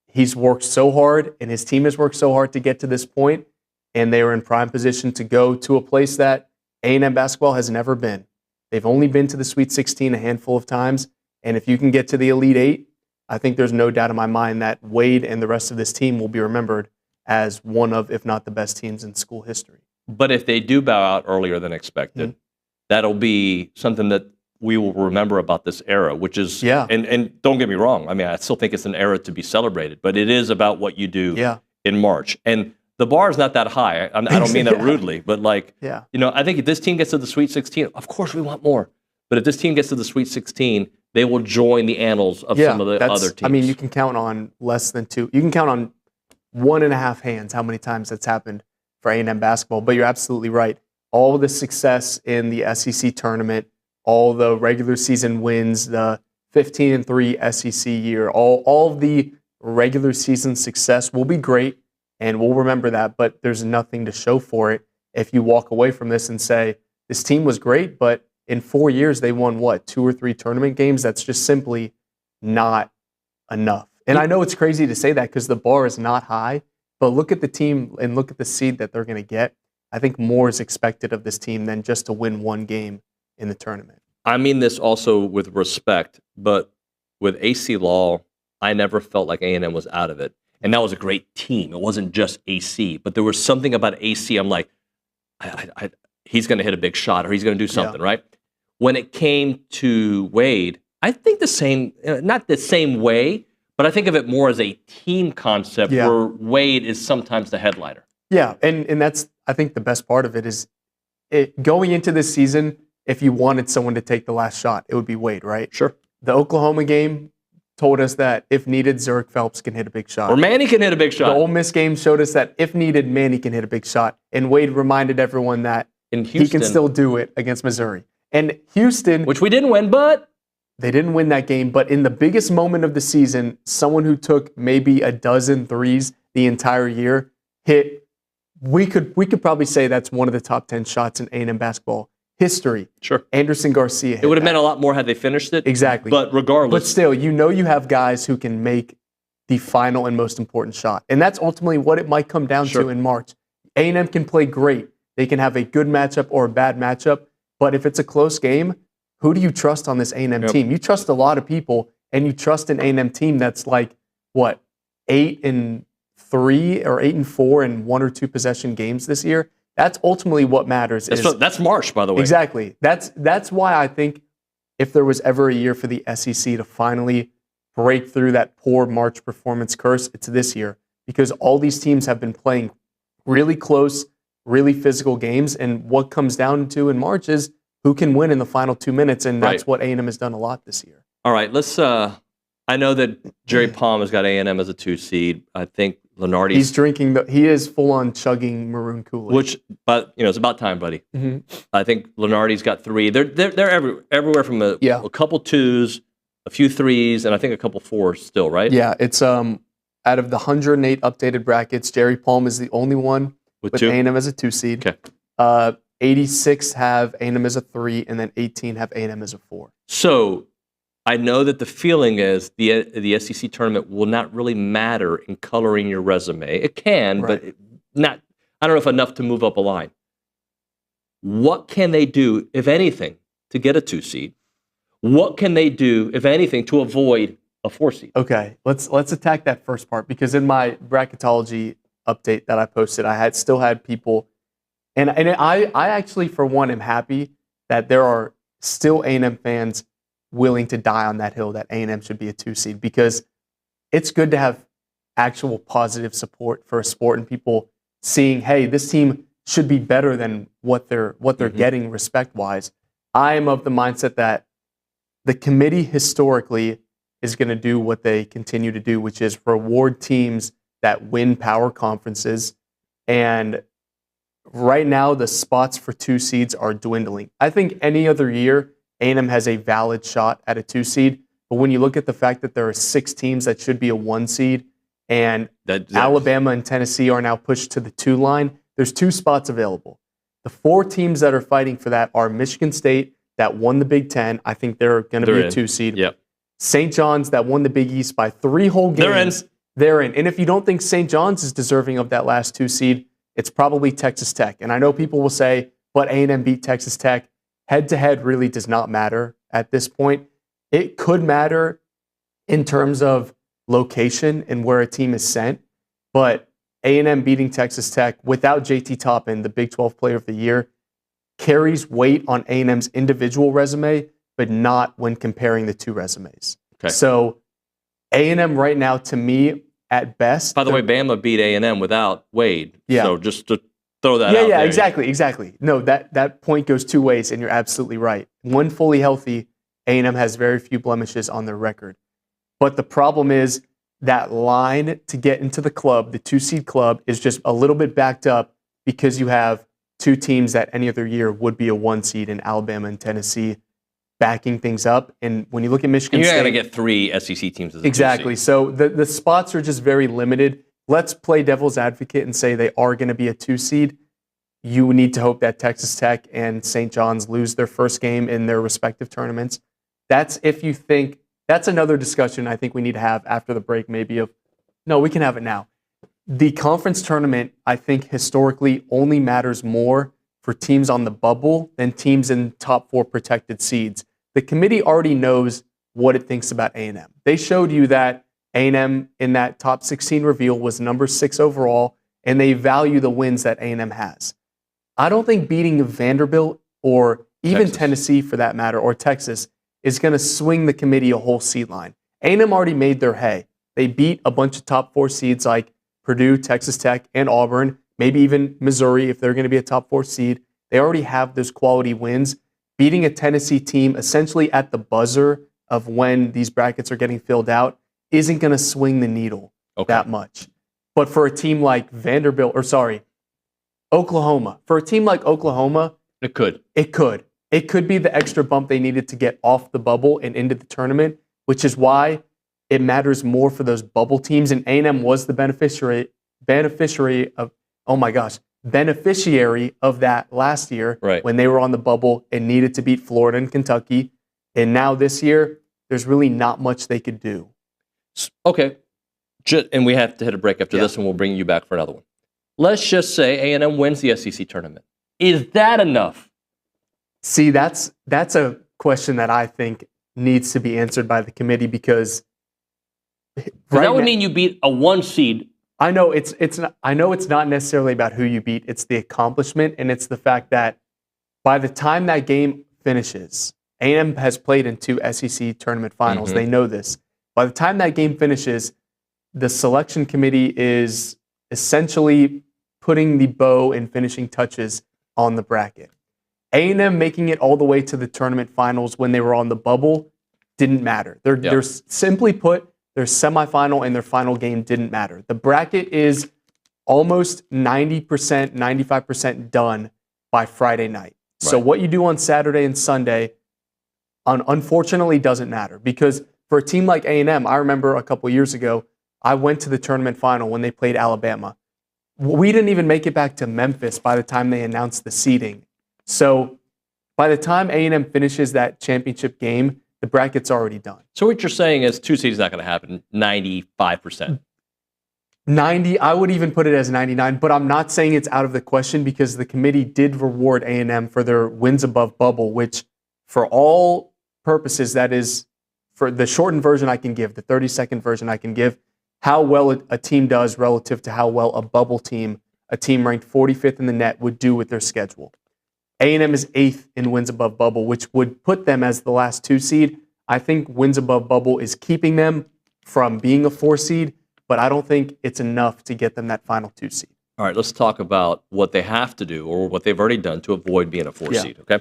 He's worked so hard, and his team has worked so hard to get to this point, and they are in prime position to go to a place that A&M basketball has never been. They've only been to the Sweet 16 a handful of times, and if you can get to the Elite 8, I think there's no doubt in my mind that Wade and the rest of this team will be remembered as one of, if not the best teams in school history. But if they do bow out earlier than expected, that'll be something that we will remember about this era, which is, and don't get me wrong, I mean, I still think it's an era to be celebrated, but it is about what you do in March. And the bar is not that high. I don't mean that rudely, but I think if this team gets to the Sweet 16, of course we want more. But if this team gets to the Sweet 16, they will join the annals of some of the other teams. I mean, you can count on less than 2. You can count on 1.5 hands how many times that's happened for A&M basketball. But you're absolutely right. All the success in the SEC tournament, all the regular season wins, the 15-3 SEC year, all of the regular season success will be great, and we'll remember that, but there's nothing to show for it if you walk away from this and say, this team was great, but in 4 years they won, 2 or 3 tournament games? That's just simply not enough. And I know it's crazy to say that because the bar is not high, but look at the team and look at the seed that they're going to get. I think more is expected of this team than just to win one game in the tournament. I mean this also with respect, but with AC Law, I never felt like A&M was out of it. And that was a great team. It wasn't just AC, but there was something about AC. I'm like, he's going to hit a big shot or he's going to do something, right? when it came to Wade, I think the same, not the same way, but I think of it more as a team concept where Wade is sometimes the headliner. Yeah, and that's, I think the best part of it is going into this season, if you wanted someone to take the last shot, it would be Wade, right? Sure. The Oklahoma game told us that if needed, Zurich Phelps can hit a big shot. Or Manny can hit a big shot. The Ole Miss game showed us that if needed, Manny can hit a big shot. And Wade reminded everyone that he can still do it against Missouri. And Houston... which we didn't win, but... they didn't win that game. But in the biggest moment of the season, someone who took maybe a dozen threes the entire year hit... We could probably say that's one of the top 10 shots in A&M basketball history. Sure. Anderson Garcia hit it would have meant a lot more had they finished it. Exactly. But regardless. But still, you have guys who can make the final and most important shot. And that's ultimately what it might come down to in March. A&M can play great. They can have a good matchup or a bad matchup. But if it's a close game, who do you trust on this A&M team? You trust a lot of people, and you trust an A&M team that's like, what, 8-3 or 8-4 in 1 or 2 possession games this year. That's ultimately what matters. That's March, by the way. Exactly. That's why I think if there was ever a year for the SEC to finally break through that poor March performance curse, it's this year. Because all these teams have been playing really close, really physical games. And what comes down to in March is who can win in the final 2 minutes. And that's what A&M has done a lot this year. All right, let's... I know that Jerry Palm has got A&M as a 2 seed. I think Lenardi's... he's drinking... he is full-on chugging maroon Kool-Aid. Which, but, it's about time, buddy. I think Lenardi's got 3. They're everywhere from a couple 2s, a few 3s, and I think a couple 4s still, right? Yeah, it's out of the 108 updated brackets, Jerry Palm is the only one with A&M as a 2 seed. Okay. 86 have A&M as a 3, and then 18 have A&M as a 4. So... I know that the feeling is the SEC tournament will not really matter in coloring your resume. It can, but not. I don't know if enough to move up a line. What can they do, if anything, to get a 2 seed? What can they do, if anything, to avoid a 4 seed? Okay, let's attack that first part, because in my bracketology update that I posted, I still had people, and I actually, for one, am happy that there are still A&M fans willing to die on that hill that A&M should be a 2 seed, because it's good to have actual positive support for a sport and people seeing, hey, this team should be better than what they're getting respect-wise. I am of the mindset that the committee historically is going to do what they continue to do, which is reward teams that win power conferences. And right now, the spots for 2 seeds are dwindling. I think any other year, A&M has a valid shot at a 2 seed, but when you look at the fact that there are 6 teams that should be a 1 seed, and Alabama and Tennessee are now pushed to the 2 line, there's 2 spots available. The 4 teams that are fighting for that are Michigan State, that won the Big Ten. I think they're going to be a 2 seed. Yep. St. John's, that won the Big East by 3 whole games. They're in. And if you don't think St. John's is deserving of that last 2 seed, it's probably Texas Tech. And I know people will say, but A&M beat Texas Tech. Head-to-head really does not matter at this point. It could matter in terms of location and where a team is sent, but A&M beating Texas Tech without JT Toppin, the Big 12 Player of the Year, carries weight on A&M's individual resume, but not when comparing the 2 resumes. Okay. So A&M right now, to me, at best... By the way, Bama beat A&M without Wade. Yeah. So just to throw that out there. Exactly. No, that point goes 2 ways, and you're absolutely right. When fully healthy, A&M has very few blemishes on their record. But the problem is that line to get into the club, the 2-seed club, is just a little bit backed up because you have 2 teams that any other year would be a 1 seed in Alabama and Tennessee backing things up. And when you look at Michigan State... you're going to get 3 SEC teams as a 2 exactly. seed. So the spots are just very limited. Let's play devil's advocate and say they are going to be a 2 seed. You need to hope that Texas Tech and St. John's lose their first game in their respective tournaments. That's if you think... That's another discussion I think we need to have after the break, maybe of... No, we can have it now. The conference tournament, I think, historically only matters more for teams on the bubble than teams in top 4 protected seeds. The committee already knows what it thinks about A&M. They showed you that A&M in that top 16 reveal was number 6 overall, and they value the wins that A&M has. I don't think beating Vanderbilt or even Tennessee for that matter, or Texas, is going to swing the committee a whole seed line. A&M already made their hay. They beat a bunch of top 4 seeds like Purdue, Texas Tech, and Auburn, maybe even Missouri if they're going to be a top 4 seed. They already have those quality wins. Beating a Tennessee team essentially at the buzzer of when these brackets are getting filled out isn't going to swing the needle that much. But for a team like Oklahoma. For a team like Oklahoma, it could. It could be the extra bump they needed to get off the bubble and into the tournament, which is why it matters more for those bubble teams. And A&M was the beneficiary of that last year when they were on the bubble and needed to beat Florida and Kentucky. And now this year, there's really not much they could do. Okay. And we have to hit a break after this, and we'll bring you back for another one. Let's just say A&M wins the SEC tournament. Is that enough? See, that's a question that I think needs to be answered by the committee because that would mean you beat a 1 seed. I know it's not necessarily about who you beat. It's the accomplishment, and it's the fact that by the time that game finishes, A&M has played in 2 SEC tournament finals. They know this. By the time that game finishes, the selection committee is essentially putting the bow and finishing touches on the bracket. A&M making it all the way to the tournament finals when they were on the bubble didn't matter. They're simply put, their semifinal and their final game didn't matter. The bracket is almost 90%, 95% done by Friday night. So what you do on Saturday and Sunday, unfortunately, doesn't matter. Because for a team like A&M, I remember a couple years ago, I went to the tournament final when they played Alabama. We didn't even make it back to Memphis by the time they announced the seeding. So by the time A&M finishes that championship game, the bracket's already done. So what you're saying is 2 seeds is not going to happen, 95%. 90, I would even put it as 99, but I'm not saying it's out of the question because the committee did reward A&M for their wins above bubble, which for all purposes, that is, for the shortened version I can give, the 30-second version I can give, how well a team does relative to how well a bubble team, a team ranked 45th in the net, would do with their schedule. A&M is 8th in wins above bubble, which would put them as the last 2 seed. I think wins above bubble is keeping them from being a 4 seed, but I don't think it's enough to get them that final 2 seed. All right, let's talk about what they have to do or what they've already done to avoid being a 4 seed, okay?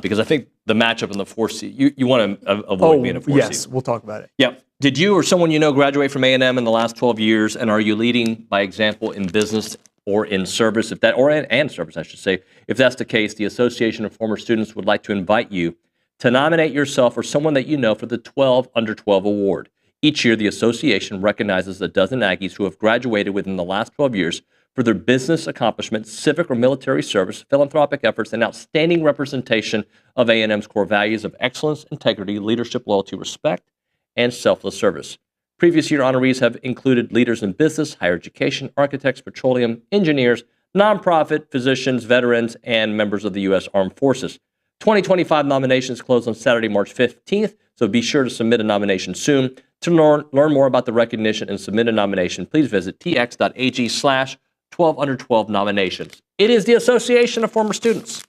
Because I think the matchup in the 4 seed, you want to avoid being a 4 seed. Yes, we'll talk about it. Yep. Did you or someone you know graduate from A&M in the last 12 years, and are you leading by example in business or in service? And service, I should say. If that's the case, the Association of Former Students would like to invite you to nominate yourself or someone that you know for the 12 Under 12 Award. Each year, the association recognizes a dozen Aggies who have graduated within the last 12 years for their business accomplishments, civic or military service, philanthropic efforts, and outstanding representation of A&M's core values of excellence, integrity, leadership, loyalty, respect, and selfless service. Previous year honorees have included leaders in business, higher education, architects, petroleum, engineers, nonprofit, physicians, veterans, and members of the U.S. Armed Forces. 2025 nominations close on Saturday, March 15th, so be sure to submit a nomination soon. To learn more about the recognition and submit a nomination, please visit tx.ag/12 Under 12 nominations. It is the Association of Former Students.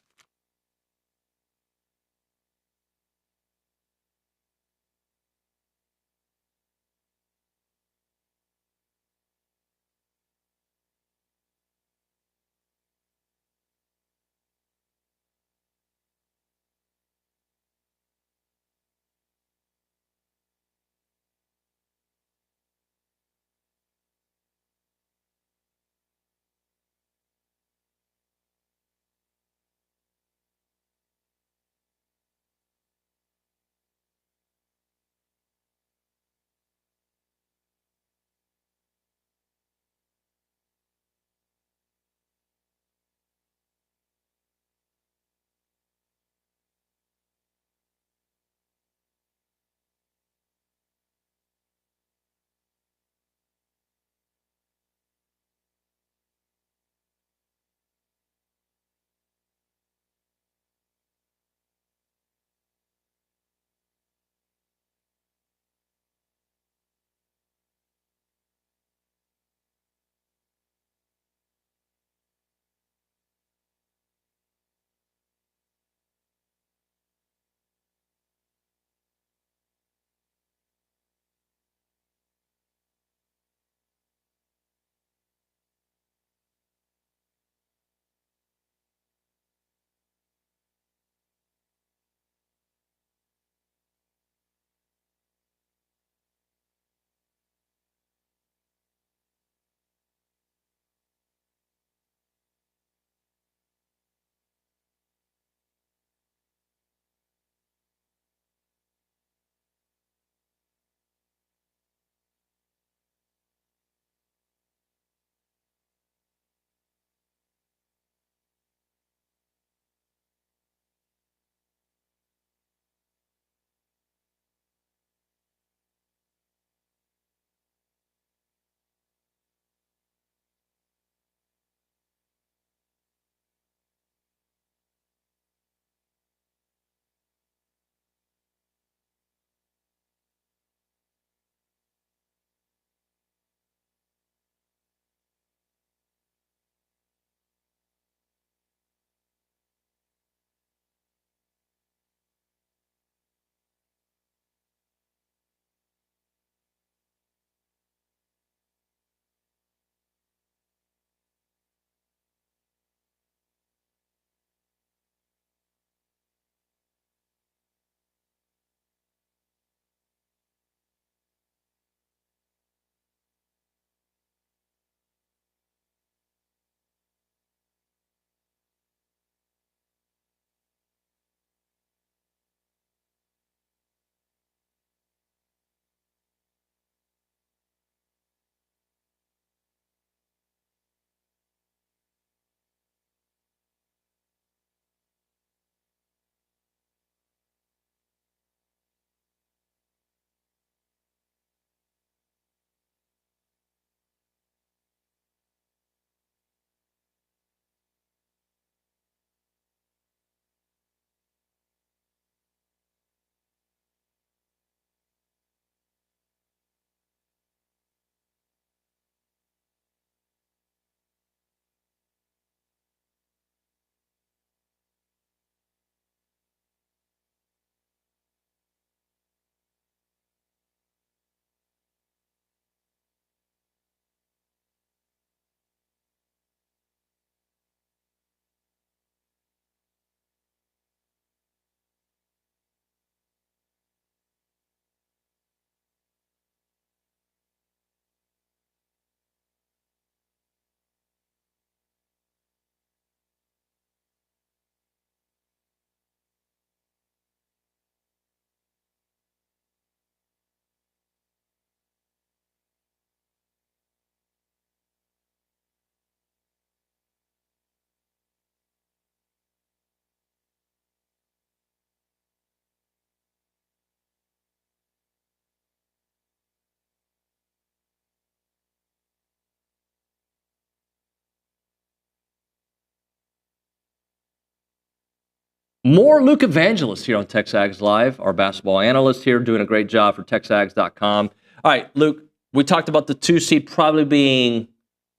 More Luke Evangelist here on TexAgs Live, our basketball analyst here, doing a great job for TexAgs.com. All right, Luke, we talked about the 2 seed probably being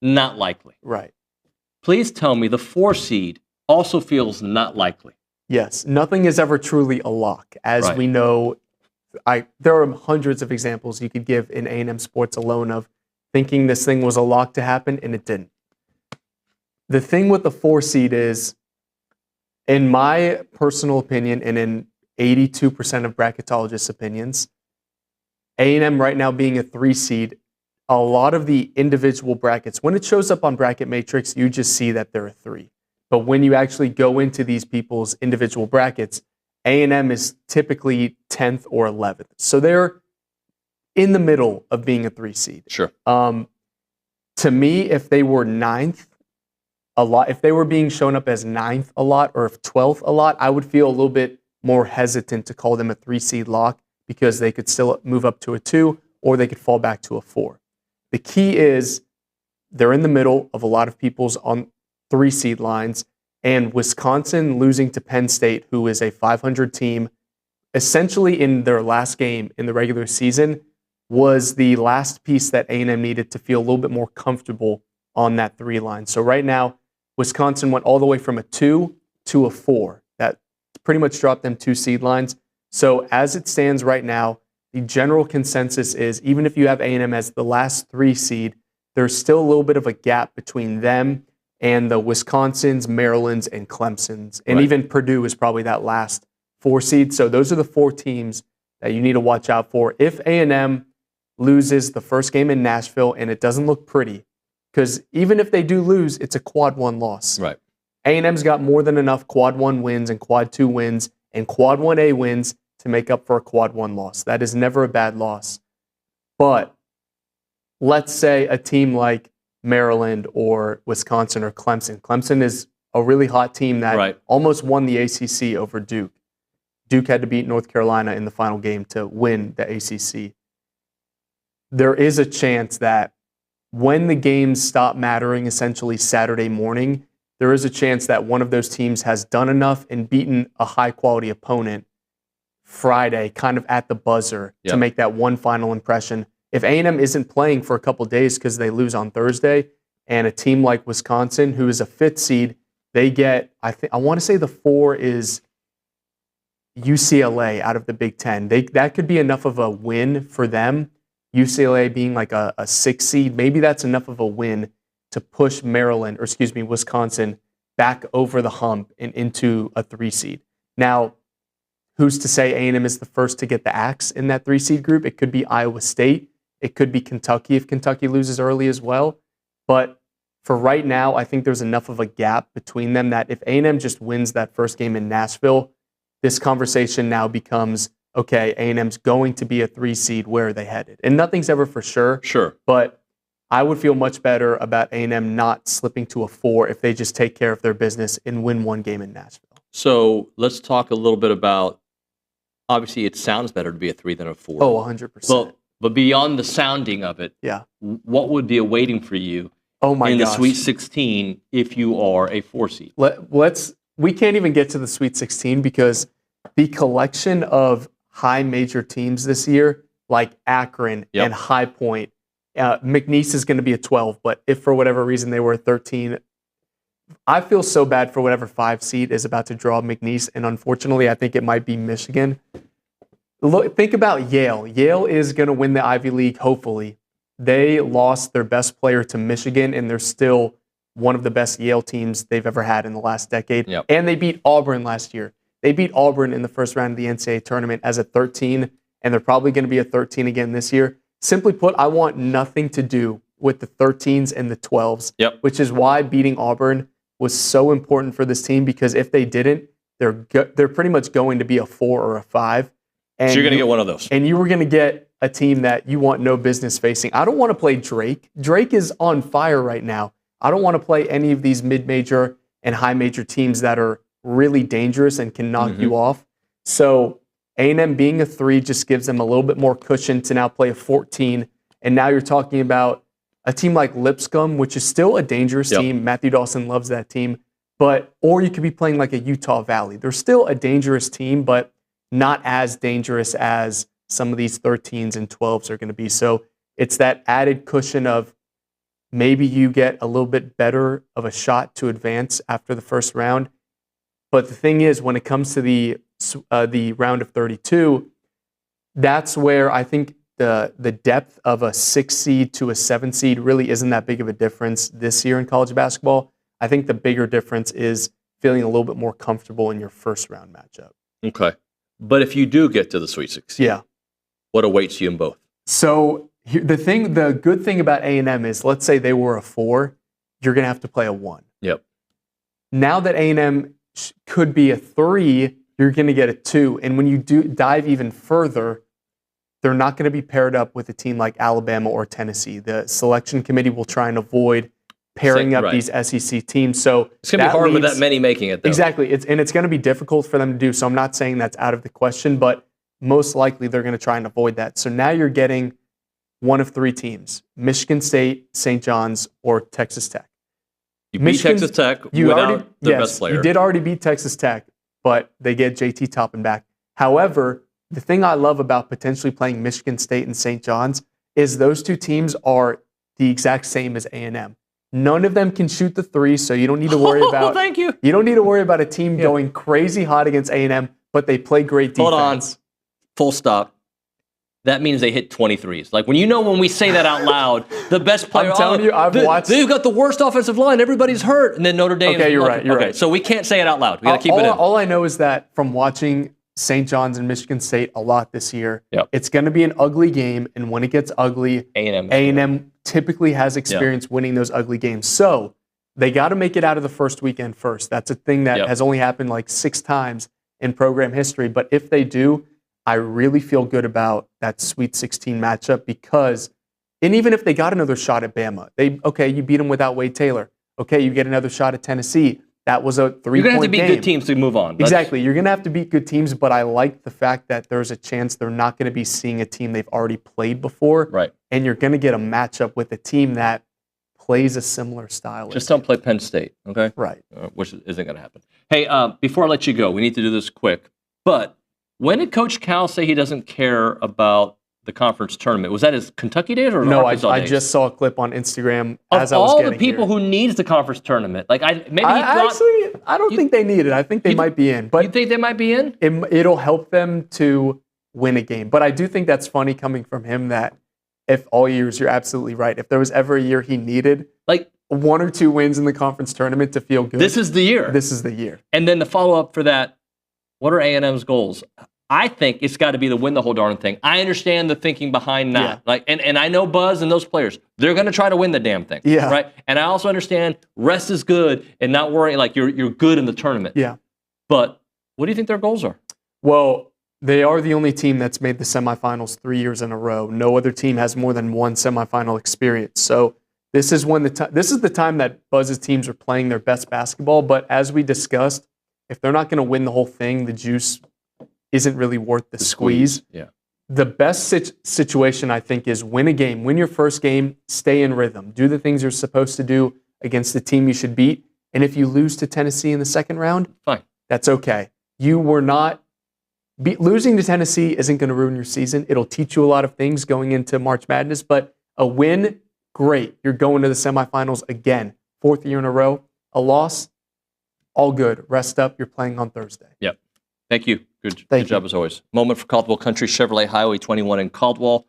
not likely. Right. Please tell me the 4 seed also feels not likely. Yes, nothing is ever truly a lock. As we know, there are hundreds of examples you could give in A&M sports alone of thinking this thing was a lock to happen, and it didn't. The thing with the 4 seed is, in my personal opinion, and in 82% of bracketologists' opinions, A&M right now being a 3 seed, a lot of the individual brackets, when it shows up on Bracket Matrix, you just see that they're a 3. But when you actually go into these people's individual brackets, A&M is typically 10th or 11th. So they're in the middle of being a 3 seed. Sure. To me, if they were 9th, a lot, if they were being shown up as 9th a lot or if 12th a lot, I would feel a little bit more hesitant to call them a 3 seed lock because they could still move up to a 2 or they could fall back to a 4. The key is they're in the middle of a lot of people's on 3 seed lines, and Wisconsin losing to Penn State, who is a 500 team, essentially in their last game in the regular season, was the last piece that A&M needed to feel a little bit more comfortable on that 3 line. So right now, Wisconsin went all the way from a 2 to a 4. That pretty much dropped them 2 seed lines. So as it stands right now, the general consensus is even if you have A&M as the last 3 seed, there's still a little bit of a gap between them and the Wisconsins, Marylands, and Clemsons. And even Purdue is probably that last 4 seed. So those are the 4 teams that you need to watch out for. If A&M loses the first game in Nashville and it doesn't look pretty, because even if they do lose, it's a quad 1 loss. Right. A&M's got more than enough quad 1 wins and quad 2 wins and quad 1A wins to make up for a quad 1 loss. That is never a bad loss. But let's say a team like Maryland or Wisconsin or Clemson. Clemson is a really hot team that almost won the ACC over Duke. Duke had to beat North Carolina in the final game to win the ACC. There is a chance that when the games stop mattering, essentially Saturday morning, there is a chance that one of those teams has done enough and beaten a high-quality opponent Friday, kind of at the buzzer, to make that one final impression. If A&M isn't playing for a couple days because they lose on Thursday, and a team like Wisconsin, who is a 5th seed, they get, I want to say the 4 is UCLA out of the Big Ten. That could be enough of a win for them. UCLA being like a 6 seed, maybe that's enough of a win to push Wisconsin back over the hump and into a 3 seed. Now, who's to say A&M is the first to get the axe in that 3 seed group? It could be Iowa State. It could be Kentucky if Kentucky loses early as well. But for right now, I think there's enough of a gap between them that if A&M just wins that first game in Nashville, this conversation now becomes, okay, A&M's going to be a 3 seed. Where are they headed? And nothing's ever for sure. Sure. But I would feel much better about A&M not slipping to a 4 if they just take care of their business and win one game in Nashville. So let's talk a little bit about, obviously it sounds better to be a 3 than a 4. Oh, 100%. But beyond the sounding of it, what would be awaiting for you in the Sweet 16 if you are a 4 seed? We can't even get to the Sweet 16 because the collection of high major teams this year, like Akron and High Point, McNeese is going to be a 12, but if for whatever reason they were a 13, I feel so bad for whatever 5 seed is about to draw McNeese, and unfortunately I think it might be Michigan. Look, think about Yale. Yale is going to win the Ivy League, hopefully. They lost their best player to Michigan, and they're still one of the best Yale teams they've ever had in the last decade. And they beat Auburn last year. They beat Auburn in the first round of the NCAA tournament as a 13, and they're probably going to be a 13 again this year. Simply put, I want nothing to do with the 13s and the 12s, which is why beating Auburn was so important for this team, because if they didn't, they're pretty much going to be a 4 or a 5. And so you're going to get one of those. And you were going to get a team that you want no business facing. I don't want to play Drake. Drake is on fire right now. I don't want to play any of these mid-major and high-major teams that are really dangerous and can knock you off. So A&M being a 3 just gives them a little bit more cushion to now play a 14. And now you're talking about a team like Lipscomb, which is still a dangerous team. Matthew Dawson loves that team. or you could be playing like a Utah Valley. They're still a dangerous team, but not as dangerous as some of these 13s and 12s are going to be. So it's that added cushion of maybe you get a little bit better of a shot to advance after the first round. But the thing is, when it comes to the round of 32, that's where I think the depth of a 6 seed to a 7 seed really isn't that big of a difference this year in college basketball. I think the bigger difference is feeling a little bit more comfortable in your first round matchup. Okay. But if you do get to the Sweet 16, what awaits you in both? So the good thing about A&M is, let's say they were a 4, you're going to have to play a 1. Yep. Now that A&M could be a 3, you're going to get a 2. And when you do dive even further, they're not going to be paired up with a team like Alabama or Tennessee. The selection committee will try and avoid pairing up these SEC teams. So it's going to be hard with that many making it, though. Exactly. It's going to be difficult for them to do. So I'm not saying that's out of the question, but most likely they're going to try and avoid that. So now you're getting one of 3 teams: Michigan State, St. John's, or Texas Tech. You beat Texas Tech without their best player. You did already beat Texas Tech, but they get JT Toppin back. However, the thing I love about potentially playing Michigan State and St. John's is those 2 teams are the exact same as A&M. None of them can shoot the 3, so you don't need to worry about. Thank you. You don't need to worry about a team going crazy hot against A&M, but they play great defense. Hold on. Full stop. That means they hit 23s. Like when we say that out loud, the best player. I'm telling you, I've watched. They've got the worst offensive line. Everybody's hurt, and then Notre Dame. Okay, you're right. You're right. So we can't say it out loud. We got to keep it in. All I know is that from watching St. John's and Michigan State a lot this year, it's going to be an ugly game, and when it gets ugly, A&M typically has experience winning those ugly games. So they got to make it out of the first weekend first. That's a thing that has only happened like 6 times in program history. But if they do, I really feel good about that Sweet 16 matchup because, and even if they got another shot at Bama, you beat them without Wade Taylor. Okay, you get another shot at Tennessee. That was a 3-point game. You're going to have to beat good teams to move on. Exactly. You're going to have to beat good teams, but I like the fact that there's a chance they're not going to be seeing a team they've already played before. Right. And you're going to get a matchup with a team that plays a similar style. Just don't play Penn State, okay? Right. Which isn't going to happen. Hey, before I let you go, we need to do this quick. But when did Coach Cal say he doesn't care about the conference tournament? Was that his Kentucky days or no? Arkansas days? I just saw a clip on Instagram as I was getting here. Of all the people who needs the conference tournament, I don't think they need it. I think they might be in. But you think they might be in? It'll help them to win a game. But I do think that's funny coming from him that if all years, you're absolutely right. If there was ever a year he needed 1 or 2 wins in the conference tournament to feel good. This is the year. This is the year. And then the follow-up for that, what are A&M's goals? I think it's got to be to win the whole darn thing. I understand the thinking behind that. And I know Buzz and those players, they're going to try to win the damn thing. Yeah. Right? And I also understand rest is good and not worrying you're good in the tournament. Yeah. But what do you think their goals are? Well, they are the only team that's made the semifinals 3 years in a row. No other team has more than 1 semifinal experience. So this is the time that Buzz's teams are playing their best basketball. But as we discussed, if they're not going to win the whole thing, the juice isn't really worth the squeeze. Yeah. The best situation, I think, is win a game. Win your first game, stay in rhythm. Do the things you're supposed to do against the team you should beat. And if you lose to Tennessee in the second round, fine. That's okay. You were not... losing to Tennessee isn't going to ruin your season. It'll teach you a lot of things going into March Madness, but a win, great. You're going to the semifinals again. 4th year in a row. A loss, all good. Rest up. You're playing on Thursday. Yep. Thank you. Good job as always. Moment for Caldwell Country Chevrolet, Highway 21 in Caldwell.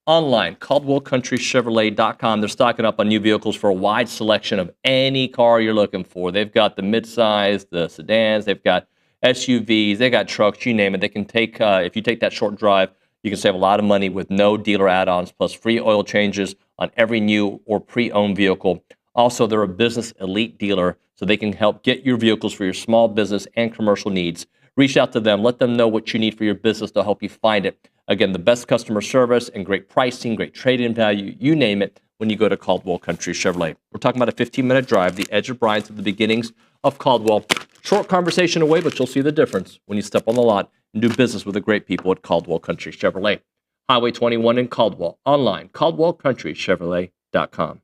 Online, CaldwellCountryChevrolet.com. They're stocking up on new vehicles for a wide selection of any car you're looking for. They've got the midsize, the sedans, they've got SUVs, they got trucks, you name it. They can take, if you take that short drive, you can save a lot of money with no dealer add-ons, plus free oil changes on every new or pre-owned vehicle. Also, they're a business elite dealer, so they can help get your vehicles for your small business and commercial needs. Reach out to them. Let them know what you need for your business to help you find it. Again, the best customer service and great pricing, great trade-in value, you name it, when you go to Caldwell Country Chevrolet. We're talking about a 15-minute drive, the edge of Bryant to the beginnings of Caldwell. Short conversation away, but you'll see the difference when you step on the lot and do business with the great people at Caldwell Country Chevrolet. Highway 21 in Caldwell. Online, CaldwellCountryChevrolet.com.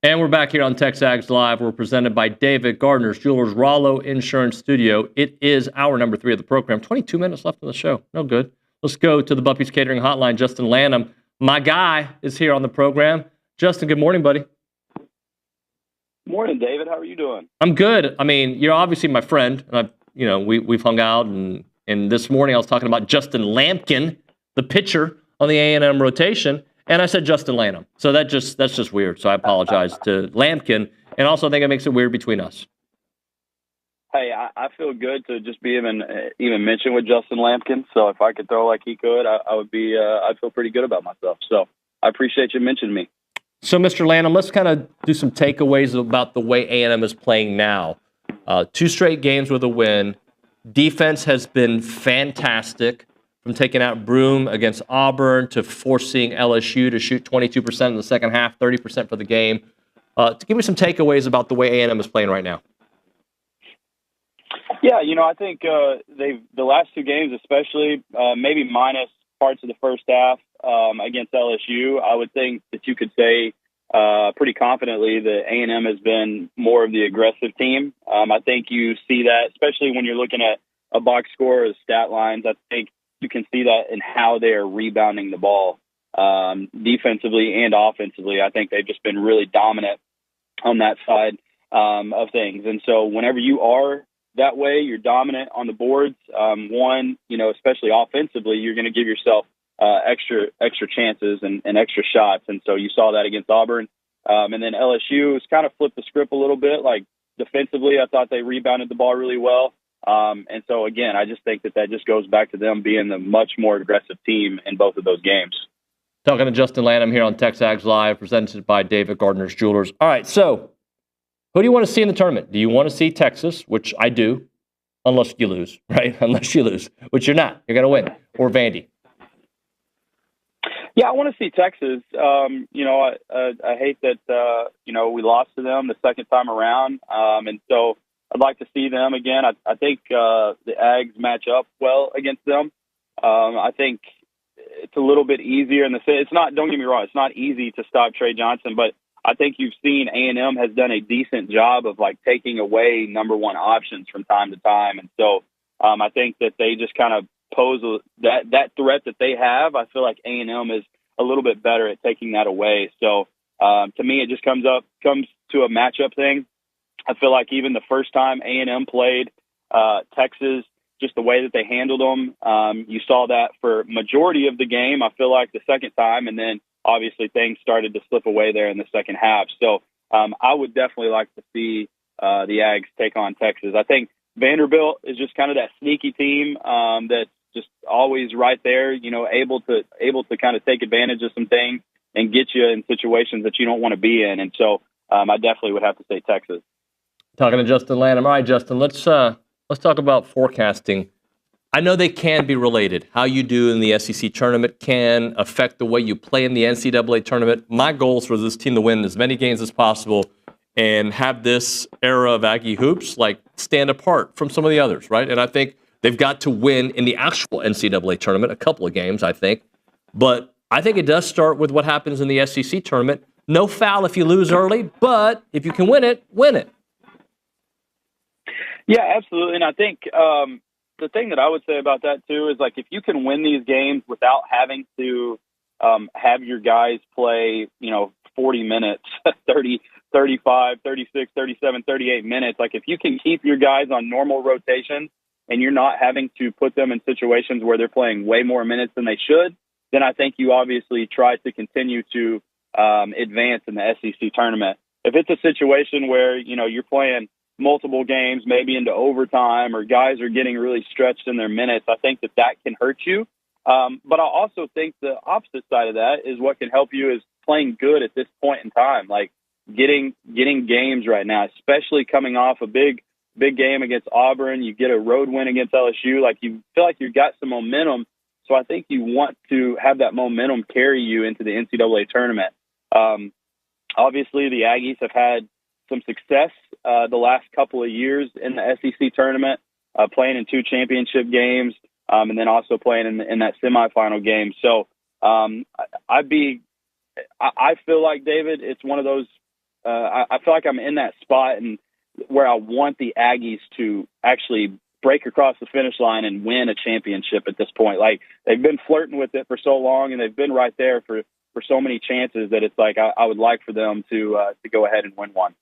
And we're back here on TexAgs Live. We're presented by David Gardner's Jewelers Rollo Insurance Studio. It is hour number 3 of the program. 22 minutes left in the show. No good. Let's go to the Buffy's Catering Hotline. Justin Lanham, my guy, is here on the program. Justin, good morning, buddy. Morning, David. How are you doing? I'm good. I mean, you're obviously my friend. And we've hung out, and this morning I was talking about Justin Lampkin, the pitcher on the A&M rotation. And I said Justin Lanham. So that's just weird. So I apologize to Lampkin. And also I think it makes it weird between us. Hey, I feel good to just be even mentioned with Justin Lampkin. So if I could throw like he could, I'd feel pretty good about myself. So I appreciate you mentioning me. So Mr. Lanham, let's kind of do some takeaways about the way A&M is playing now. 2 straight games with a win. Defense has been fantastic. From taking out Broome against Auburn to forcing LSU to shoot 22% in the second half, 30% for the game. To give me some takeaways about the way A&M is playing right now. Yeah, I think the last 2 games, especially maybe minus parts of the first half against LSU, I would think that you could say pretty confidently that A&M has been more of the aggressive team. I think you see that, especially when you're looking at a box score or the stat lines. I think you can see that in how they are rebounding the ball defensively and offensively. I think they've just been really dominant on that side of things. And so whenever you are that way, you're dominant on the boards. Especially offensively, you're going to give yourself extra chances and extra shots. And so you saw that against Auburn. And then LSU has kind of flipped the script a little bit. Like defensively, I thought they rebounded the ball really well. And so, again, I just think that just goes back to them being the much more aggressive team in both of those games. Talking to Justin Lanham here on TexAgs Live, presented by David Gardner's Jewelers. All right, so who do you want to see in the tournament? Do you want to see Texas, which I do, unless you lose, right? Unless you lose, which you're not. You're going to win. Or Vandy? Yeah, I want to see Texas. I hate that, we lost to them the second time around. And so I'd like to see them again. I think the Aggies match up well against them. I think it's a little bit easier in the sense. It's not. Don't get me wrong. It's not easy to stop Trey Johnson, but I think you've seen A&M has done a decent job of like taking away number 1 options from time to time, and so I think that they just kind of pose that threat that they have. I feel like A&M is a little bit better at taking that away. So to me, it just comes to a matchup thing. I feel like even the first time A&M played Texas, just the way that they handled them, you saw that for majority of the game. I feel like the second time, and then obviously things started to slip away there in the second half. So I would definitely like to see the Aggies take on Texas. I think Vanderbilt is just kind of that sneaky team that's just always right there, able to kind of take advantage of some things and get you in situations that you don't want to be in. And so I definitely would have to say Texas. Talking to Justin Lanham. All right, Justin, let's talk about forecasting. I know they can be related. How you do in the SEC tournament can affect the way you play in the NCAA tournament. My goal is for this team to win as many games as possible and have this era of Aggie hoops stand apart from some of the others, right? And I think they've got to win in the actual NCAA tournament, a couple of games, I think. But I think it does start with what happens in the SEC tournament. No foul if you lose early, but if you can win it, win it. Yeah, absolutely. And I think the thing that I would say about that, too, is if you can win these games without having to have your guys play, 40 minutes, 30, 35, 36, 37, 38 minutes, if you can keep your guys on normal rotation and you're not having to put them in situations where they're playing way more minutes than they should, then I think you obviously try to continue to advance in the SEC tournament. If it's a situation where, you're playing multiple games, maybe into overtime, or guys are getting really stretched in their minutes, I think that can hurt you. But I also think the opposite side of that is what can help you is playing good at this point in time, getting games right now, especially coming off a big game against Auburn. You get a road win against LSU, you feel like you've got some momentum. So I think you want to have that momentum carry you into the NCAA tournament. Obviously, the Aggies have had some success the last couple of years in the SEC tournament, playing in 2 championship games, and then also playing in that semifinal game. So I feel like, David, it's one of those I feel like I'm in that spot and where I want the Aggies to actually break across the finish line and win a championship at this point. Like, they've been flirting with it for so long, and they've been right there for so many chances that it's like I would like for them to go ahead and win one.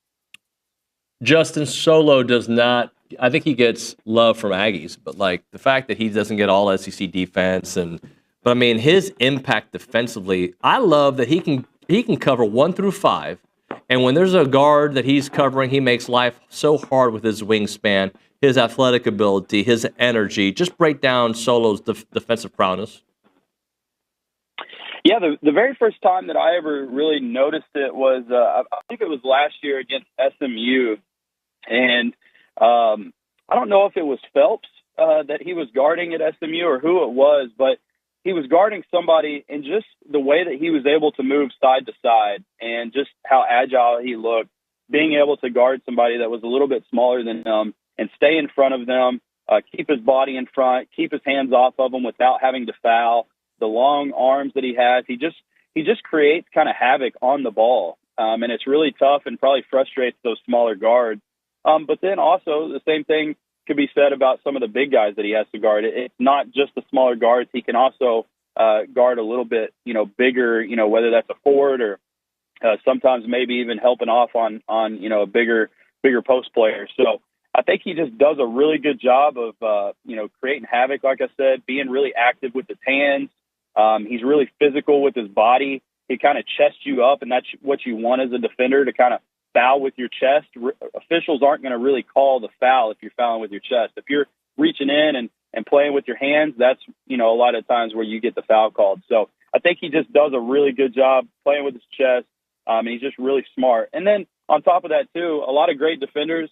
Justin Solo does not. I think he gets love from Aggies, but like the fact that he doesn't get all SEC defense, but I mean his impact defensively. I love that he can cover 1 through 5, and when there's a guard that he's covering, he makes life so hard with his wingspan, his athletic ability, his energy. Just break down Solo's defensive prowess. Yeah, the very first time that I ever really noticed it was, I think it was last year against SMU. And I don't know if it was Phelps that he was guarding at SMU or who it was, but he was guarding somebody, and just the way that he was able to move side to side and just how agile he looked, being able to guard somebody that was a little bit smaller than him and stay in front of them, keep his body in front, keep his hands off of them without having to foul, the long arms that he has. He just creates kind of havoc on the ball. And it's really tough and probably frustrates those smaller guards. But then also the same thing could be said about some of the big guys that he has to guard. It's not just the smaller guards. He can also guard a little bit, bigger, whether that's a forward or sometimes maybe even helping off on a bigger post player. So I think he just does a really good job of, creating havoc, like I said, being really active with his hands. He's really physical with his body. He kind of chests you up, and that's what you want as a defender, to kind of foul with your chest. Officials aren't going to really call the foul if you're fouling with your chest. If you're reaching in and playing with your hands, that's, a lot of times where you get the foul called. So I think he just does a really good job playing with his chest. And he's just really smart. And then on top of that, too, a lot of great defenders,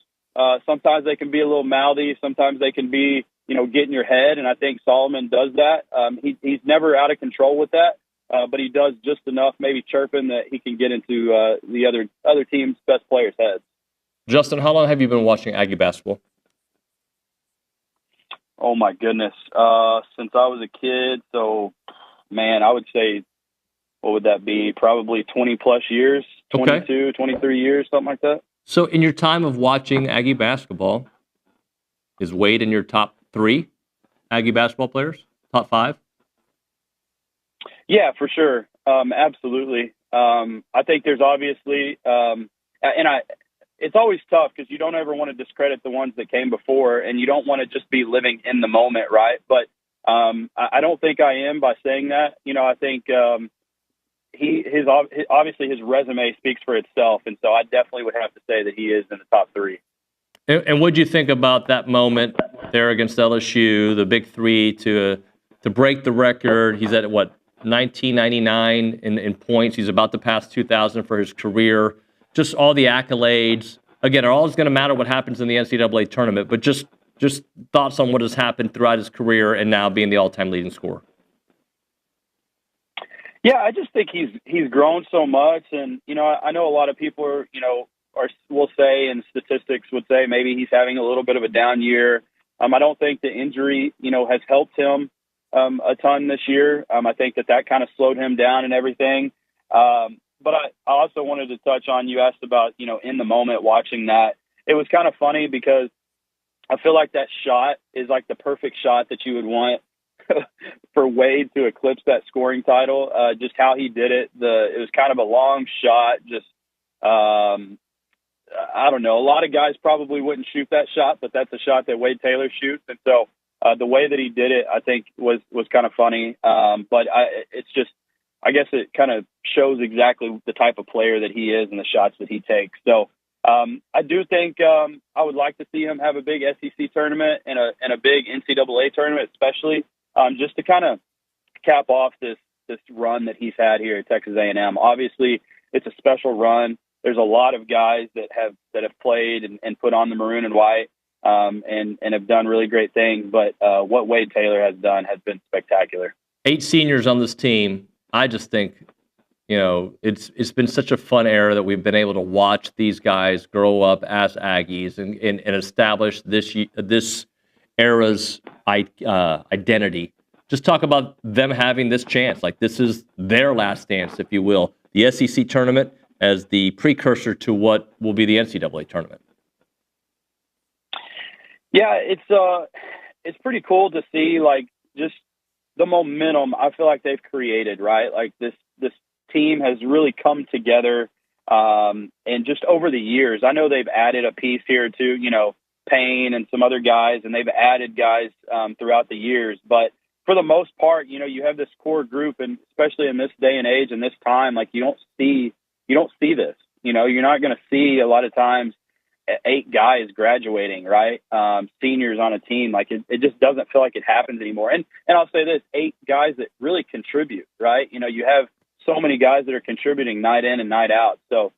sometimes they can be a little mouthy. Sometimes they can be, get in your head. And I think Solomon does that. He's never out of control with that. But he does just enough, maybe chirping, that he can get into the other team's best players' heads. Justin, how long have you been watching Aggie basketball? Oh, my goodness. Since I was a kid. So, man, I would say, what would that be? Probably 20-plus years, 22, 23 years, something like that. So in your time of watching Aggie basketball, is Wade in your top 3 Aggie basketball players? Top 5? Yeah, for sure. Absolutely. I think there's obviously, it's always tough because you don't ever want to discredit the ones that came before, and you don't want to just be living in the moment, right? But I don't think I am by saying that. I think obviously his resume speaks for itself, and so I definitely would have to say that he is in the top 3. And what do you think about that moment there against LSU, the big 3 to break the record? He's at 1999 in points. He's about to pass 2,000 for his career. Just all the accolades. Again, are always going to matter what happens in the NCAA tournament, but just thoughts on what has happened throughout his career and now being the all-time leading scorer. Yeah, I just think he's grown so much, and I know a lot of people will say, and statistics would say, maybe he's having a little bit of a down year. I don't think the injury has helped him a ton this year. I think that kind of slowed him down and everything. But I also wanted to touch on, you asked about in the moment watching that. It was kind of funny because I feel like that shot is like the perfect shot that you would want for Wade to eclipse that scoring title. Just how he did it. It was kind of a long shot. Just I don't know. A lot of guys probably wouldn't shoot that shot, but that's a shot that Wade Taylor shoots. And so the way that he did it, I think was kind of funny. But it's just, I guess it kind of shows exactly the type of player that he is and the shots that he takes. So I do think I would like to see him have a big SEC tournament and a big NCAA tournament, especially just to kind of cap off this run that he's had here at Texas A&M. Obviously, it's a special run. There's a lot of guys that have played and put on the Maroon and White and have done really great things. But what Wade Taylor has done has been spectacular. 8 seniors on this team. I just think, it's been such a fun era that we've been able to watch these guys grow up as Aggies and establish this era's identity. Just talk about them having this chance. Like, this is their last dance, if you will. The SEC tournament, as the precursor to what will be the NCAA tournament? Yeah, it's pretty cool to see, like, just the momentum I feel like they've created, right? Like this team has really come together, and just over the years, I know they've added a piece here too, Payne and some other guys, and they've added guys throughout the years. But for the most part, you have this core group, and especially in this day and age and this time, like you don't see this. You're not going to see a lot of times 8 guys graduating, right? Seniors on a team. Like it just doesn't feel like it happens anymore. And I'll say this, 8 guys that really contribute, right? You have so many guys that are contributing night in and night out. So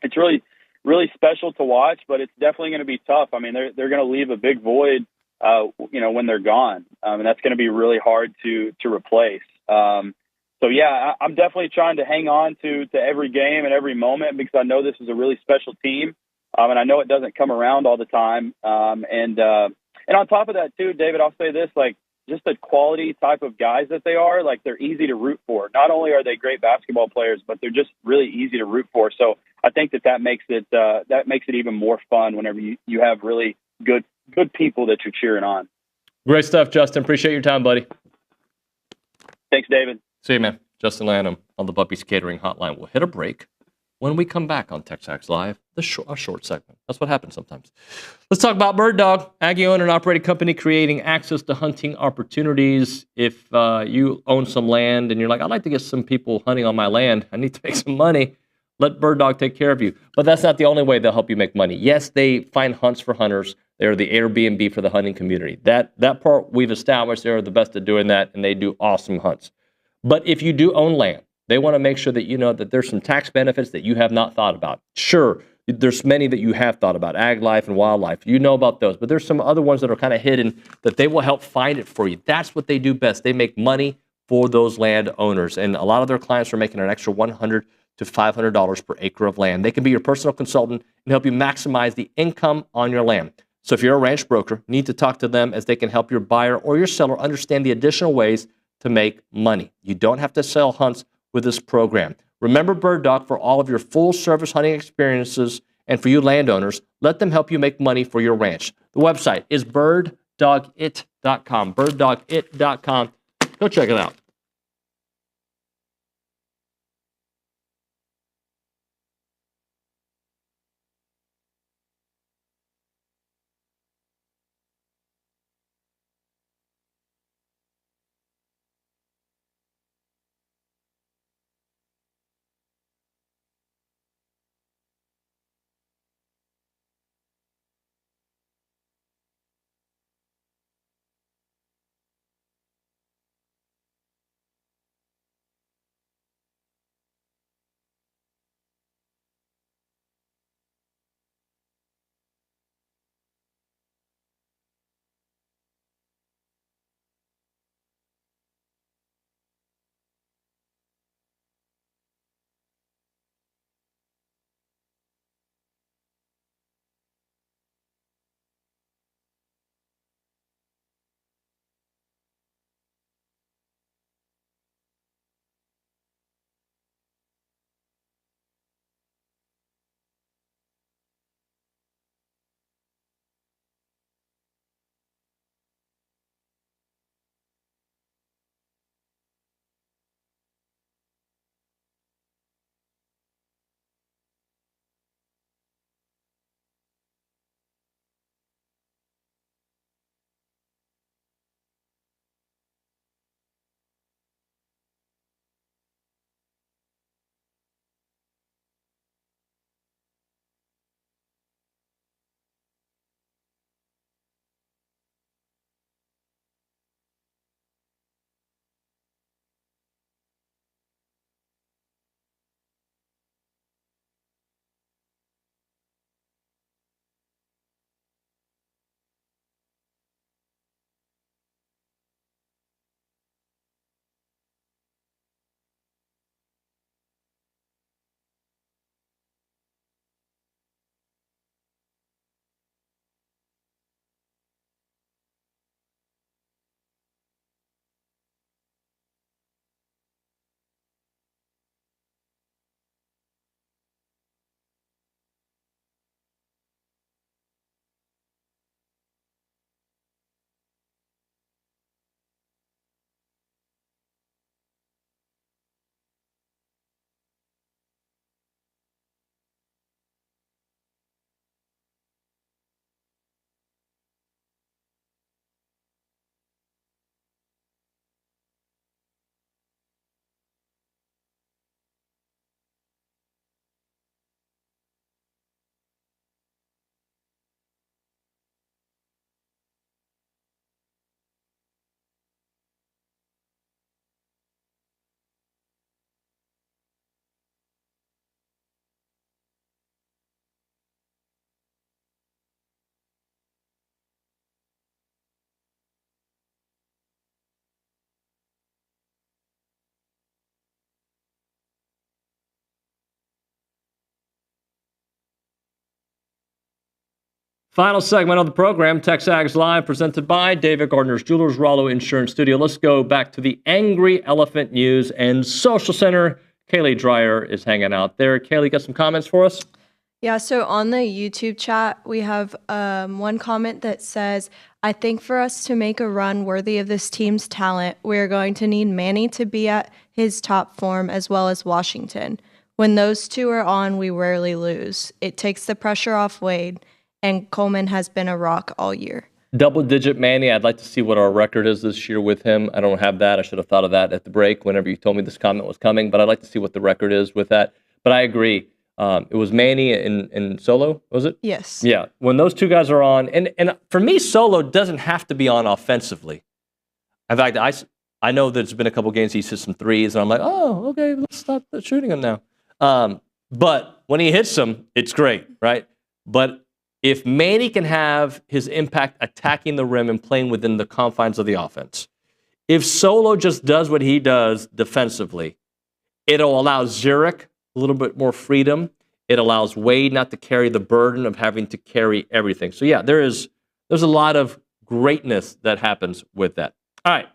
it's really, really special to watch, but it's definitely going to be tough. I mean, they're going to leave a big void, when they're gone. And that's going to be really hard to replace. So yeah, I'm definitely trying to hang on to every game and every moment, because I know this is a really special team. And I know it doesn't come around all the time. And on top of that too, David, I'll say this, like, just the quality type of guys that they are, like, they're easy to root for. Not only are they great basketball players, but they're just really easy to root for. So I think that makes it even more fun whenever you have really good people that you're cheering on. Great stuff, Justin. Appreciate your time, buddy. Thanks, David. See you, man. Justin Lanham on the Buppy's Catering Hotline. We'll hit a break. When we come back on TexAgs Live, a short segment. That's what happens sometimes. Let's talk about Bird Dog, Aggie owned and operated company creating access to hunting opportunities. If you own some land and you're like, I'd like to get some people hunting on my land, I need to make some money, let Bird Dog take care of you. But that's not the only way they'll help you make money. Yes, they find hunts for hunters. They're the Airbnb for the hunting community. That part we've established. They're the best at doing that, and they do awesome hunts. But if you do own land, they want to make sure that you know that there's some tax benefits that you have not thought about. Sure, there's many that you have thought about, ag life and wildlife. You know about those, but there's some other ones that are kind of hidden that they will help find it for you. That's what they do best. They make money for those land owners, and a lot of their clients are making an extra $100 to $500 per acre of land. They can be your personal consultant and help you maximize the income on your land. So if you're a ranch broker, you need to talk to them, as they can help your buyer or your seller understand the additional ways to make money. You don't have to sell hunts with this program. Remember Bird Dog for all of your full service hunting experiences, and for you landowners, let them help you make money for your ranch. The website is birddogit.com. Birddogit.com. Go check it out. Final segment of the program, TexAgs Live, presented by David Gardner's Jewelers, Rollo Insurance Studio. Let's go back to the Angry Elephant News and Social Center. Kaylee Dreyer is hanging out there. Kaylee, got some comments for us? Yeah, so on the YouTube chat, we have one comment that says, I think for us to make a run worthy of this team's talent, we're going to need Manny to be at his top form as well as Washington. When those two are on, we rarely lose. It takes the pressure off Wade, and Coleman has been a rock all year. Double-digit Manny. I'd like to see what our record is this year with him. I don't have that. I should have thought of that at the break whenever you told me this comment was coming, but I'd like to see what the record is with that. But I agree. It was Manny and Solo, was it? Yes. Yeah. When those two guys are on, and for me, Solo doesn't have to be on offensively. In fact, I know there's been a couple games he's hit some threes, and I'm like, oh, okay, let's stop shooting them now. But when he hits them, it's great, right? But if Manny can have his impact attacking the rim and playing within the confines of the offense, if Solo just does what he does defensively, it'll allow Zurich a little bit more freedom. It allows Wade not to carry the burden of having to carry everything. So yeah, there's a lot of greatness that happens with that. All right,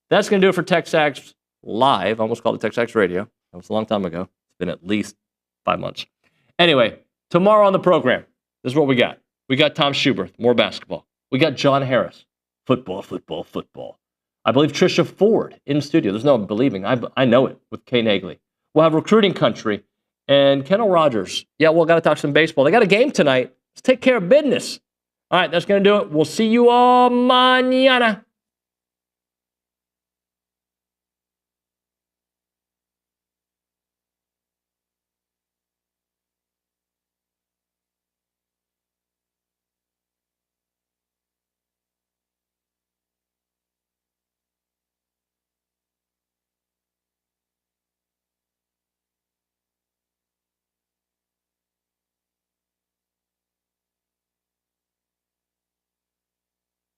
that's going to do it for TexAgs Live. I almost called it TexAgs Radio. That was a long time ago. It's been at least 5 months. Anyway, tomorrow on the program, this is what we got. We got Tom Schuberth, more basketball. We got John Harris, football, football, football. I believe Trisha Ford in studio. There's no believing. I know it with Kay Nagley. We'll have Recruiting Country and Kendall Rogers. Yeah, we'll got to talk some baseball. They got a game tonight. Let's take care of business. All right, that's going to do it. We'll see you all mañana.